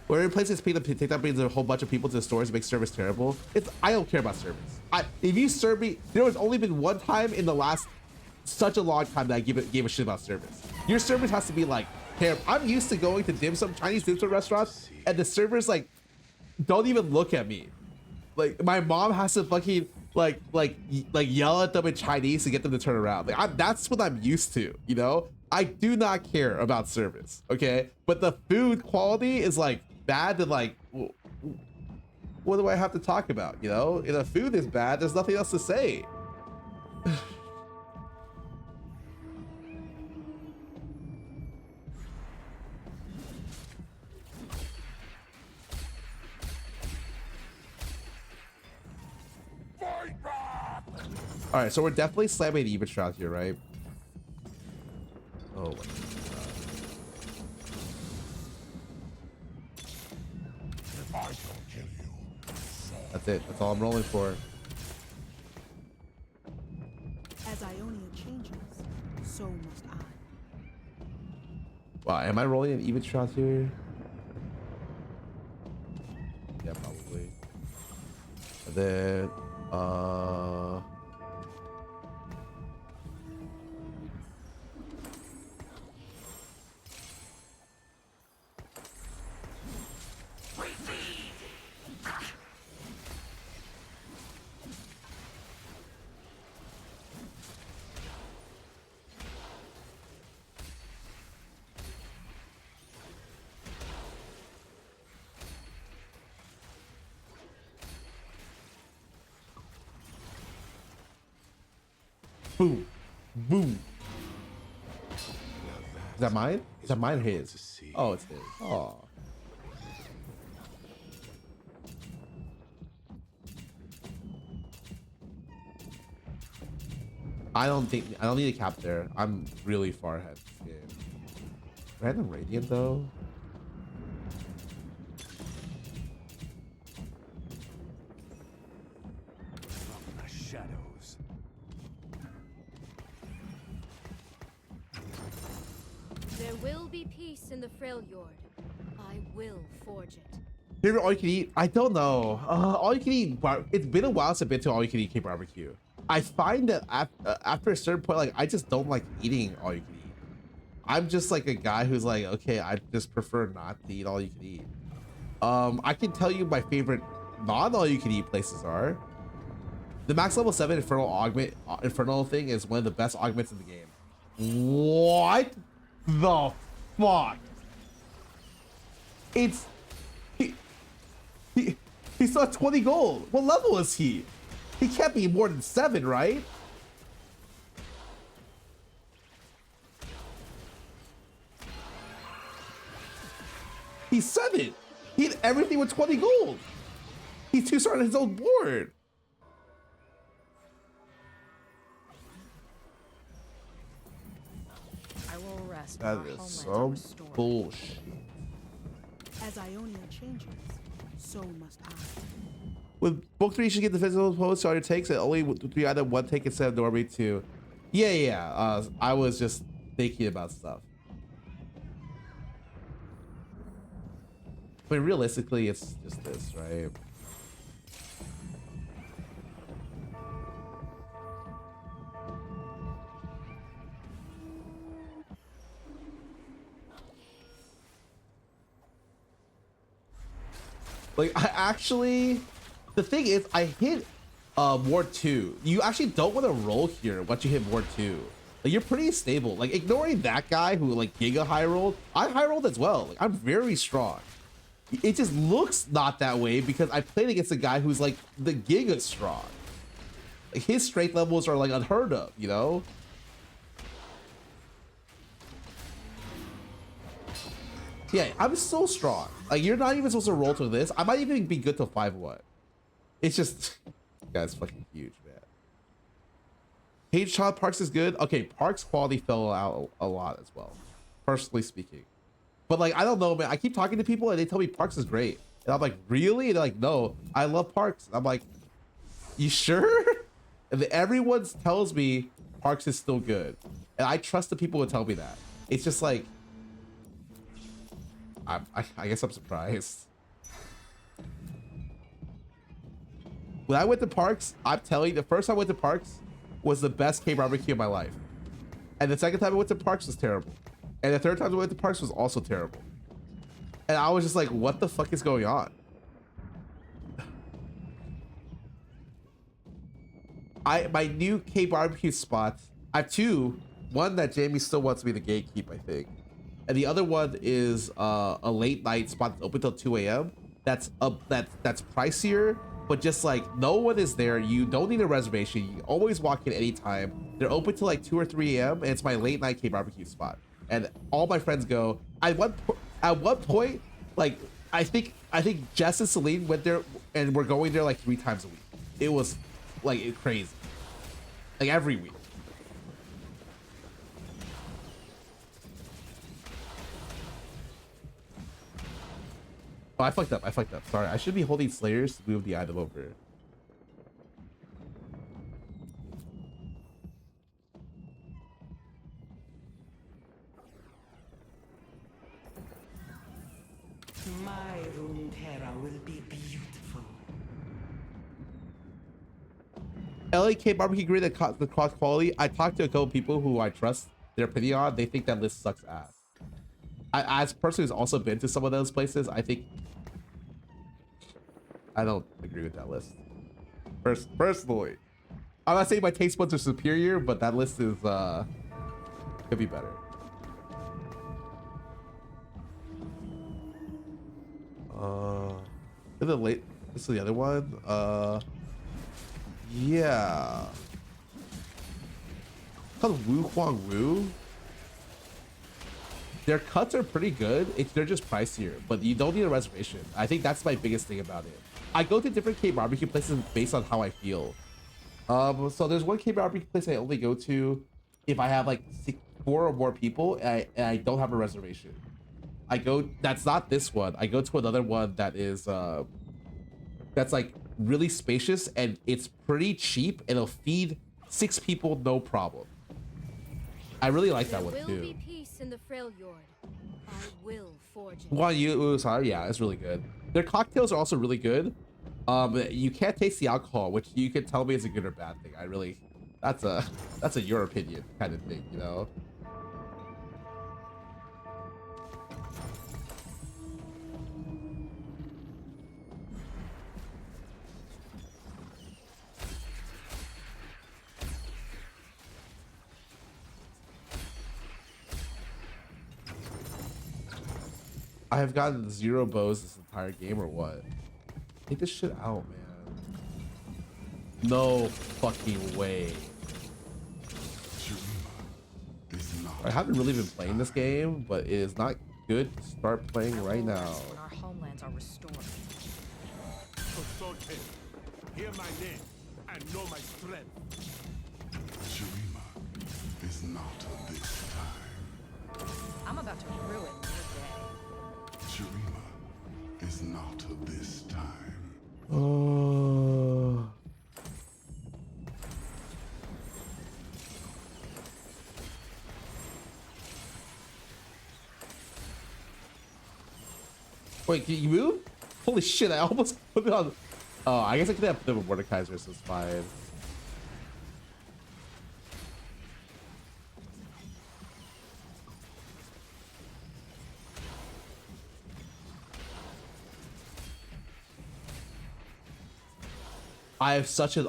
Where in places TikTok brings a whole bunch of people to the stores and makes service terrible. I don't care about service. If you serve me, there has only been one time in the last such a long time that I gave a shit about service. Your service has to be like, hey, I'm used to going to Chinese dim sum restaurants, and the servers like don't even look at me. Like my mom has to fucking like yell at them in Chinese to get them to turn around. Like that's what I'm used to, you know? I do not care about service, okay? But the food quality is like bad, and like what do I have to talk about, you know? If the food is bad, there's nothing else to say. All right, so we're definitely slamming an even shot here, right? Oh my God. If I don't kill you, That's it. That's all I'm rolling for. As Ionia changes, so must I. Wow, am I rolling an even shot here? Yeah, probably. And then, boom, boom. Is that mine? Is that mine or his? Oh, it's his. Oh. I don't need a cap there. I'm really far ahead of this game. Random Radiant though. From the shadows. There will be peace in the Freljord. I will forge it. Favorite all you can eat? I don't know. All you can eat. It's been a while since I've been to all you can eat barbecue. I find that after a certain point, like I just don't like eating all you can eat. I'm just like a guy who's like, okay, I just prefer not to eat all you can eat. I can tell you my favorite non all you can eat places are. The max level 7 Infernal thing is one of the best augments in the game. What the fuck? It's he's still at 20 gold. What level is he? He can't be more than 7, right? He's 7. He had everything with 20 gold. He's 2-star on his own board. I will rest That when our is homelands are some restored. bullshit. As Ionia changes, so must I. With book 3, you should get the physical opponents to all your takes, and only with 3 either 1 take instead of normally 2. Yeah. I was just thinking about stuff. I mean, realistically, it's just this, right? Like, I actually, the thing is, I hit Ward 2. You actually don't want to roll here once you hit Ward 2. Like, you're pretty stable. Like, ignoring that guy who, like, giga high rolled, I high rolled as well. Like, I'm very strong. It just looks not that way because I played against a guy who's, like, the giga strong. Like, his strength levels are, like, unheard of, you know? Yeah, I'm so strong. Like, you're not even supposed to roll to this. I might even be good till 5-1. It's just, guy's fucking huge, man. Page Child Parks is good. Okay, Parks quality fell out a lot as well, personally speaking. But like, I don't know, man. I keep talking to people and they tell me Parks is great. And I'm like, really? And they're like, no, I love Parks. And I'm like, you sure? And then everyone tells me Parks is still good. And I trust the people who tell me that. It's just like, I guess I'm surprised. When I went to Parks, I'm telling you, the first time I went to Parks was the best K-barbecue of my life. And the second time I went to Parks was terrible. And the third time I went to Parks was also terrible. And I was just like, what the fuck is going on? My new K-barbecue spot, I have 2. One that Jamie still wants me to gatekeep, I think. And the other one is a late night spot that's open till 2 a.m. That's pricier, but just like no one is there. You don't need a reservation. You always walk in anytime. They're open till like 2 or 3 a.m. and it's my late night K-barbecue spot. And all my friends go. At one point, like I think Jess and Celine went there, and we're going there like 3 times a week. It was like crazy, like every week. Oh, I fucked up. Sorry, I should be holding Slayers to move the item over. My room terra will be beautiful. LAK barbecue agree that the cross quality. I talked to a couple people who I trust their opinion on. They think that list sucks ass. As a person who's also been to some of those places, I think I don't agree with that list. Personally, I'm not saying my taste buds are superior, but that list is could be better. This is the other one. Yeah. It's called Wu Huang Wu. Their cuts are pretty good. They're just pricier, but you don't need a reservation. I think that's my biggest thing about it. I go to different K-barbecue places based on how I feel. So there's one K-barbecue place I only go to if I have like 4 or more people and I don't have a reservation. That's not this one. I go to another one that is that's like really spacious and it's pretty cheap and it'll feed 6 people no problem. I really like that one too. There will be peace in the Freljord. I will forge it. Well, yeah, it's really good. Their cocktails are also really good. You can't taste the alcohol, which you can tell me is a good or bad thing. That's a your opinion kind of thing, you know. I have gotten 0 bows this entire game or what? Take this shit out, man. No fucking way. I haven't really been playing this game, but it is not good to start playing right now. When our homelands are restored. Consult him. Hear my name and know my strength. Shurima is not of this time. I'm about to ruin your day. Shurima is not of this time. Oh. Wait, can you move? Holy shit, I almost put it on. Oh, I guess I could have put it with Mordekaiser, so it's fine. I have such an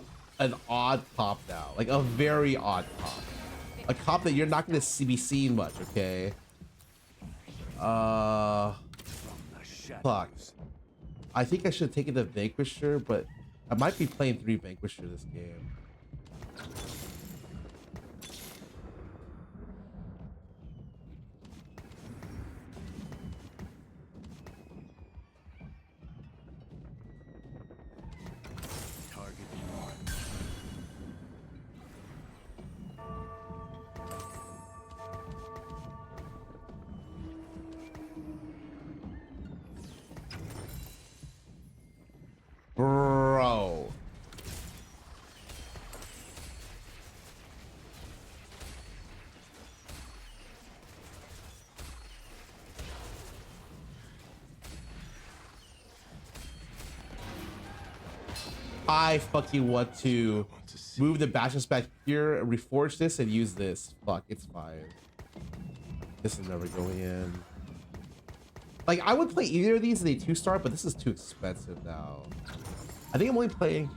odd comp now, like a very odd comp, a comp that you're not going to be seeing much. Okay. Fuck. I think I should have taken the Vanquisher, but I might be playing 3 Vanquisher this game. Bro. I fucking want to move the Bastions back here, reforge this, and use this. Fuck, it's fine. This is never going in. Like, I would play either of these in a 2-star, but this is too expensive now. I think I'm only playing.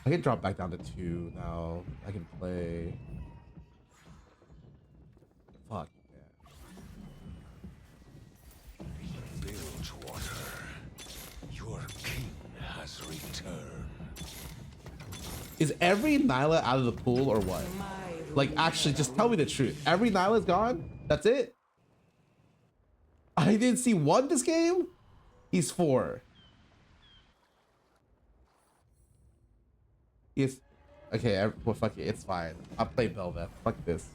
I can drop back down to 2 now. I can play. Fuck, man. Bilgewater, your king has returned. Is every Nyla out of the pool or what? Like, actually, just tell me the truth. Every Nyla's gone? That's it? I didn't see 1 this game? He's 4. He's... Okay, well, fuck it. It's fine. I'll play Belveth. Fuck this.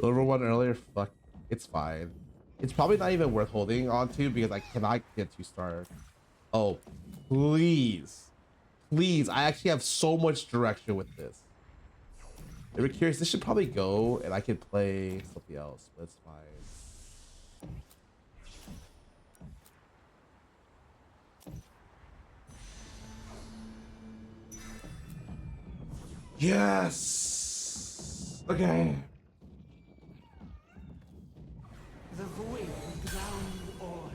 Over 1 earlier, fuck, it's fine. It's probably not even worth holding on to because I cannot get 2-star. Oh, please. Please, I actually have so much direction with this. If you're curious, this should probably go and I can play something else, but it's fine. Yes! Okay. The void will drown you all.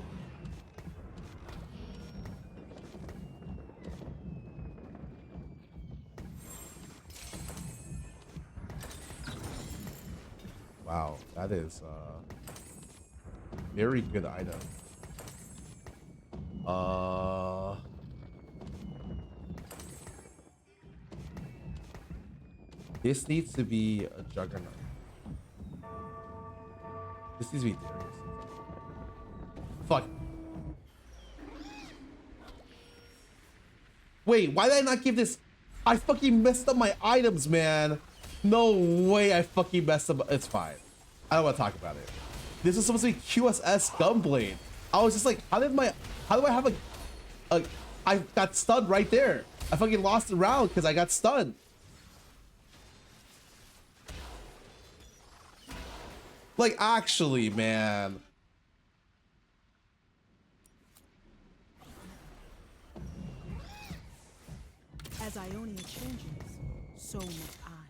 Wow, that is very good item. This needs to be a Juggernaut. This needs to be Darius. Fuck. Wait, why did I not give this? I fucking messed up my items, man. No way I fucking messed up. It's fine. I don't want to talk about it. This is supposed to be QSS Gunblade. I was just like, how do I have I got stunned right there. I fucking lost the round because I got stunned. Like, actually, man. As Ionia changes, so must I.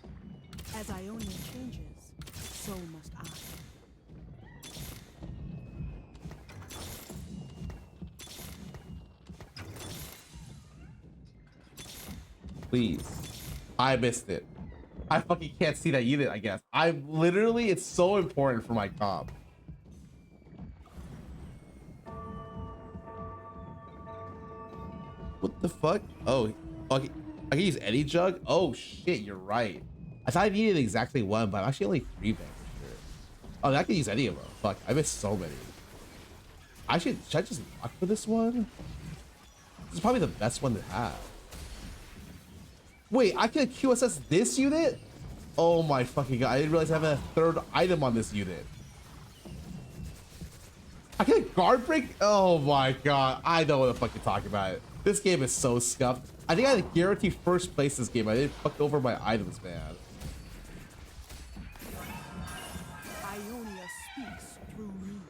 As Ionia changes, so must I. Please. I missed it. I fucking can't see that unit, I guess. I literally, it's so important for my comp. What the fuck? Oh, okay. I can use any jug? Oh shit, you're right. I thought I needed exactly one, but I'm actually only 3 banks for sure. Oh, I can use any of them. Fuck, I missed so many. Should I just lock for this one? This is probably the best one to have. Wait, I can QSS this unit? Oh my fucking god, I didn't realize I have a 3rd item on this unit. I can guard break? Oh my god, I know what the fuck you're talking about. This game is so scuffed. I think I had to guarantee first place this game. I didn't fuck over my items, man. Ionia speaks through me.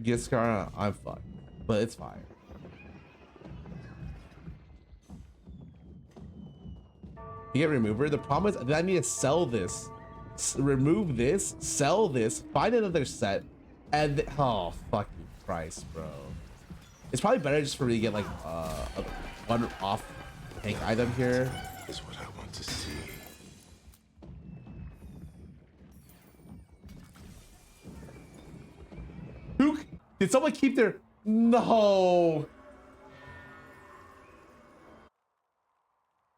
Get Scarra, I'm fucked, but it's fine. You get remover. The problem is that I need to sell this, remove this, sell this, find another set, and oh fucking Christ, bro. It's probably better just for me to get like a one off tank item here. Is what I want to see. Who did someone keep their no?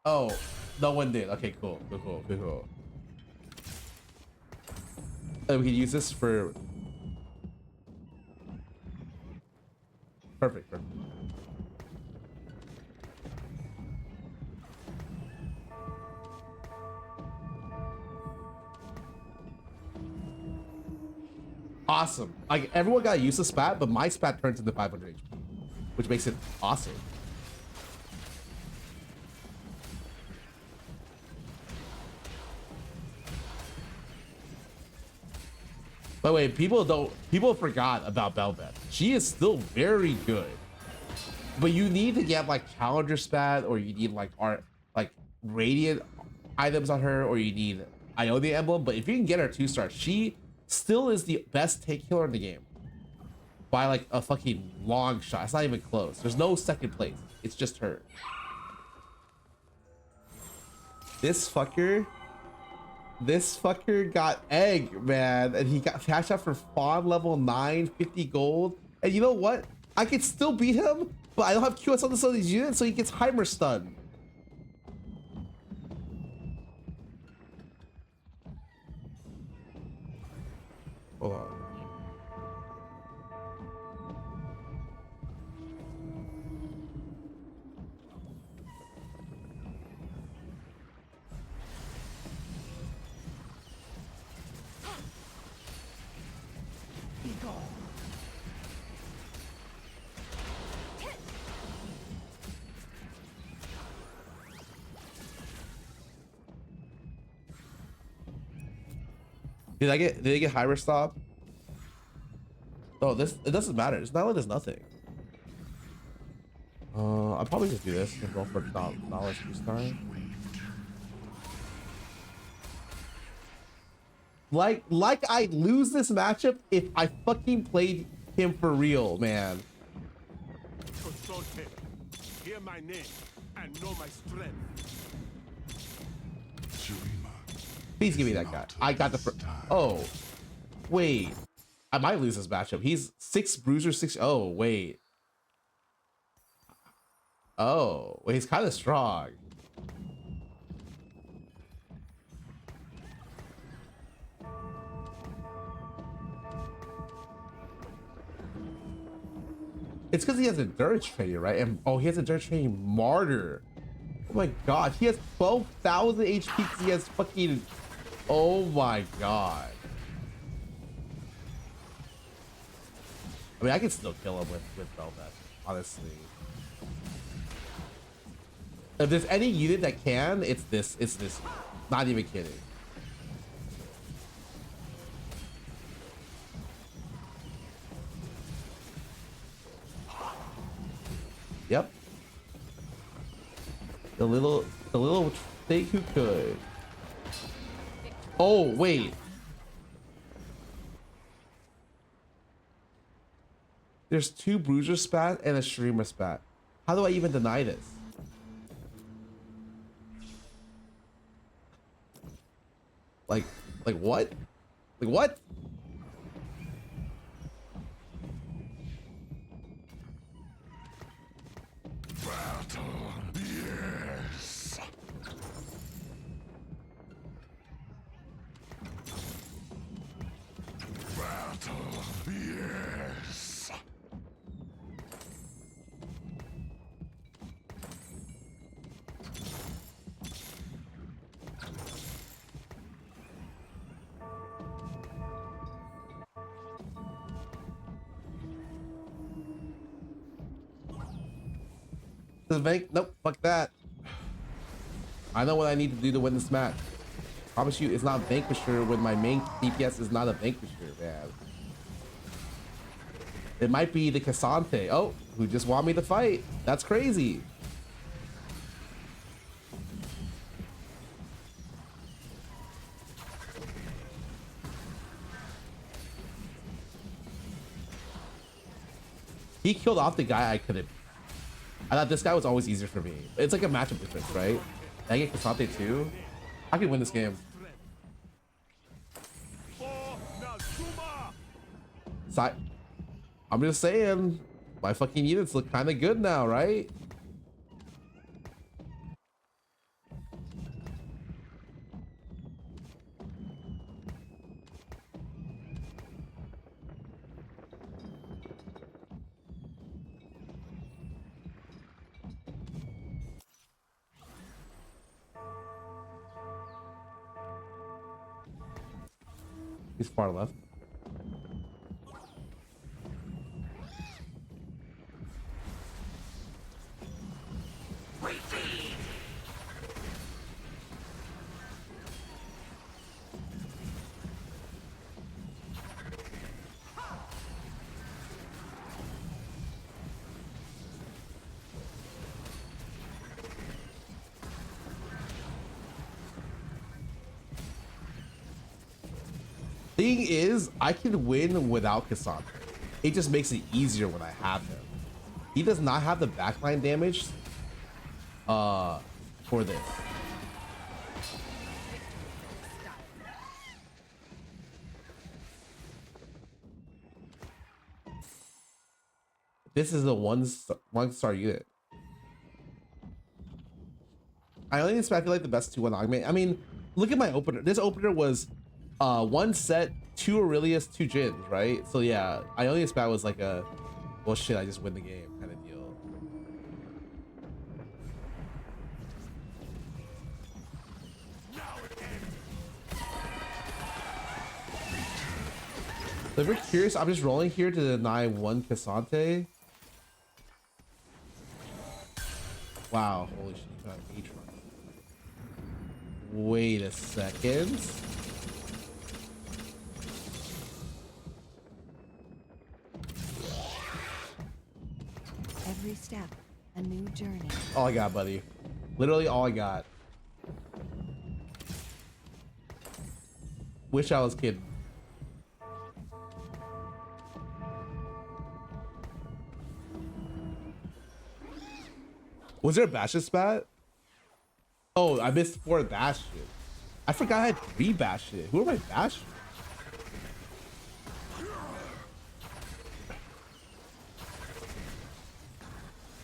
Oh, no one did. Okay, cool. And we can use this for perfect. Awesome. Like everyone got a useless spat, but my spat turns into 500 HP, which makes it awesome. By the way, people forgot about Belvet. She is still very good, but you need to get like challenger spat, or you need like radiant items on her, or you need Ionia emblem. But if you can get her 2-star, she still is the best tank killer in the game by like a fucking long shot. It's not even close. There's no second place. It's just her. This fucker got egg, man, and he got cashed out for Fawn level 9, 50 gold. And you know what? I could still beat him, but I don't have QS on this of these units, so he gets Heimer stun. Hold on. Be gone. Did they get Hyper stop? Oh, it doesn't matter. It's not like there's nothing. I'll probably just do this and go for knowledge this time. Like I'd lose this matchup if I fucking played him for real, man. Hear my name and know my strength. Please give me that guy. I got the oh, wait. I might lose this matchup. He's 6 bruiser, 6. Oh, wait. Oh, wait, he's kind of strong. It's because he has endurance training, right? And oh, he has endurance training martyr. Oh my god, he has 12,000 HP because he has fucking. Oh my god. I mean, I can still kill him with Velvet, honestly. If there's any unit that can, it's this. It's this. Not even kidding. Yep. The little think who could. Oh, wait. There's 2 bruiser spat and a streamer spat. How do I even deny this? Like what? Like what? Battle, yes. Battle, yes. The bank? Nope, fuck that. I know what I need to do to win this match. Promise you, it's not Vanquisher when my main DPS is not a Vanquisher, man. It might be the Cassante. Oh, who just want me to fight? That's crazy. He killed off the guy I couldn't. I thought this guy was always easier for me. It's like a matchup difference, right? I get Cassante too. I can win this game. I'm just saying, my fucking units look kind of good now, right? He's far left. Thing is, I can win without Cassandra. It just makes it easier when I have him. He does not have the backline damage for this. This is a one star unit. I only expect like the best 2-1 augment. I mean, look at my opener. This opener was 1 set, 2 Aurelius, 2 Jins, right? So yeah, I only expect was like a, well shit, I just win the game kind of deal. So if you're curious, I'm just rolling here to deny 1 Cassante. Wow, holy shit, you got H run. Wait a second. Every step, a new journey. All I got, buddy. Literally all I got. Wish I was kidding. Was there a Bastion spat? Oh, I missed 4 Bastion. I forgot I had 3 Bastion. Who are my Bastion?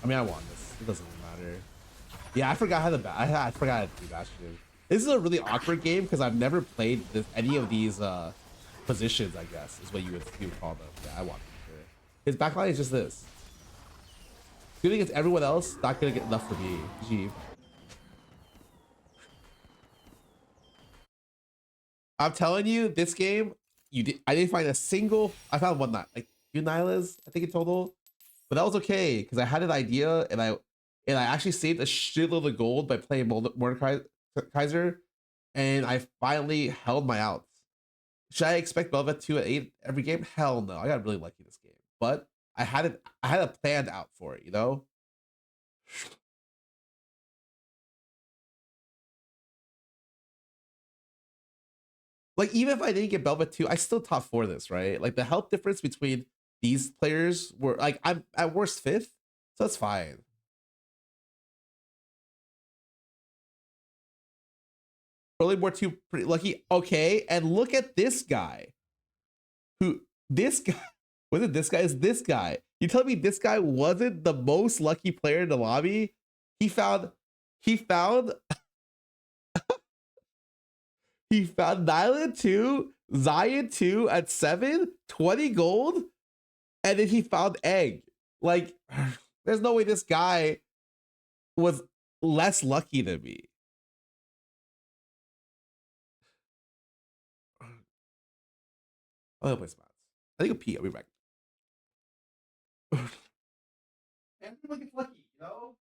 I mean, I won this. It doesn't matter. Yeah, I forgot how the I forgot I had 3 Bastion. This is a really awkward game because I've never played any of these positions. I guess is what you would call them. Yeah, I won for sure. His backline is just this. Good against everyone else, not gonna get enough for me. Gee. I'm telling you, this game, I didn't find a single. I found one not like 2 Nylas, I think in total, but that was okay because I had an idea and I actually saved a shitload of gold by playing Mordekaiser, and I finally held my outs. Should I expect Velvet 2 at 8 every game? Hell no. I got really lucky this game, but I had a planned out for it, you know? like even if I didn't get Belva 2, I still top 4 this, right? Like the health difference between these players were like I'm at worst 5th, so that's fine. Early more 2 pretty lucky. Okay, and look at this guy. This guy was it this guy? Is this guy? You tell me this guy wasn't the most lucky player in the lobby? He found he found Nyla 2, Zion 2 at 7, 20 gold, and then he found Egg. Like, there's no way this guy was less lucky than me. I'll play spots. I think a P. I'll be back. Everyone gets lucky, you know?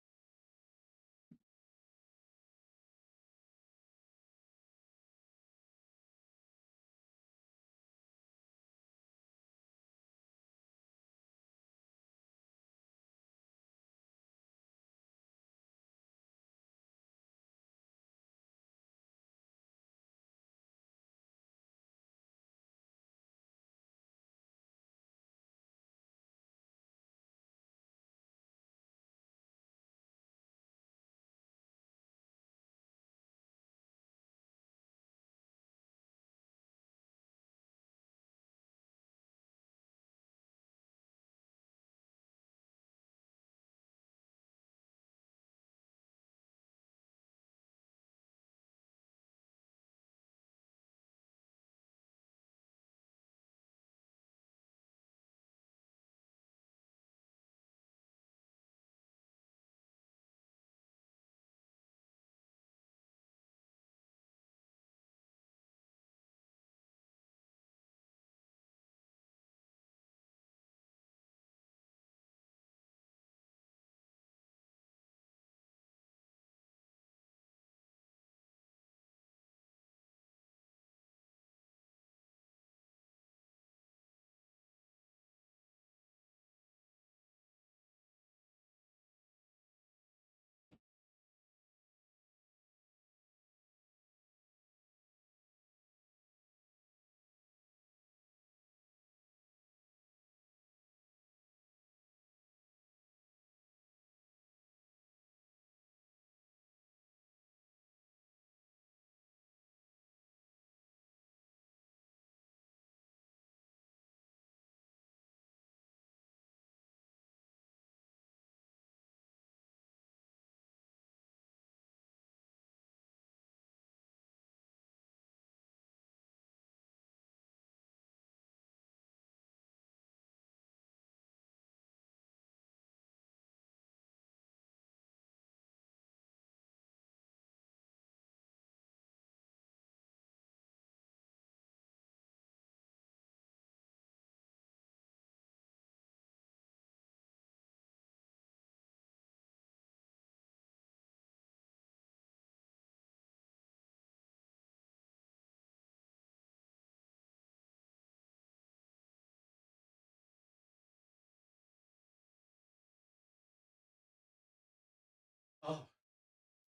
Oh,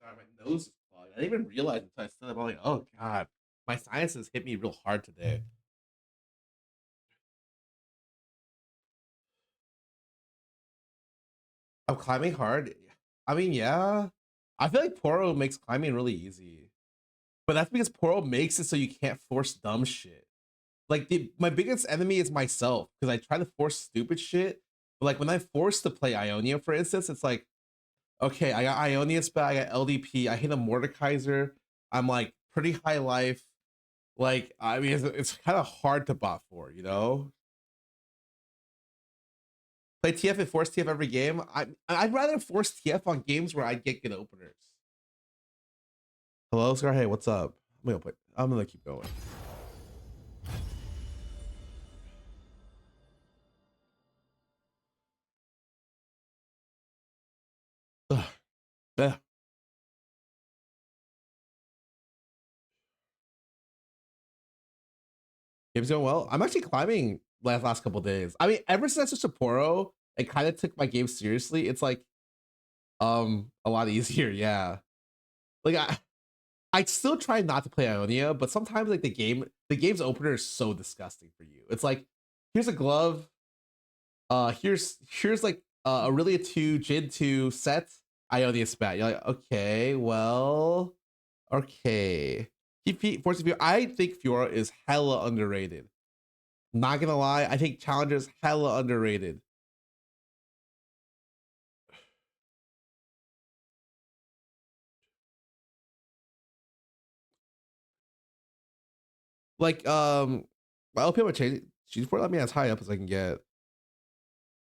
sorry, my nose is clogged. I didn't even realize until I stood up. I'm like, oh god, my sinuses hit me real hard today. I'm climbing hard. I mean, yeah. I feel like Poro makes climbing really easy, but that's because Poro makes it so you can't force dumb shit. Like my biggest enemy is myself because I try to force stupid shit. But like when I'm forced to play Ionia, for instance, it's like, okay, I got Ionia's spell, I got LDP, I hit a Mordekaiser, I'm like pretty high life. Like, I mean, it's kind of hard to bot for, you know? Play TF and force TF every game. I'd rather force TF on games where I get good openers. Hello, Scar. Hey, what's up? I'm gonna keep going. Yeah. Game's going well. I'm actually climbing last couple days. I mean, ever since I switched to Poro and kind of took my game seriously, it's like a lot easier. Yeah. Like I still try not to play Ionia, but sometimes like the game's opener is so disgusting for you. It's like, here's a glove, here's like Aurelia 2, Jin 2 set, Ionia spat. You're like, okay, well, okay. Keep forcing Fiora. I think Fiora is hella underrated. Not gonna lie, I think Challenger's hella underrated. Like, my LPM would change. She's let me as high up as I can get.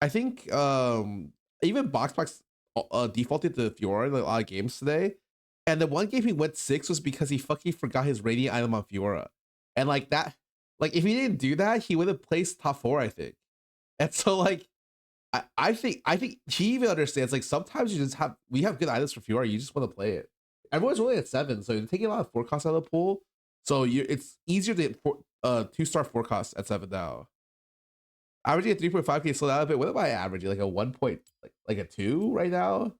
I think even Boxbox defaulted to Fiora in a lot of games today. And the one game he went 6 was because he fucking forgot his radiant item on Fiora. And like that, like if he didn't do that, he would have placed top 4, I think. And so like I think he even understands, like sometimes you just we have good items for Fiora, you just want to play it. Everyone's really at 7, so you're taking a lot of forecasts out of the pool. So it's easier to get 2-star forecasts at 7 now. Averaging a 3.5k slow down a bit. What am I averaging? Like a 1 point, like a 2 right now?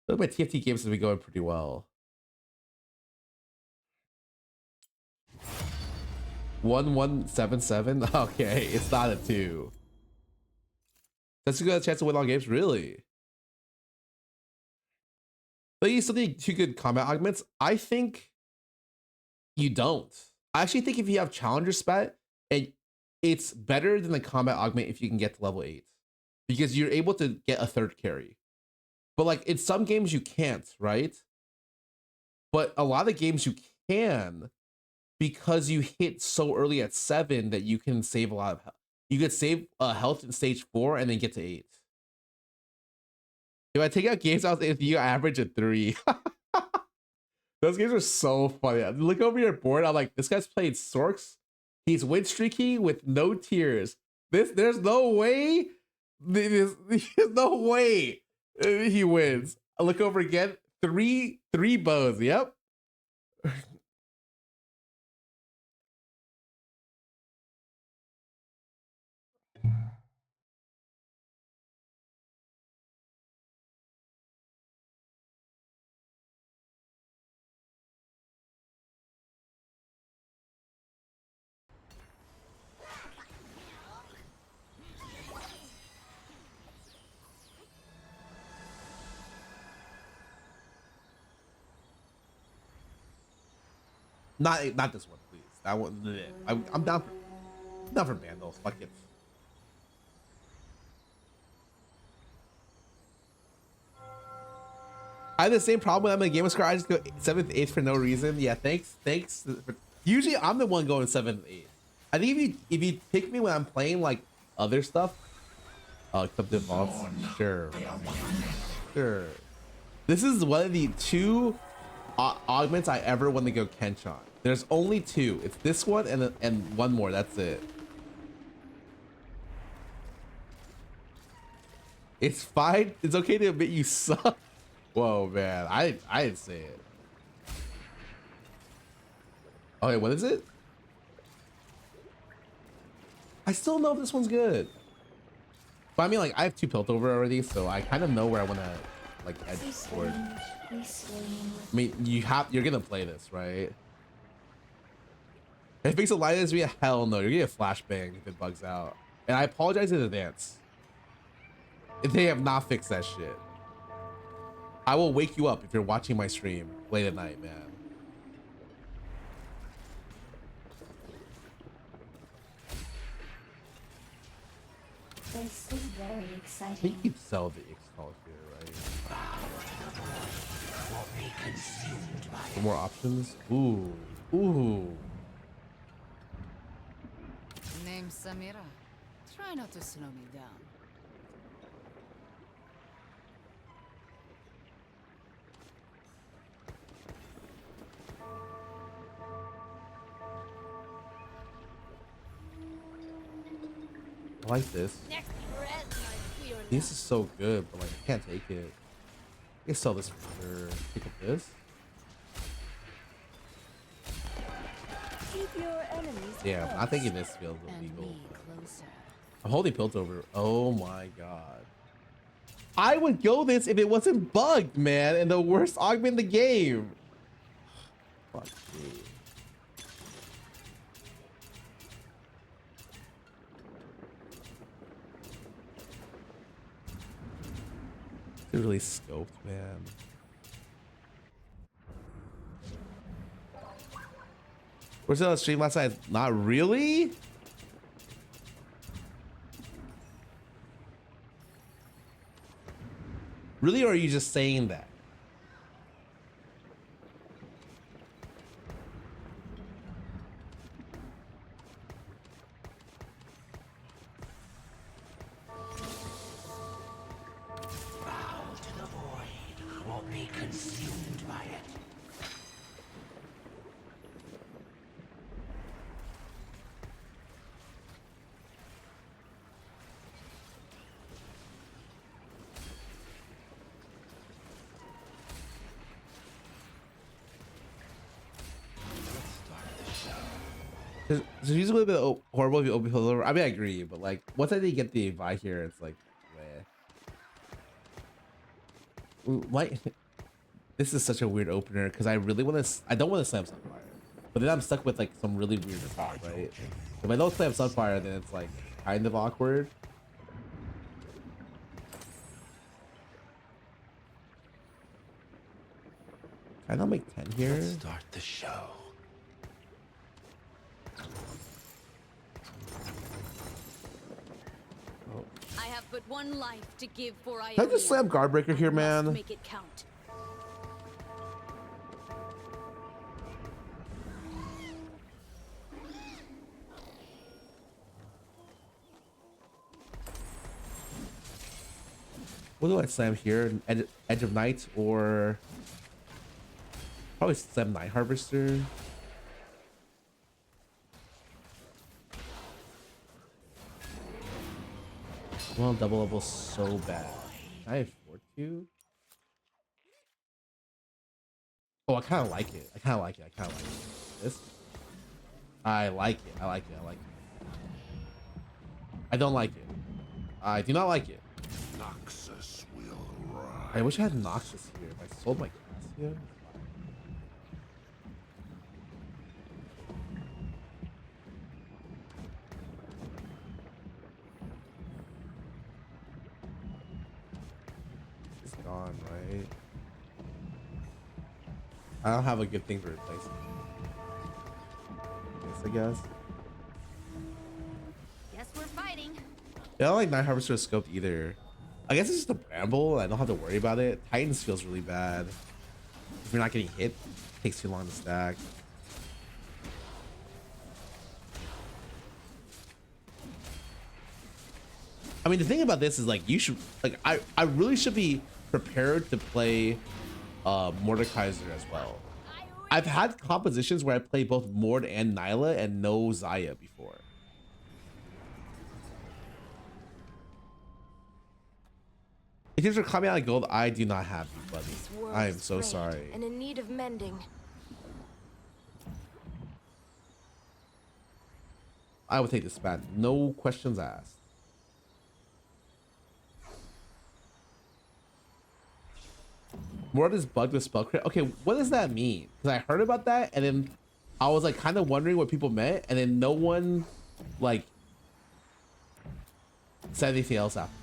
I think my TFT games have been going pretty well. 1177. Okay, it's not a 2. That's a good chance to win all games, really. But you still need 2 good combat augments. I think you don't. I actually think if you have Challenger spat, and it's better than the combat augment if you can get to level 8, because you're able to get a 3rd carry. But like in some games you can't, right? But a lot of games you can, because you hit so early at 7 that you can save a lot of health. You could save health in stage 4 and then get to 8. If I take out games out if you average a 3. Those games are so funny. I look over your board, I'm like, this guy's played Sorks. He's win streaky with no tears. There's no way. There's no way he wins. I look over again. Three bows. Yep. Not this one, please. That one. I'm down for Vandals. Fuck it. I have the same problem when I'm in a game of Scarra. I just go 7th, 8th for no reason. Yeah, thanks. Usually I'm the one going 7th, 8th. I think if you pick me when I'm playing like other stuff, except the vaults, sure. This is one of the 2 augments I ever want to go Kench on. There's only 2. It's this one and one more. That's it. It's fine. It's okay to admit you suck. Whoa, man. I didn't say it. Okay, what is it? I still know if this one's good. But I mean, like, I have 2 Piltover already, so I kind of know where I want to like edge toward. I mean, you're gonna play this, right? If it makes a light as me, hell no, you're gonna get a flashbang if it bugs out. And I apologize in advance if they have not fixed that shit. I will wake you up if you're watching my stream late at night, man. This is very exciting. I think you sell the X-Call here, right? For more options? Ooh. Name's Samira. Try not to slow me down. I like this. This is so good, but like I can't take it. I can sell this for sure. Pick up this. Keep your enemies Yeah, close I'm thinking this feels illegal. and me closer. I'm holding Piltover. Oh my god. I would go this if it wasn't bugged, man, and the worst augment in the game. Fuck me. It's really scoped, man. Where's the stream last night? Not really? Really, or are you just saying that? Bow to the void, or be consumed by it. So he's a little bit horrible if you open over. I mean, I agree, but like once I did get the invite here, it's like, meh. Like, this is such a weird opener because I really want to. I don't want to slam Sunfire, but then I'm stuck with like some really weird stuff, right? If I don't slam Sunfire, then it's like kind of awkward. Can I not make 10 here? Let's start the show. I have but one life to give for Ionia. Can I just slam Guardbreaker here, man? Make it count. What do I slam here? Edge of Night or probably slam Night Harvester. Well, double level so bad. Can I afford to? Oh, I kind of like it. I kind of like it. I kind of like it. This. I like it. I like it. I like it. I don't like it. I do not like it. Noxus will rise. I wish I had Noxus here. If I sold my Cassia. It's gone, right? I don't have a good thing to replace it. Yes, I guess. Guess we're fighting. Yeah, I don't like Night Harvester scoped either. I guess it's just a bramble. I don't have to worry about it. Titans feels really bad. If you're not getting hit, it takes too long to stack. I mean, the thing about this is like you should like I really should be prepared to play Mordekaiser as well. I've had compositions where I play both Mord and Nyla and no Zaya before. If you're coming out of gold, I do not have you, buddy. I am so sorry. And in need of mending. I would take this span. No questions asked. Mord is bugged with spell crit. Okay, what does that mean? Because I heard about that and then I was like kind of wondering what people meant, and then no one like said anything else after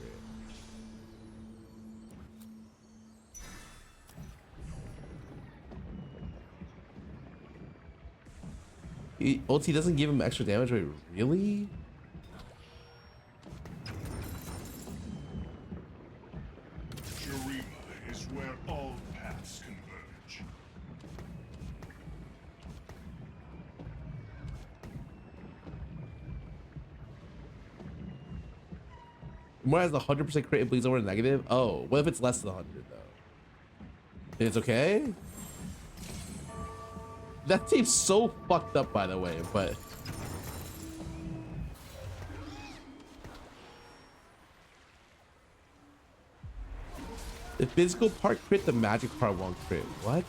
it. Ulti doesn't give him extra damage. Wait, really? Shurima is where all paths converge. More has 100% crit, it bleeds over to negative. Oh, what if it's less than 100 though? Then it's okay? That seems so fucked up, by the way, but the physical part crit, the magic part won't crit. What?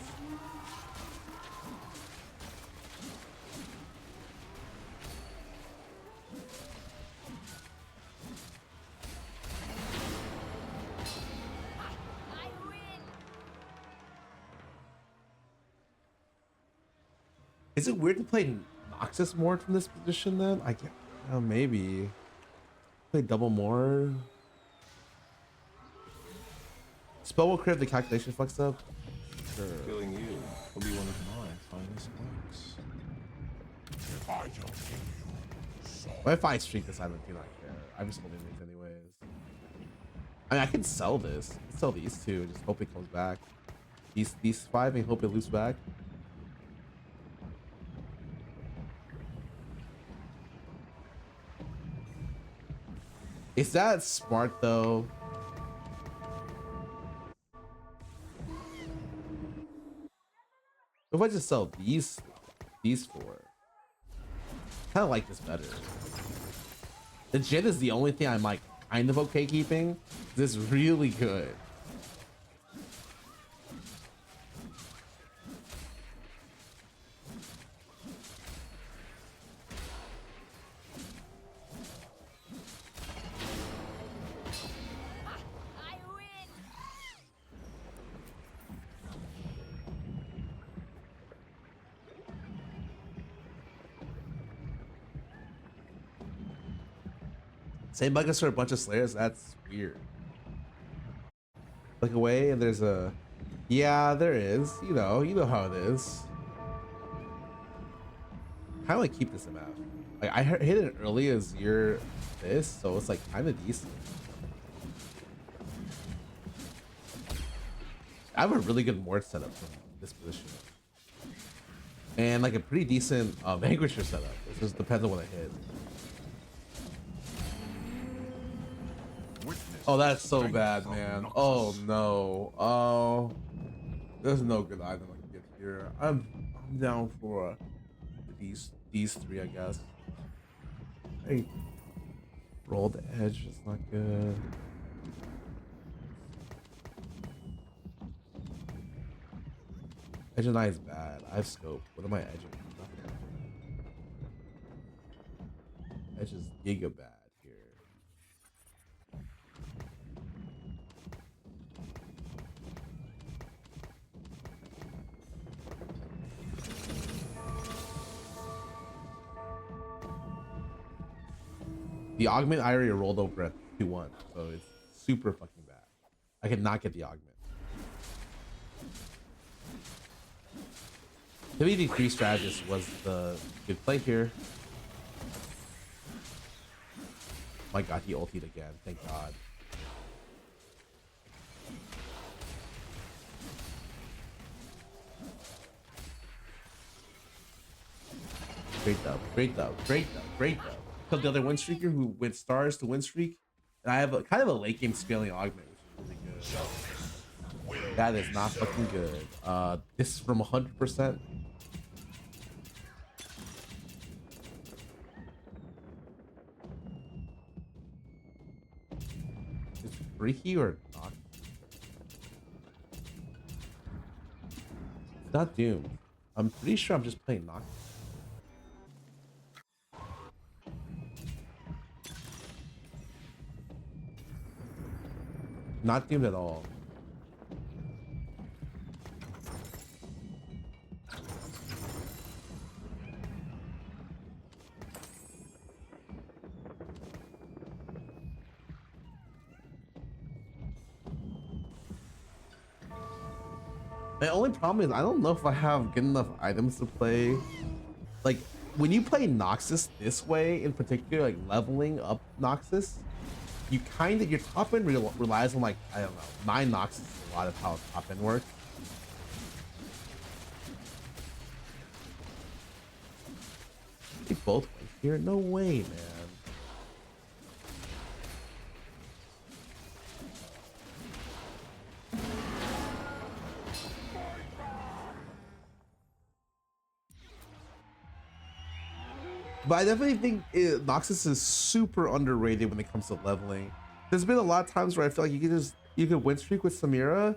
Is it weird to play Noxus more from this position then? I can't. Maybe. Play double more. Spell will crit if the calculation fucks up. Sure. Killing you will be one of my finest works. If I don't kill you, so But if I streak this, I do not care. I'm just holding these anyways. I mean, I can sell this. I can sell these two and just hope it comes back. These 5 and hope it loops back. Is that smart though? If I just sell these 4, kind of like this better. The Jit is the only thing I'm like kind of okay keeping. This is really good. Same buckets for a bunch of Slayers? That's weird. Look away and there's a... Yeah, there is. You know how it is. Kind of like keep this MF. Like I hit it early as you're this, so it's like kind of decent. I have a really good Mort setup from this position. And like a pretty decent Vanquisher setup. It just depends on what I hit. Oh, that's so bad, man. Oh no. Oh, there's no good item I can get here. I'm down for these 3, I guess. Hey, rolled edge is not good. Edge and I is bad. I have scope. What am I edging? Nothing. Edge is giga bad. The augment I already rolled over at 2-1, so it's super fucking bad. I cannot get the augment. The VD3 strategist was the good play here. My god, he ultied again. Thank god. Great dub, great dub, great dub, great dub. Killed the other win streaker who went stars to win streak, and I have a kind of a late game scaling augment, which is really good. That is not fucking good. This is from 100%. Is freaky or not? It's not doomed. I'm pretty sure I'm just playing knock. Not doomed at all. My only problem is I don't know if I have good enough items to play. Like when you play Noxus this way in particular, like leveling up Noxus, you kind of, your top end relies on like, I don't know, 9 Noxus is a lot of how top end works. They both went here? No way, man. But I definitely think Noxus is super underrated when it comes to leveling. There's been a lot of times where I feel like you could win streak with Samira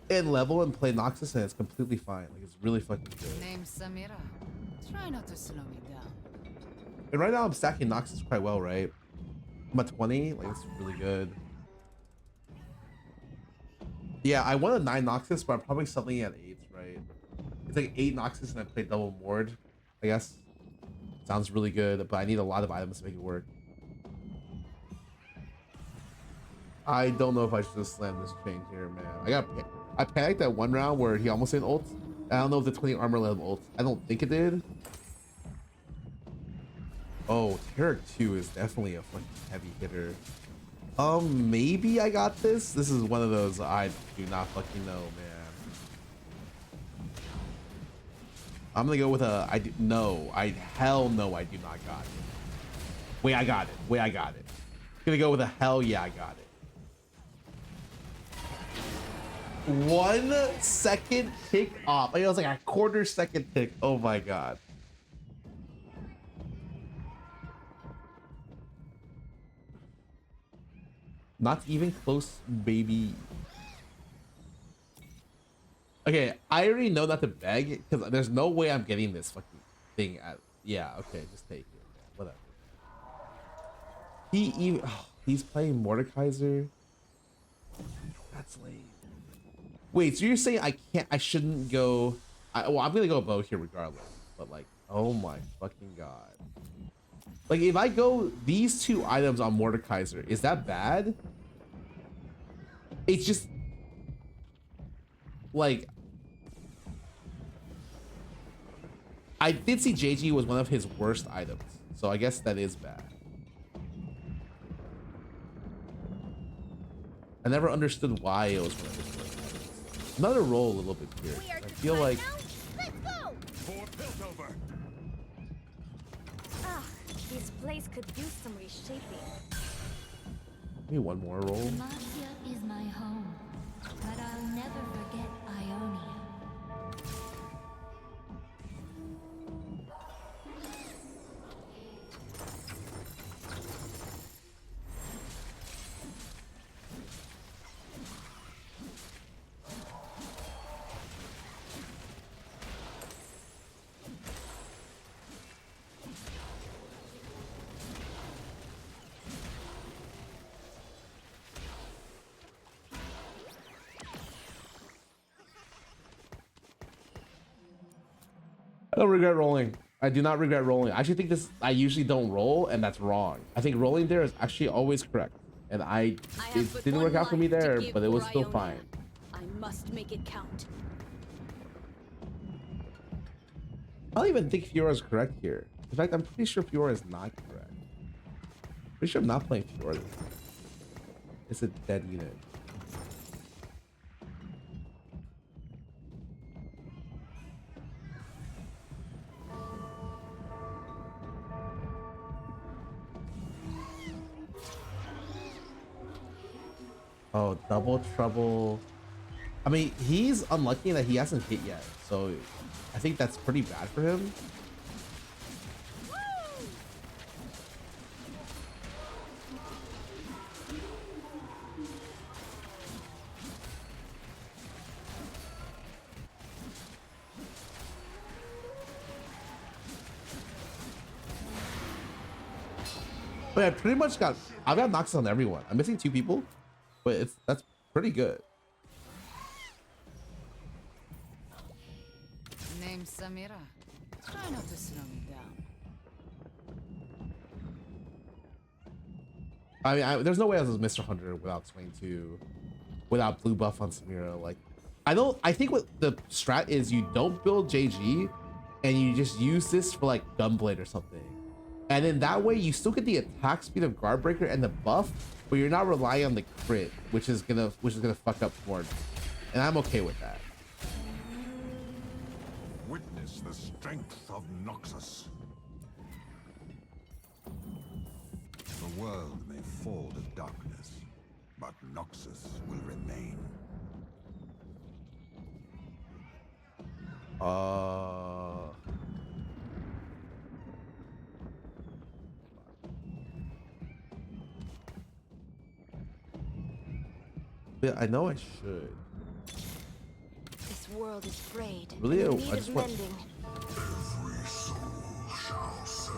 and level and play Noxus and it's completely fine. Like it's really fucking good. Name Samira. Try not to slow me down. And right now I'm stacking Noxus quite well, right? I'm at 20, like it's really good. Yeah, I want a 9 Noxus, but I'm probably selling at 8, right? It's like 8 Noxus and I play double Mord, I guess. Sounds really good, but I need a lot of items to make it work. I don't know if I should just slam this chain here, man. I panicked that one round where he almost didn't ult. I don't know if the 20 armor let him ult. I don't think it did. Oh, Terror 2 is definitely a fucking heavy hitter. Maybe I got this. This is one of those I do not fucking know, man. I'm gonna go with a hell no, I do not got it. Wait, I got it. Gonna go with a hell yeah, I got it. 1 second tick off. It was like a quarter second tick. Oh my god. Not even close, baby. Okay, I already know not to beg because there's no way I'm getting this fucking thing at. Yeah, okay, just take it, man. Whatever. He's playing Mordekaiser. That's lame. Wait, so you're saying I shouldn't go? Well, I'm gonna go bow here regardless. But like, oh my fucking god. Like, if I go these 2 items on Mordekaiser, is that bad? It's just like, I did see JG was one of his worst items, so I guess that is bad. I never understood why it was one of his worst items. Another roll a little bit weird. I feel like. Let's go! This place could use some reshaping. Maybe one more roll. Demacia is my home, but I'll never forget Ionia. I don't regret rolling. I do not regret rolling. I actually think this, I usually don't roll, and that's wrong. I think rolling there is actually always correct. And it didn't work out for me there, but it was still fine. I must make it count. I don't even think Fiora is correct here. In fact, I'm pretty sure Fiora is not correct. Pretty sure I'm not playing Fiora this time. It's a dead unit. Oh, double trouble. I mean, he's unlucky that he hasn't hit yet, so I think that's pretty bad for him. But I pretty much I've got knocks on everyone. I'm missing 2 people, but that's pretty good. Name Samira. Try not to slow me down. I mean, there's no way I was Mr. 100 without swing 2, without blue buff on Samira. Like, I think what the strat is, you don't build JG and you just use this for like Gunblade or something. And then that way you still get the attack speed of Guardbreaker and the buff, but you're not relying on the crit, which is gonna fuck up Ford. And I'm okay with that. Witness the strength of Noxus. The world may fall to darkness, but Noxus will remain. Yeah, I know I should. This world is frayed. Really? In need I just of want. mending. Every soul shall serve.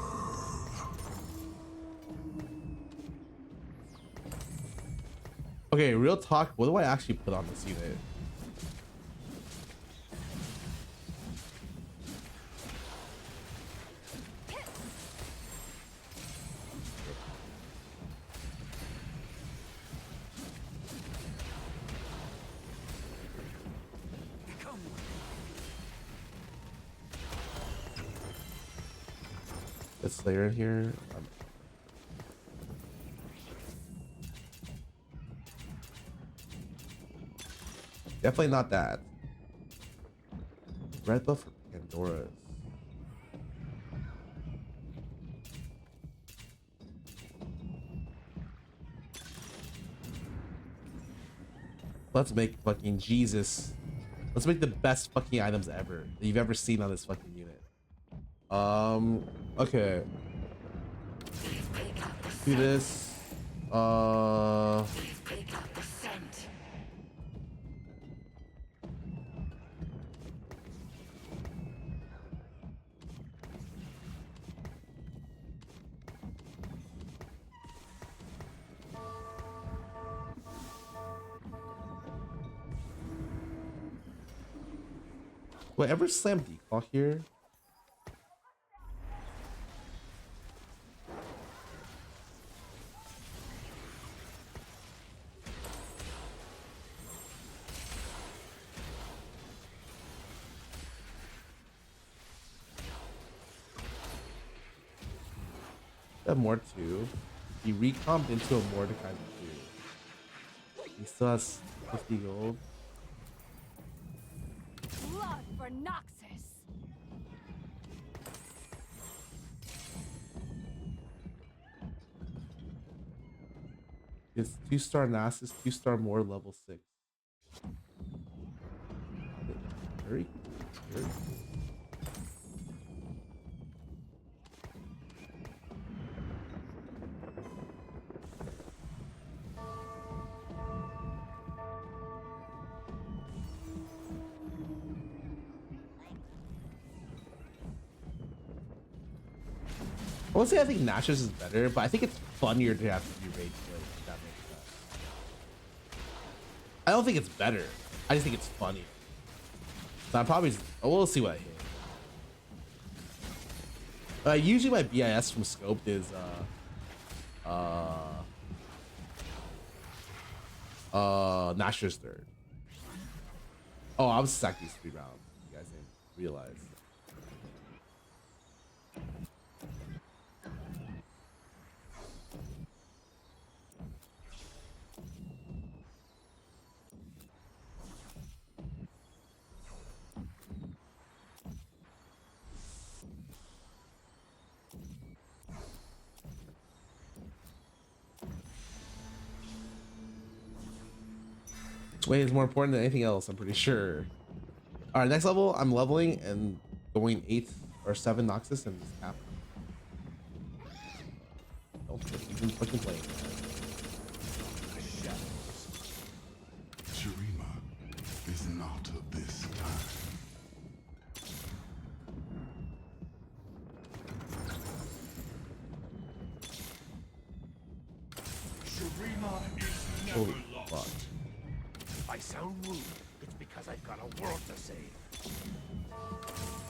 Okay, real talk. What do I actually put on this unit? This Slayer in here. Definitely not that. Red buff for Pandora's. Let's make fucking Jesus. Let's make the best fucking items ever that you've ever seen on this fucking unit. Okay. Do this. Whatever slam declock here. That more too. He recomped into a Mordecai too. He still has 50 gold. Blood for Noxus. It's 2-star Nasus, 2-star more level 6. Very cool. Very cool. I won't say I think Nasus is better, but I think it's funnier to have to do rage play, if that makes sense. I don't think it's better. I just think it's funny. So I'm probably we'll see what I hit. Usually my BIS from Scoped is Nashor's third. Oh, I was sacked these 3 rounds. You guys didn't realize. Sway is more important than anything else, I'm pretty sure. All right, next level, I'm leveling and going 8 or 7 Noxus and just cap. Don't even fucking play. Shurima is not of this time. Shurima is never Holy lost. fuck. If I sound rude, it's because I've got a world to save.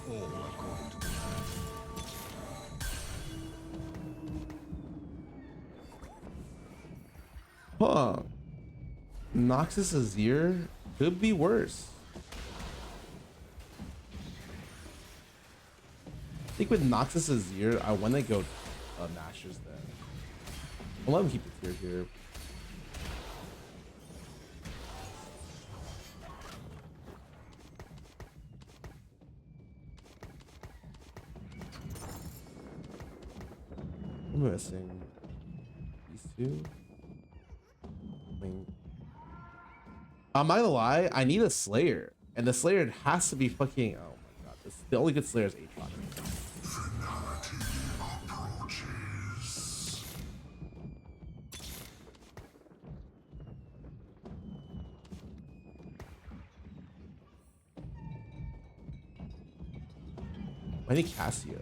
All according to Huh. Noxus Azir could be worse. I think with Noxus Azir, I want to go Nashers then. I'll let him keep the tier here. I'm missing these two. I mean, I'm not gonna lie, I need a Slayer, and the Slayer has to be fucking. Oh my god, this the only good Slayer is H-Bot. I need Cassio.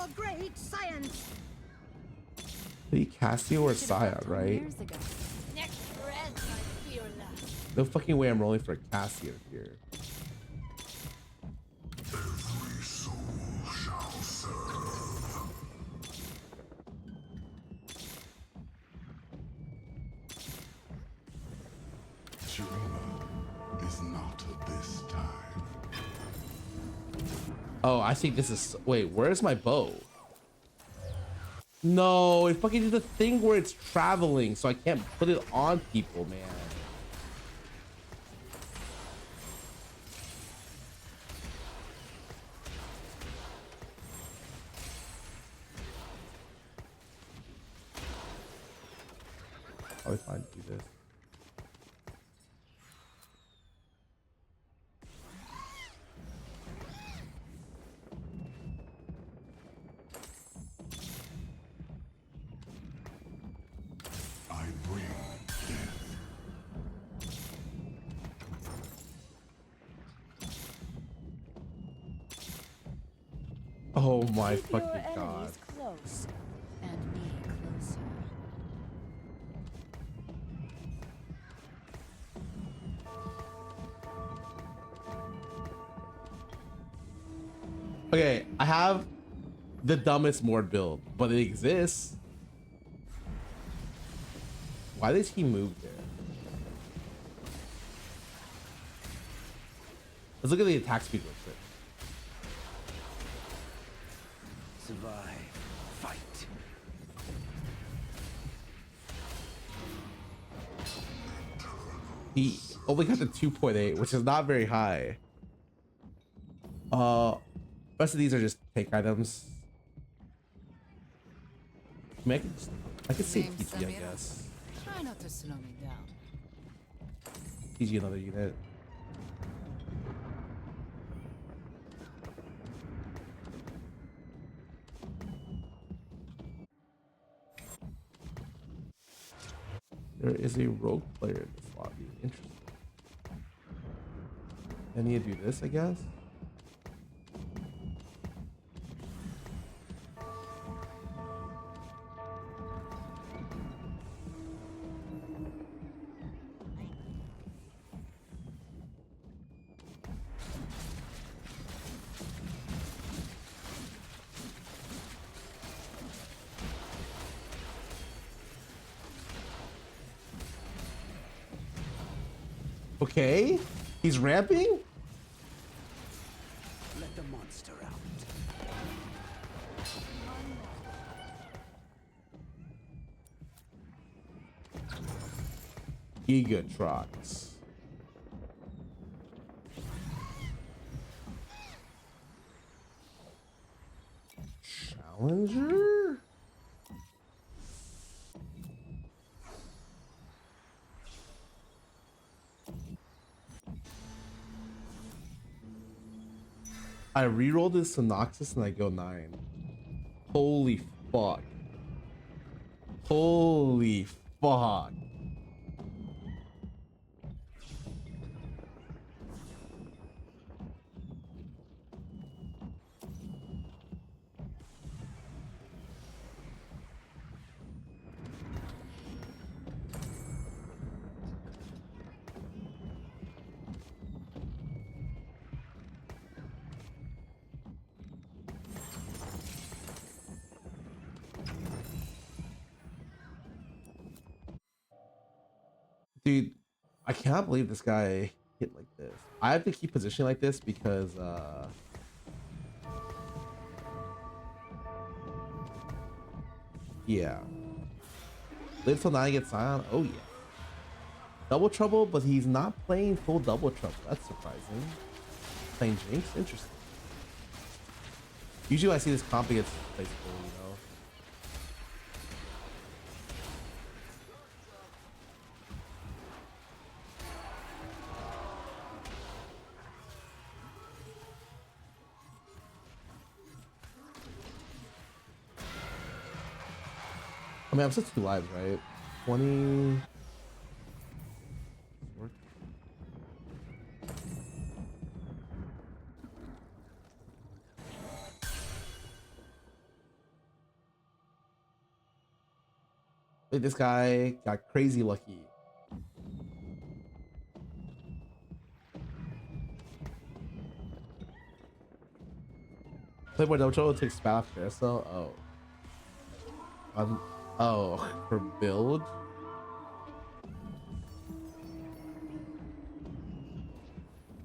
for great science. Maybe Cassio or Saya, right? Next breath, my fearless. No fucking way I'm rolling for Cassio here. Every soul shall serve. Shurima is not of this time. Oh, I think this is. Wait, where's my bow? No, it fucking did the thing where it's traveling, so I can't put it on people, man. Probably fine to do this. I bring death. Oh my Keep your fucking god. enemies close and me closer. Okay, I have the dumbest Mord build, but it exists. Why does he move there? Let's look at the attack speed real quick. Survive. Fight. He only got to 2.8, which is not very high. Rest of these are just take items. I mean, I could save PG, I guess. Try not to slow me down. PG another unit. There is a rogue player in this lobby. Interesting. I need to do this, I guess. Okay, he's ramping. Let the monster out. Gigatrox. Challenger? I rerolled this to Noxus and I go 9. Holy fuck. Holy fuck. Dude, I cannot believe this guy hit like this. I have to keep positioning like this because yeah. Live till 9 gets Scion. Oh yeah. Double trouble, but he's not playing full double trouble. That's surprising. Playing Jinx? Interesting. Usually when I see this comp it gets plays full, you know. I mean, I'm still 2 lives, right? 20. Like this guy got crazy lucky. Playboy Dojo takes spell off carousel. Oh, for build.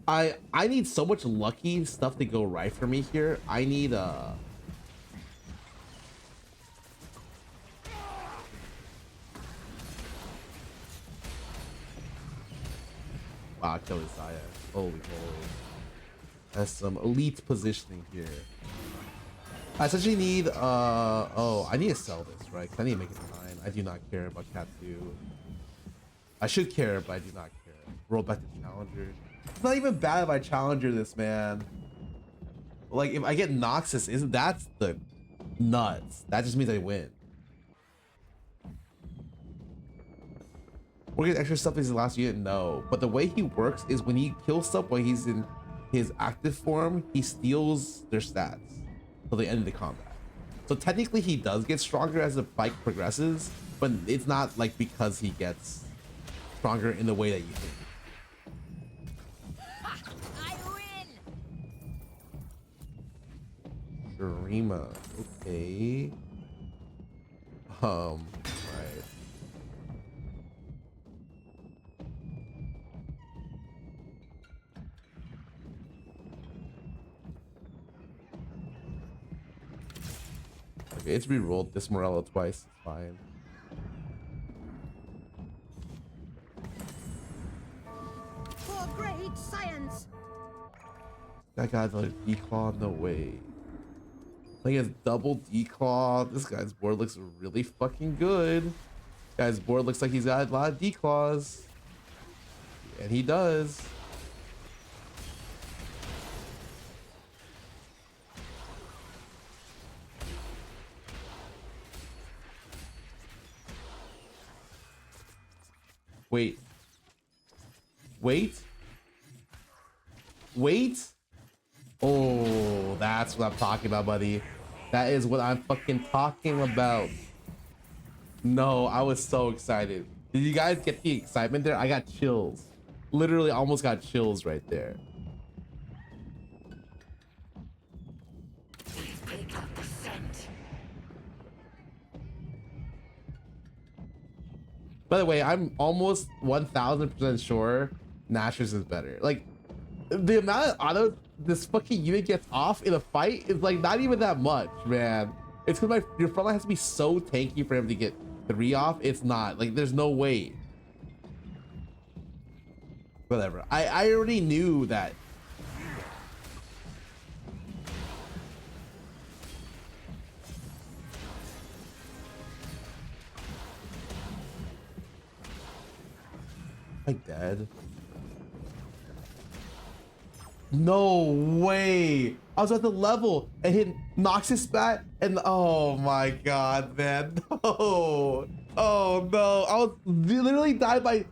I need so much lucky stuff to go right for me here. I need wow, kill Isaiah. Holy moly. That's some elite positioning here. I essentially need oh, I need to sell this, right? 'Cause I need to make it 9. I do not care about Cat 2. I should care, but I do not care. Roll back to Challenger. It's not even bad if I Challenger this, man. Like if I get Noxus, isn't that's the nuts. That just means I win. We're getting extra stuff as the last unit, no. But the way he works is when he kills stuff while he's in his active form, he steals their stats till the end of the combat. So technically he does get stronger as the fight progresses, but it's not like because he gets stronger in the way that you think. I win. Shurima, okay. Right. Okay, it's re-rolled this Morello twice. It's fine. For great science. That guy's like declaw, no way. Like his double declaw. This guy's board looks really fucking good. This guy's board looks like he's got a lot of declaws. And he does. Wait. Oh, that's what I'm talking about, buddy. That is what I'm fucking talking about. No, I was so excited. Did you guys get the excitement there? I got chills. Literally almost got chills right there. Pick up the scent. By the way, I'm almost 1000% sure Nashers is better. Like, the amount of auto this fucking unit gets off in a fight is like not even that much, man. It's because your front line has to be so tanky for him to get 3 off. It's not. Like, there's no way. Whatever. I already knew that. Like dead. No way. I was at the level and hit Noxus spat and oh my god, man. No. Oh no. I was literally died by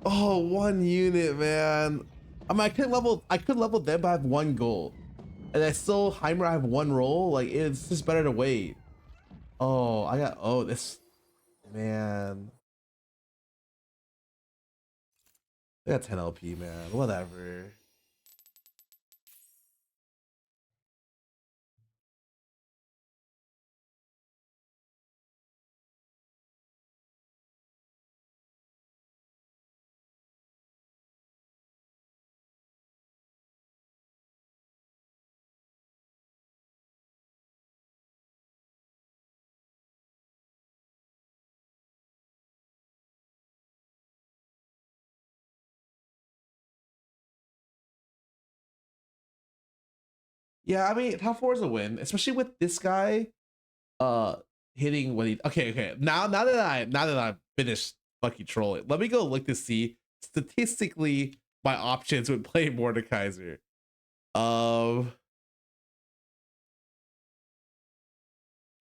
1 unit, man. I mean I could level them, but I have 1 gold. And I still Heimer, I have 1 roll. Like it's just better to wait. Oh, I got this man. I got 10 LP, man. Whatever. Yeah, I mean, top 4 is a win, especially with this guy hitting what he okay. Now that I finished fucking trolling, let me go look to see statistically my options would play Mordekaiser.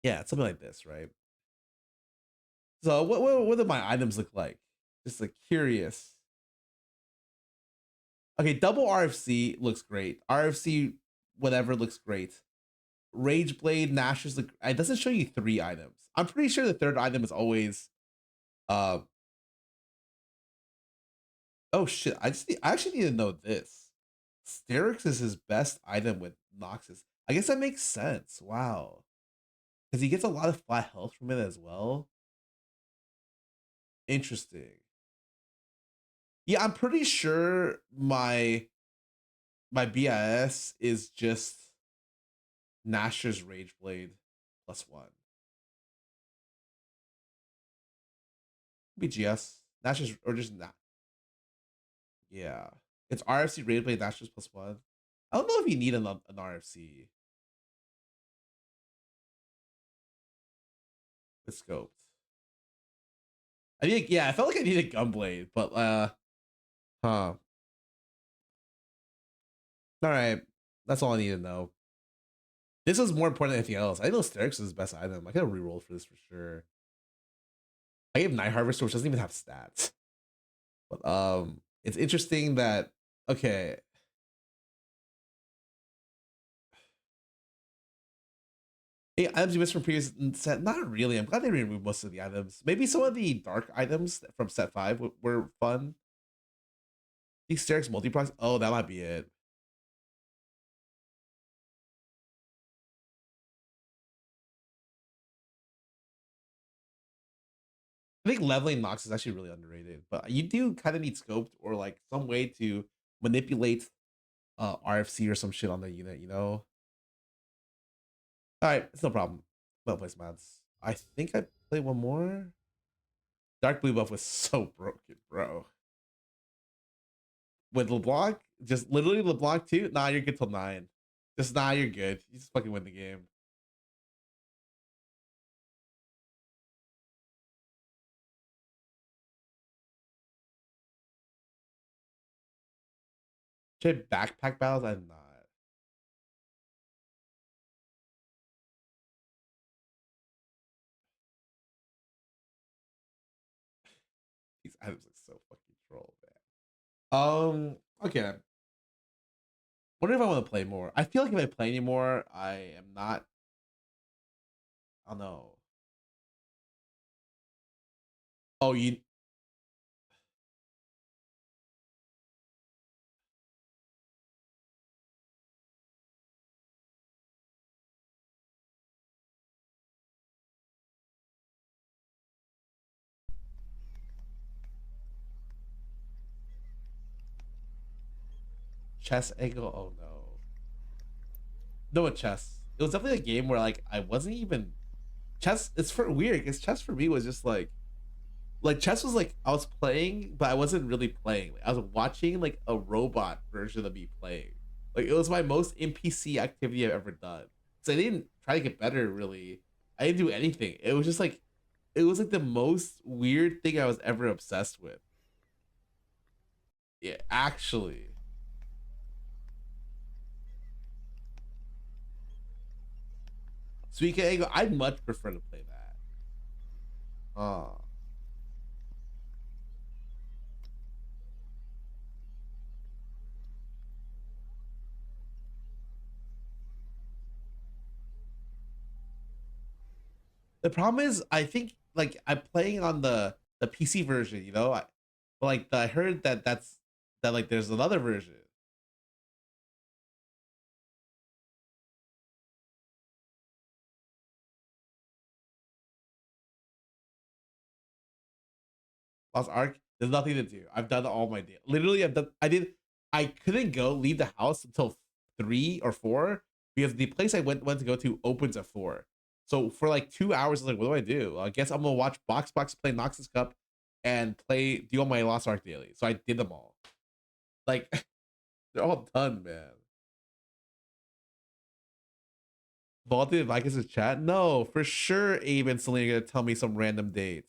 Yeah, something like this, right? So what do my items look like? Just like curious. Okay, double RFC looks great. RFC whatever looks great. Rage Blade, Nashers look. It doesn't show you 3 items. I'm pretty sure the 3rd item is always Uh, oh shit! I actually need to know this. Sterix is his best item with Noxus. I guess that makes sense. Wow, because he gets a lot of flat health from it as well. Interesting. Yeah, I'm pretty sure my BIS is just Nasher's Rage Blade +1. BGS. Nasher's or just not. Yeah. It's RFC Rage Blade Nasher's +1. I don't know if you need an RFC. It's scoped. I felt like I needed Gunblade, but huh. Alright. That's all I need to know. This was more important than anything else. I know Sterix is his best item. I could have rerolled for this for sure. I gave Night Harvester, which doesn't even have stats. But it's interesting that okay. Hey, items you missed from previous set? Not really. I'm glad they removed most of the items. Maybe some of the dark items from set 5 were fun. These Sterix multi-procs. Oh, that might be it. I think leveling Nox is actually really underrated, but you do kind of need scoped or like some way to manipulate RFC or some shit on the unit, you know? All right, it's no problem. Well place mods. I think I play one more. Dark blue buff was so broken, bro. With LeBlanc, just literally LeBlanc too. Nah, you're good till 9. Just nah, you're good. You just fucking win the game. Should I backpack battles? I'm not. These items look so fucking troll, man. Okay. Wonder if I want to play more. I feel like if I play anymore, I am not. I don't know. Oh, you. Chess angle. Oh no. No, chess. It was definitely a game where like I wasn't even chess. It's for weird because chess for me was just like chess was like I was playing, but I wasn't really playing. Like, I was watching like a robot version of me playing. Like it was my most NPC activity I've ever done. So I didn't try to get better really. I didn't do anything. It was just like it was like the most weird thing I was ever obsessed with. Yeah, actually. Suika Angle, I'd much prefer to play that. Oh. The problem is, I think like I'm playing on the PC version, you know. But like I heard that that like there's another version. Lost Ark. There's nothing to do. I've done all my day. Literally, I've done. I couldn't leave the house until 3 or 4 because the place I went to go to opens at 4. So for like 2 hours, I was like, what do I do? I guess I'm gonna watch Box play Noxus Cup and do all my Lost Ark daily. So I did them all. Like they're all done, man. Vaulted Vikings' chat? No, for sure Abe and Selena are gonna tell me some random date.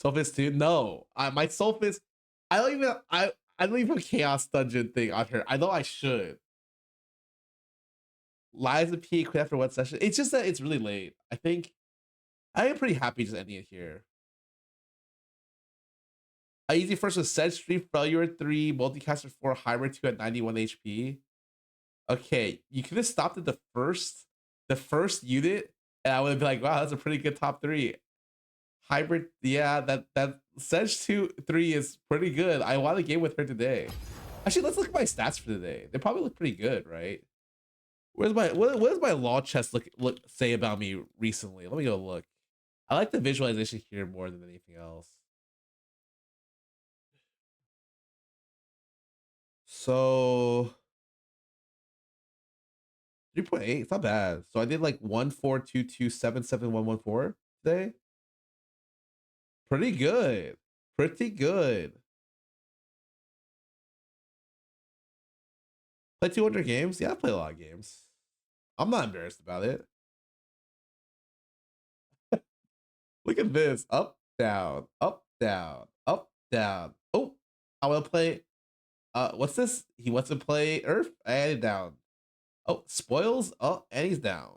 Sophist too? No. My Sophist, I don't even have Chaos Dungeon thing on her. I know I should. Liza P quit after one session. It's just that it's really late. I think I am pretty happy just ending it here. I easy first with Sedge 3, Failure 3, Multicaster 4, Hybrid 2 at 91 HP. Okay, you could have stopped at the first unit, and I would have been like, wow, that's a pretty good top 3. Hybrid, yeah, that Sedge 3 is pretty good. I want a game with her today. Actually, let's look at my stats for today. They probably look pretty good, right? What does my law chest look say about me recently? Let me go look. I like the visualization here more than anything else. So 3.8, it's not bad. So I did like 142277114 today. Pretty good. Pretty good. Play 200 games? Yeah, I play a lot of games. I'm not embarrassed about it. Look at this. Up, down, up, down, up, down. Oh, I want to play. What's this? He wants to play Earth and down. Oh, spoils. Oh, and he's down.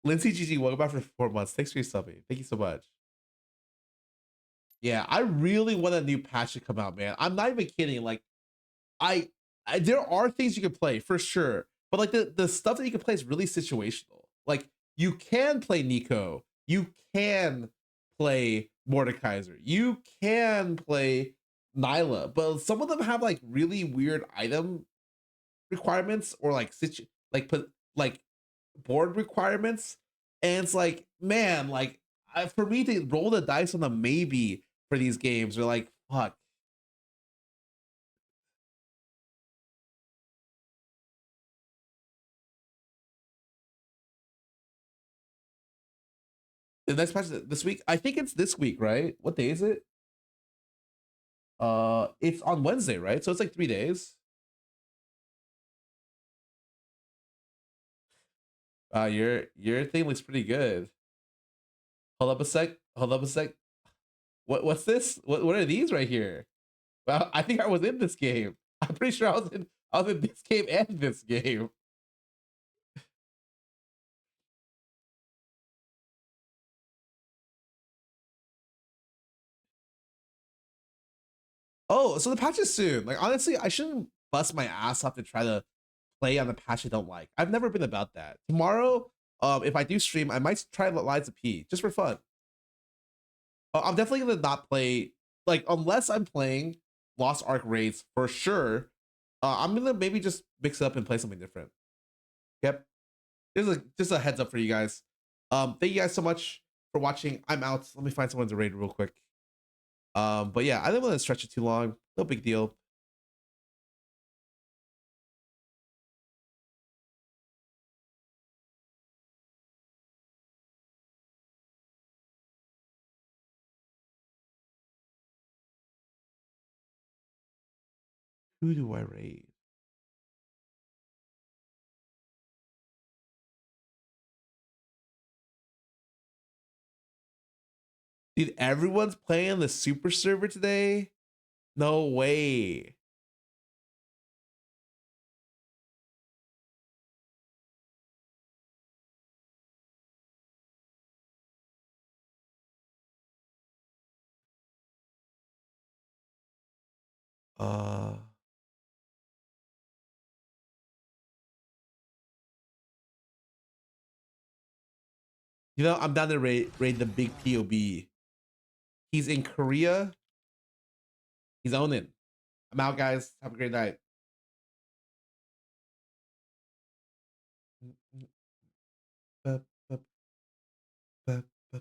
Lindsay GG, welcome back for 4 months. Thanks for your subbing. Thank you so much. Yeah, I really want a new patch to come out, man. I'm not even kidding. Like, I there are things you can play for sure, but like the stuff that you can play is really situational. Like, you can play Nico, you can play Mordekaiser, you can play Nyla, but some of them have like really weird item requirements or like board requirements, and it's like, man, like for me to roll the dice on a maybe for these games, are like, fuck. The next patch this week, I think it's this week, right? What day is it? It's on Wednesday, right? So it's like 3 days. Your thing looks pretty good. Hold up a sec. Hold up a sec. What's this? What are these right here? Well, I think I was in this game. I'm pretty sure I was in this game and this game. Oh, so the patch is soon. Like, honestly, I shouldn't bust my ass off to try to play on the patch I don't like. I've never been about that. Tomorrow, if I do stream, I might try Liza P just for fun. I'm definitely gonna not play, like, unless I'm playing Lost Ark raids for sure. I'm gonna maybe just mix it up and play something different. Yep. Just a heads up for you guys. Thank you guys so much for watching. I'm out. Let me find someone to raid real quick. But yeah, I didn't want to stretch it too long. No big deal. Who do I raid? Dude, everyone's playing the super server today? No way. You know, I'm down to raid the big POB. He's in Korea. He's owning. I'm out, guys. Have a great night.